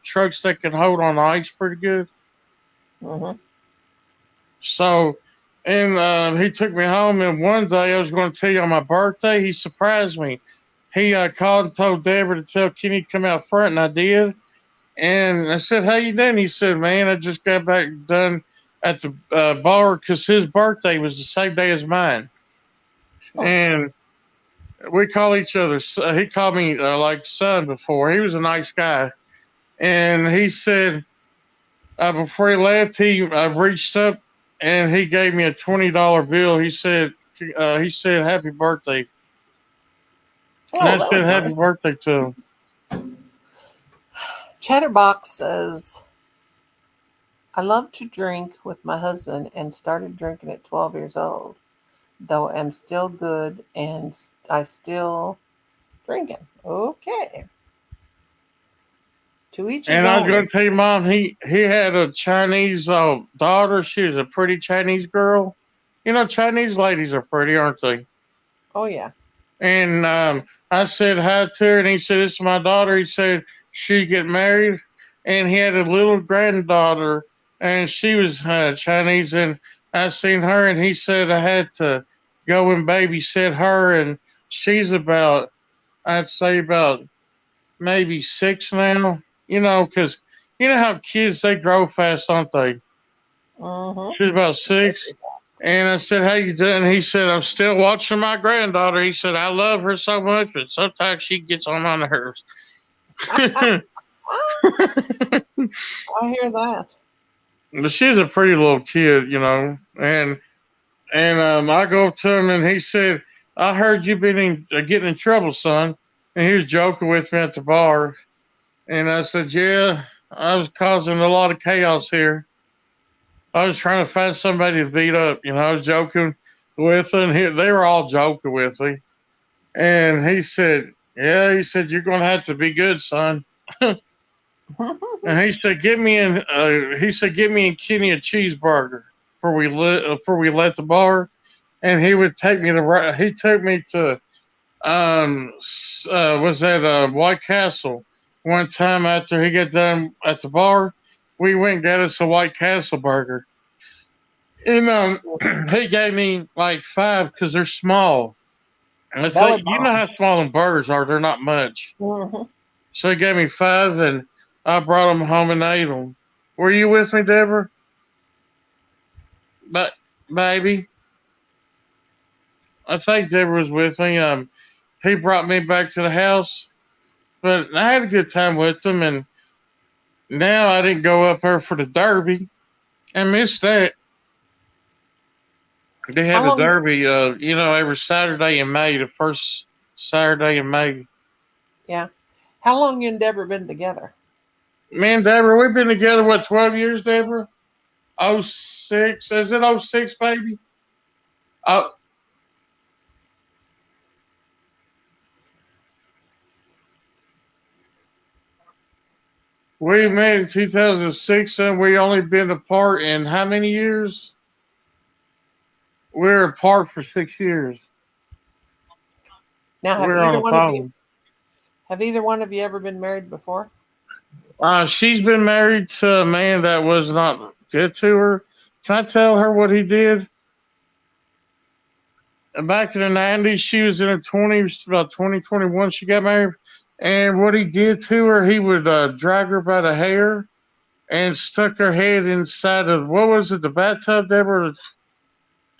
trucks that can hold on ice pretty good. Mm-hmm. So, and he took me home, and one day I was going to tell you on my birthday, he surprised me. He called and told Deborah to tell Kenny to come out front, and I did. And I said, "How you doing?" He said, "Man, I just got back done at the bar," because his birthday was the same day as mine. Oh. And we call each other, he called me like son before. He was a nice guy. And he said, before he left, he reached up and he gave me a $20 bill. He said, "Happy birthday." And I that said, was "Happy nice. birthday" to him. Chatterbox says, "I love to drink with my husband and started drinking at 12 years old, though I'm still good and I still drinking." Okay. To each his And I was own. going to tell you, Mom, he had a Chinese daughter. She was a pretty Chinese girl. Chinese ladies are pretty, aren't they? Oh, yeah. And I said hi to her, and he said, "This is my daughter." He said, "She get married." And he had a little granddaughter, and she was Chinese. And I seen her, and he said I had to go and babysit her. And she's I'd say about maybe 6 now, because you know how kids, they grow fast, don't they? Mm-hmm. She's about 6. And I said, "How you doing?" He said, "I'm still watching my granddaughter." He said, "I love her so much, but sometimes she gets on my nerves." I hear that. But she's a pretty little kid, And I go up to him, and he said, "I heard you been getting in trouble, son." And he was joking with me at the bar. And I said, "Yeah, I was causing a lot of chaos here. I was trying to find somebody to beat up." I was joking with them. They were all joking with me. And he said, "Yeah," he said, "you're going to have to be good, son." And he said, "Give me and Kenny a cheeseburger before we left the bar." And he would take me to was that White Castle one time after he got done at the bar. We went and got us a White Castle burger. And he gave me like 5 because they're small. And I think, you know how small them burgers are, they're not much. Mm-hmm. So he gave me 5, and I brought them home and ate them. Were you with me, Deborah? But, baby, I think Deborah was with me. He brought me back to the house, but I had a good time with him. And now I didn't go up there for the Derby. I missed that. They had the Derby, every Saturday in May, the first Saturday in May. Yeah. How long you and Deborah been together? Me and Deborah, we've been together, 12 years, Deborah? 06. Is it 06, baby? We met in 2006, and we only been apart in how many years? We're apart for 6 years. Now, We're on the phone. Have either one of you ever been married before? She's been married to a man that was not good to her. Can I tell her what he did? Back in the 90s, she was in her 20s, about 2021, she got married. And what he did to her, he would drag her by the hair and stuck her head inside of, what was it, the bathtub, Deborah?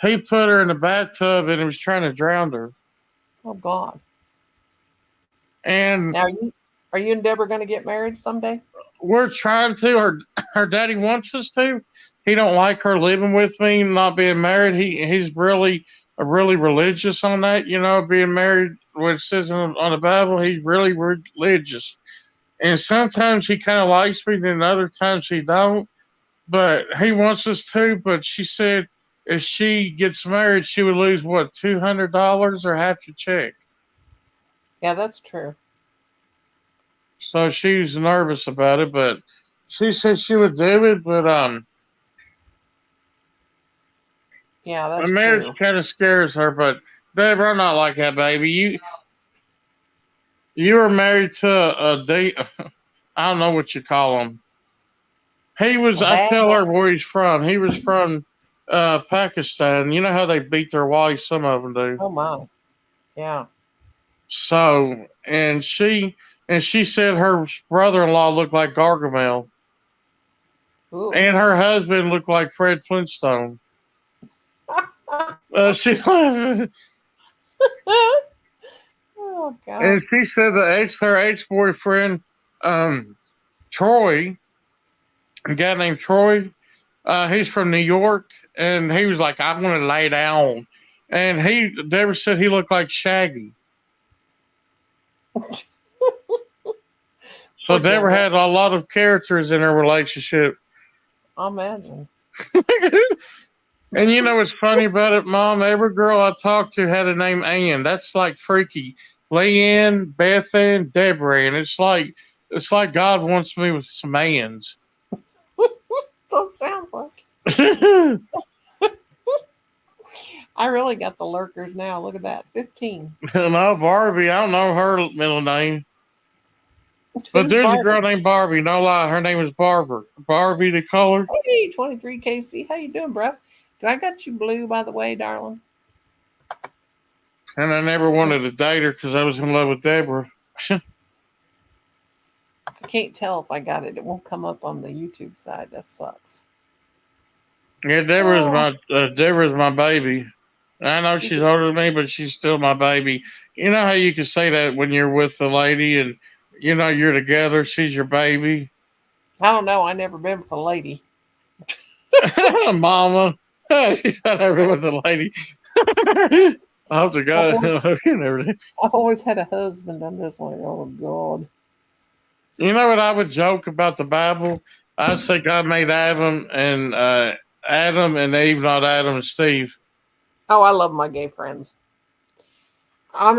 He put her in the bathtub and he was trying to drown her. Oh God! And now, are you and Deborah going to get married someday? We're trying to. Her daddy wants us to. He don't like her living with me, not being married. He's really religious on that. You know, being married, what it says on the Bible. He's really religious, and sometimes he kind of likes me, then other times he don't. But he wants us to. But she said if she gets married, she would lose what, $200 or half your check. Yeah, that's true. So she's nervous about it, but she said she would do it. But yeah, that's the marriage true. kind of scares her. But Deborah, I'm not like that, baby. You were married to a date. I don't know what you call him. He was. I tell her where he's from. He was from Pakistan. You know how they beat their wives. Some of them do. Oh my, yeah. So and she said her brother-in-law looked like Gargamel. Ooh. And her husband looked like Fred Flintstone. She's laughing. Oh God. And she said her ex-boyfriend, Troy, a guy named Troy, he's from New York, and he was like, I want to lay down. And Deborah said he looked like Shaggy. So Deborah had a lot of characters in her relationship. I imagine. And you know what's funny about it, Mom? Every girl I talked to had a name Ann. That's like freaky. Leanne, Beth Ann, Deborah. And it's like God wants me with some Anns. So it sounds like. I really got the lurkers now. Look at that. 15. No, Barbie. I don't know her middle name. But there's a girl named Barbie. No lie. Her name is Barbara. Barbie the color. Hey, 23 KC. How you doing, bro? Do I got you blue, by the way, darling? And I never wanted to date her because I was in love with Deborah. I can't tell if I got it. It won't come up on the YouTube side. That sucks. Yeah, Deborah's my baby. I know she's older than me, but she's still my baby. You know how you can say that when you're with a lady and you know you're together, she's your baby? I don't know. I never been with a lady. Mama. She's not ever with a lady. I hope to God. I've always had a husband. I'm just like, oh God. You know what I would joke about the Bible? I'd say God made Adam and Eve, not Adam and Steve. Oh, I love my gay friends. I'm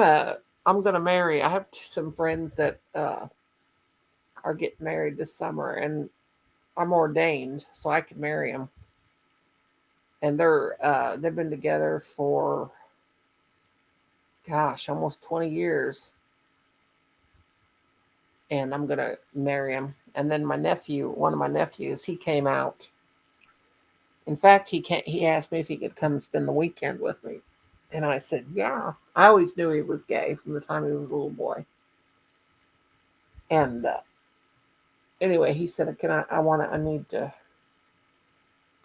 gonna marry. I have some friends that are getting married this summer, and I'm ordained, so I can marry them. And they've been together for, gosh, almost 20 years. And I'm gonna marry him. And then my nephew, one of my nephews, he came out. In fact, he asked me if he could come and spend the weekend with me. And I said, yeah. I always knew he was gay from the time he was a little boy. And anyway, he said, I'm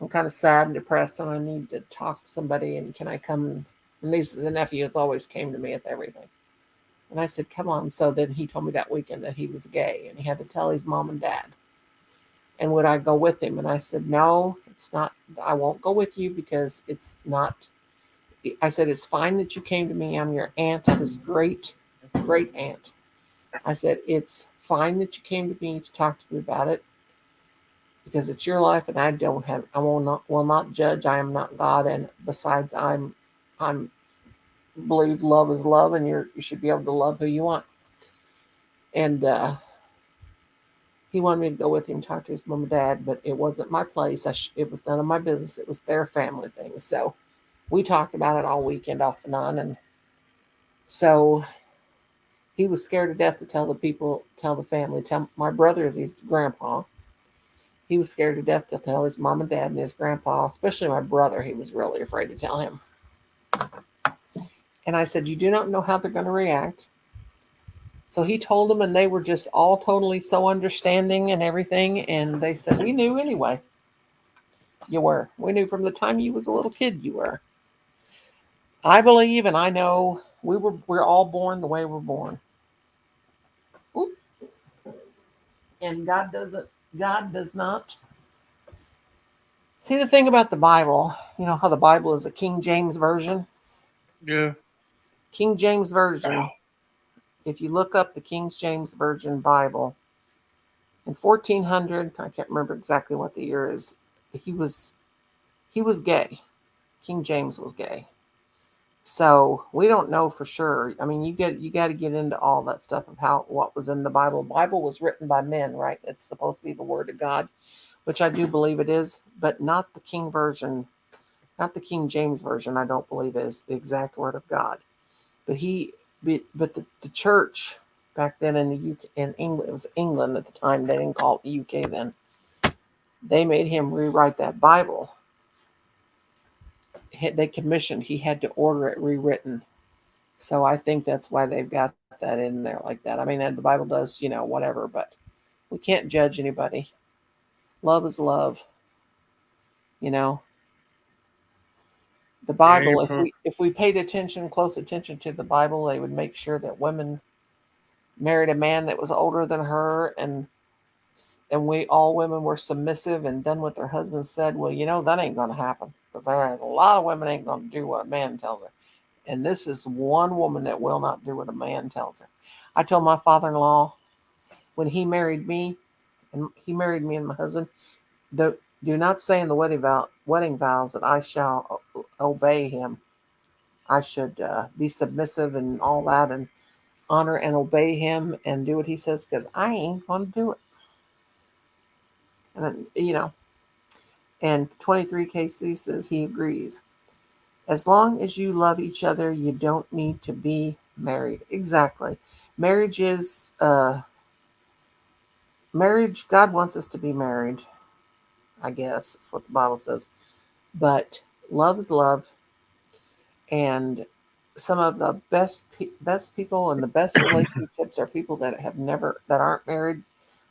kind of sad and depressed, and I need to talk to somebody, and can I come? And the nephew has always came to me with everything. And I said, come on. So then he told me that weekend that he was gay, and he had to tell his mom and dad. And would I go with him? And I said, no, it's not. I won't go with you because it's not. I said, it's fine that you came to me. I'm your aunt. I was great aunt. I said, it's fine that you came to me to talk to me about it because it's your life, and I will not judge. I am not God, and besides, I'm believe love is love, and you should be able to love who you want. And he wanted me to go with him, talk to his mom and dad, but it wasn't my place. It was none of my business. It was their family thing. So we talked about it all weekend off and on, and so He was scared to death to tell the family, tell my brother is his grandpa. He was scared to death to tell his mom and dad and his grandpa, especially my brother. He was really afraid to tell him. And I said, you do not know how they're going to react. So he told them, and they were just all totally so understanding and everything. And they said, we knew anyway. You were. We knew from the time you was a little kid you were. I believe and I know we're all born the way we're born. Oop. And God does not. See, the thing about the Bible, you know how the Bible is a King James version? Yeah. King James Version. If you look up the King James Version Bible, in 1400, I can't remember exactly what the year is, he was gay. King James was gay. So we don't know for sure. I mean, you got to get into all that stuff of what was in the Bible. The Bible was written by men, right? It's supposed to be the Word of God, which I do believe it is, but not the King version, not the King James Version. I don't believe is the exact Word of God. But the church back then in the UK, in England, it was England at the time. They didn't call it the UK then. They made him rewrite that Bible. They commissioned. He had to order it rewritten. So I think that's why they've got that in there like that. I mean, and the Bible does, whatever, but we can't judge anybody. Love is love. The Bible, if we paid close attention to the Bible, they would make sure that women married a man that was older than her, and all women were submissive and done what their husbands said. Well, that ain't going to happen, because there's a lot of women ain't going to do what a man tells her. And this is one woman that will not do what a man tells her. I told my father-in-law when he married me and my husband, do not say in the wedding vows that I shall obey him. I should be submissive and all that, and honor and obey him and do what he says, because I ain't going to do it. And, and 23KC says he agrees. As long as you love each other, you don't need to be married. Exactly. Marriage is, God wants us to be married, I guess. That's what the Bible says. But love is love. And some of the best people and the best relationships are people that aren't married.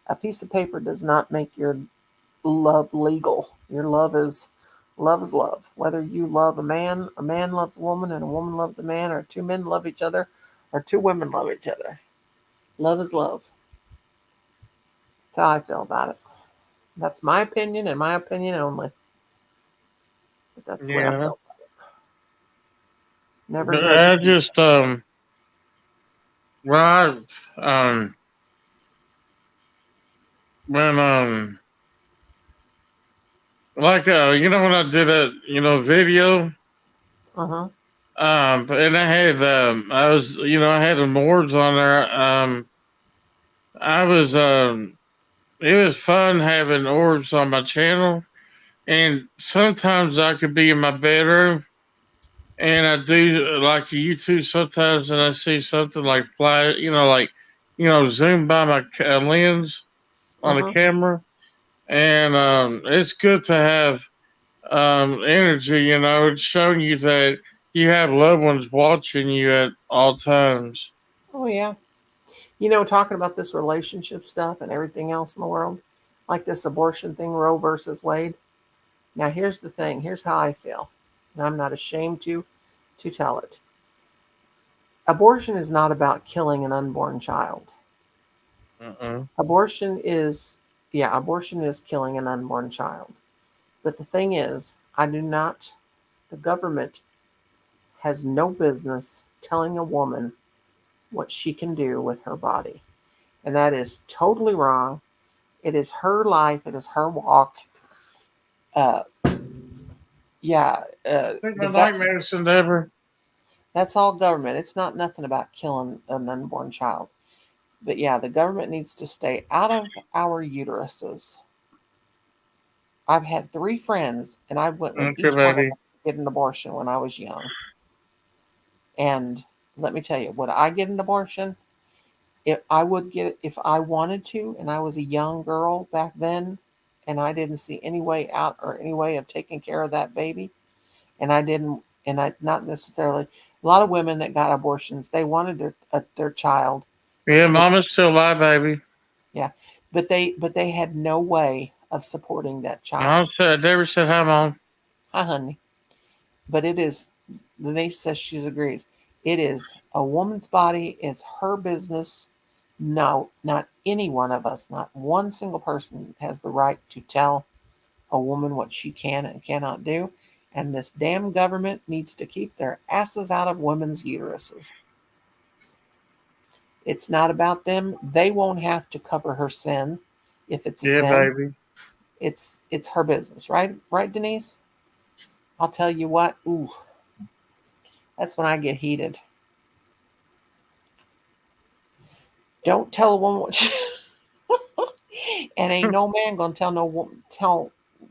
A piece of paper does not make your love legal. Your love is love. Whether you love a man loves a woman, and a woman loves a man, or two men love each other, or two women love each other. Love is love. That's how I feel about it. That's my opinion and my opinion only. But that's the way I feel about it. Never judge. I just well, when like when I did a video, Uh-huh. and I had I had the boards on there. I was it was fun having orbs on my channel, and sometimes I could be in my bedroom and I do like YouTube sometimes, and I see something like fly, zoom by my lens on the camera, and it's good to have energy. It's showing you that you have loved ones watching you at all times. Oh yeah. Talking about this relationship stuff and everything else in the world, like this abortion thing, Roe versus Wade. Now, here's the thing. Here's how I feel. And I'm not ashamed to tell it. Abortion is not about killing an unborn child. Abortion is killing an unborn child. But the thing is, the government has no business telling a woman what she can do with her body. And that is totally wrong. It is her life. It is her walk. I think my nightmares endeavor. That's all government. It's not nothing about killing an unborn child. But yeah, the government needs to stay out of our uteruses. I've had 3 friends, and I went with each one of them to get an abortion when I was young. And let me tell you, would I get an abortion? If I would get it if I wanted to, and I was a young girl back then, and I didn't see any way out or any way of taking care of that baby, and I didn't, and I not necessarily. A lot of women that got abortions, they wanted their child. Yeah, mama's still alive, baby. Yeah, but they had no way of supporting that I child. said, Deborah said, hi, Mom. Hi, honey. But it is. Denise says she agrees. It is a woman's body. It's her business. No, not any one of us, not one single person has the right to tell a woman what she can and cannot do. And this damn government needs to keep their asses out of women's uteruses. It's not about them. They won't have to cover her sin if it's a Yeah, sin. baby. It's her business, right? Right, Denise? I'll tell you what. Ooh, that's when I get heated. Don't tell a woman what she, and ain't no man gonna tell no woman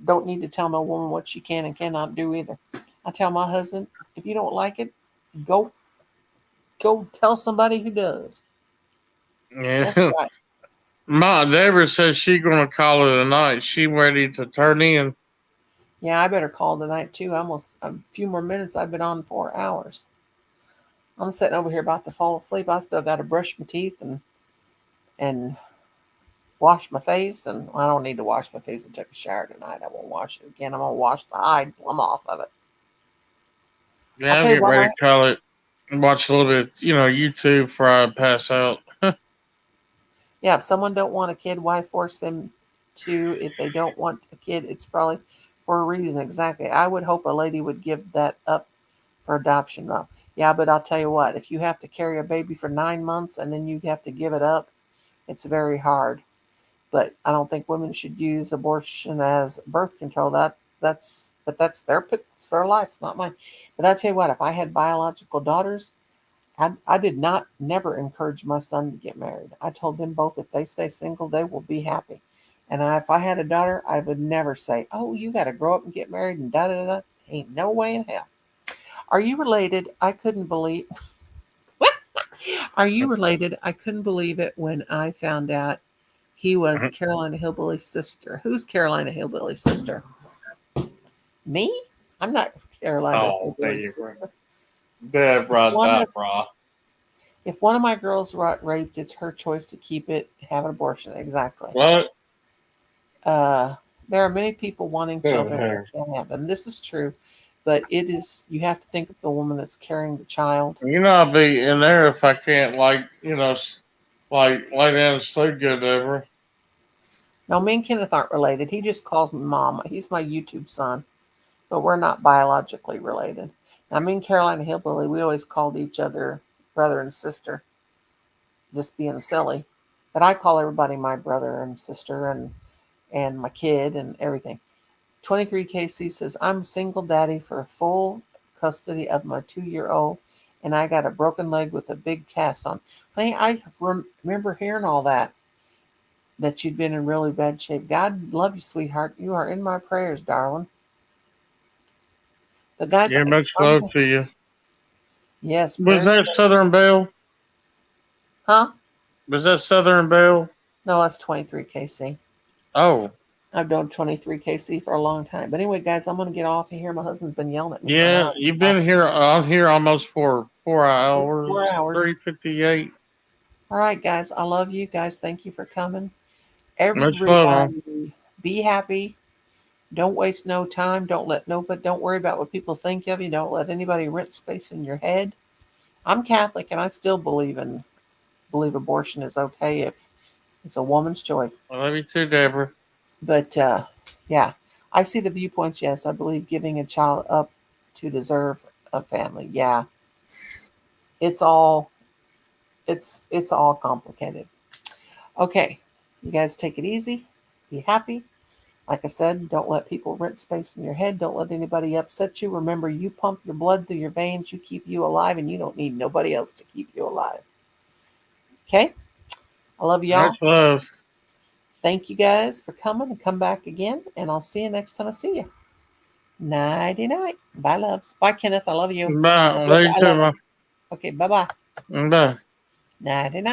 don't need to tell no woman what she can and cannot do either. I tell my husband, if you don't like it, go tell somebody who does. That's Yeah. right. Ma, Deborah says she gonna call it a night. She ready to turn in. Yeah, I better call tonight too. Almost a few more minutes. I've been on 4 hours. I'm sitting over here about to fall asleep. I still got to brush my teeth and wash my face. And I don't need to wash my face. I took a shower tonight. I won't wash it again. I'm gonna wash the hide plumb off of it. Yeah, I'll I'll tell you get what. ready to call it. Watch a little bit, YouTube before I pass out. Yeah, if someone don't want a kid, why force them to? If they don't want a kid, it's probably for a reason. Exactly. I would hope a lady would give that up for adoption, though. Yeah, but I'll tell you what, if you have to carry a baby for 9 months and then you have to give it up, it's very hard. But I don't think women should use abortion as birth control. That's it's their life. It's not mine. But I tell you what, if I had biological daughters, I did not never encourage my son to get married. I told them both if they stay single, they will be happy. And if I had a daughter, I would never say, "Oh, you got to grow up and get married," and da da da. Ain't no way in hell. Are you related? I couldn't believe. Are you related? I couldn't believe it when I found out he was Carolina Hillbilly's sister. Who's Carolina Hillbilly's sister? Me? I'm not Carolina Hillbilly's sister. Deborah. If one of my girls got raped, it's her choice to keep it, have an abortion. Exactly. What? There are many people wanting children here. that can't have them. This is true, but it is. You have to think of the woman that's carrying the child. I'll be in there if I can't, like lay down and sleep good, Deborah. No, me and Kenneth aren't related. He just calls me mom. He's my YouTube son, but we're not biologically related. Now, me and Carolina Hillbilly, we always called each other brother and sister, just being silly. But I call everybody my brother and sister and my kid and everything. 23KC says, I'm single daddy for full custody of my 2-year-old, and I got a broken leg with a big cast on. Honey, I remember hearing all that you'd been in really bad shape. God love you, sweetheart. You are in my prayers, darling. But guys, Yeah, much love to you. Yes. Was that Southern Belle? Huh? Was that Southern Belle? No, that's 23KC. Oh. I've done 23KC for a long time. But anyway, guys, I'm going to get off of here. My husband's been yelling at me. Yeah, you've been here on here almost for 4 hours. 4 hours. 3:58. All right, guys. I love you guys. Thank you for coming. Much love, Everybody, be happy. Don't waste no time. Don't worry about what people think of you. Don't let anybody rent space in your head. I'm Catholic, and I still believe abortion is okay if it's a woman's choice. I love you too, Deborah. But yeah, I see the viewpoints. Yes, I believe giving a child up to deserve a family. Yeah, it's all complicated. Okay, you guys take it easy. Be happy. Like I said, don't let people rent space in your head. Don't let anybody upset you. Remember, you pump your blood through your veins. You keep you alive, and you don't need nobody else to keep you alive. Okay? I love y'all. Much love. Thank you guys for coming, and come back again, and I'll see you next time I see you. Nighty-night. Bye, loves. Bye, Kenneth. I love you. Bye. Love you too, Okay, bye-bye. Bye. Nighty-night.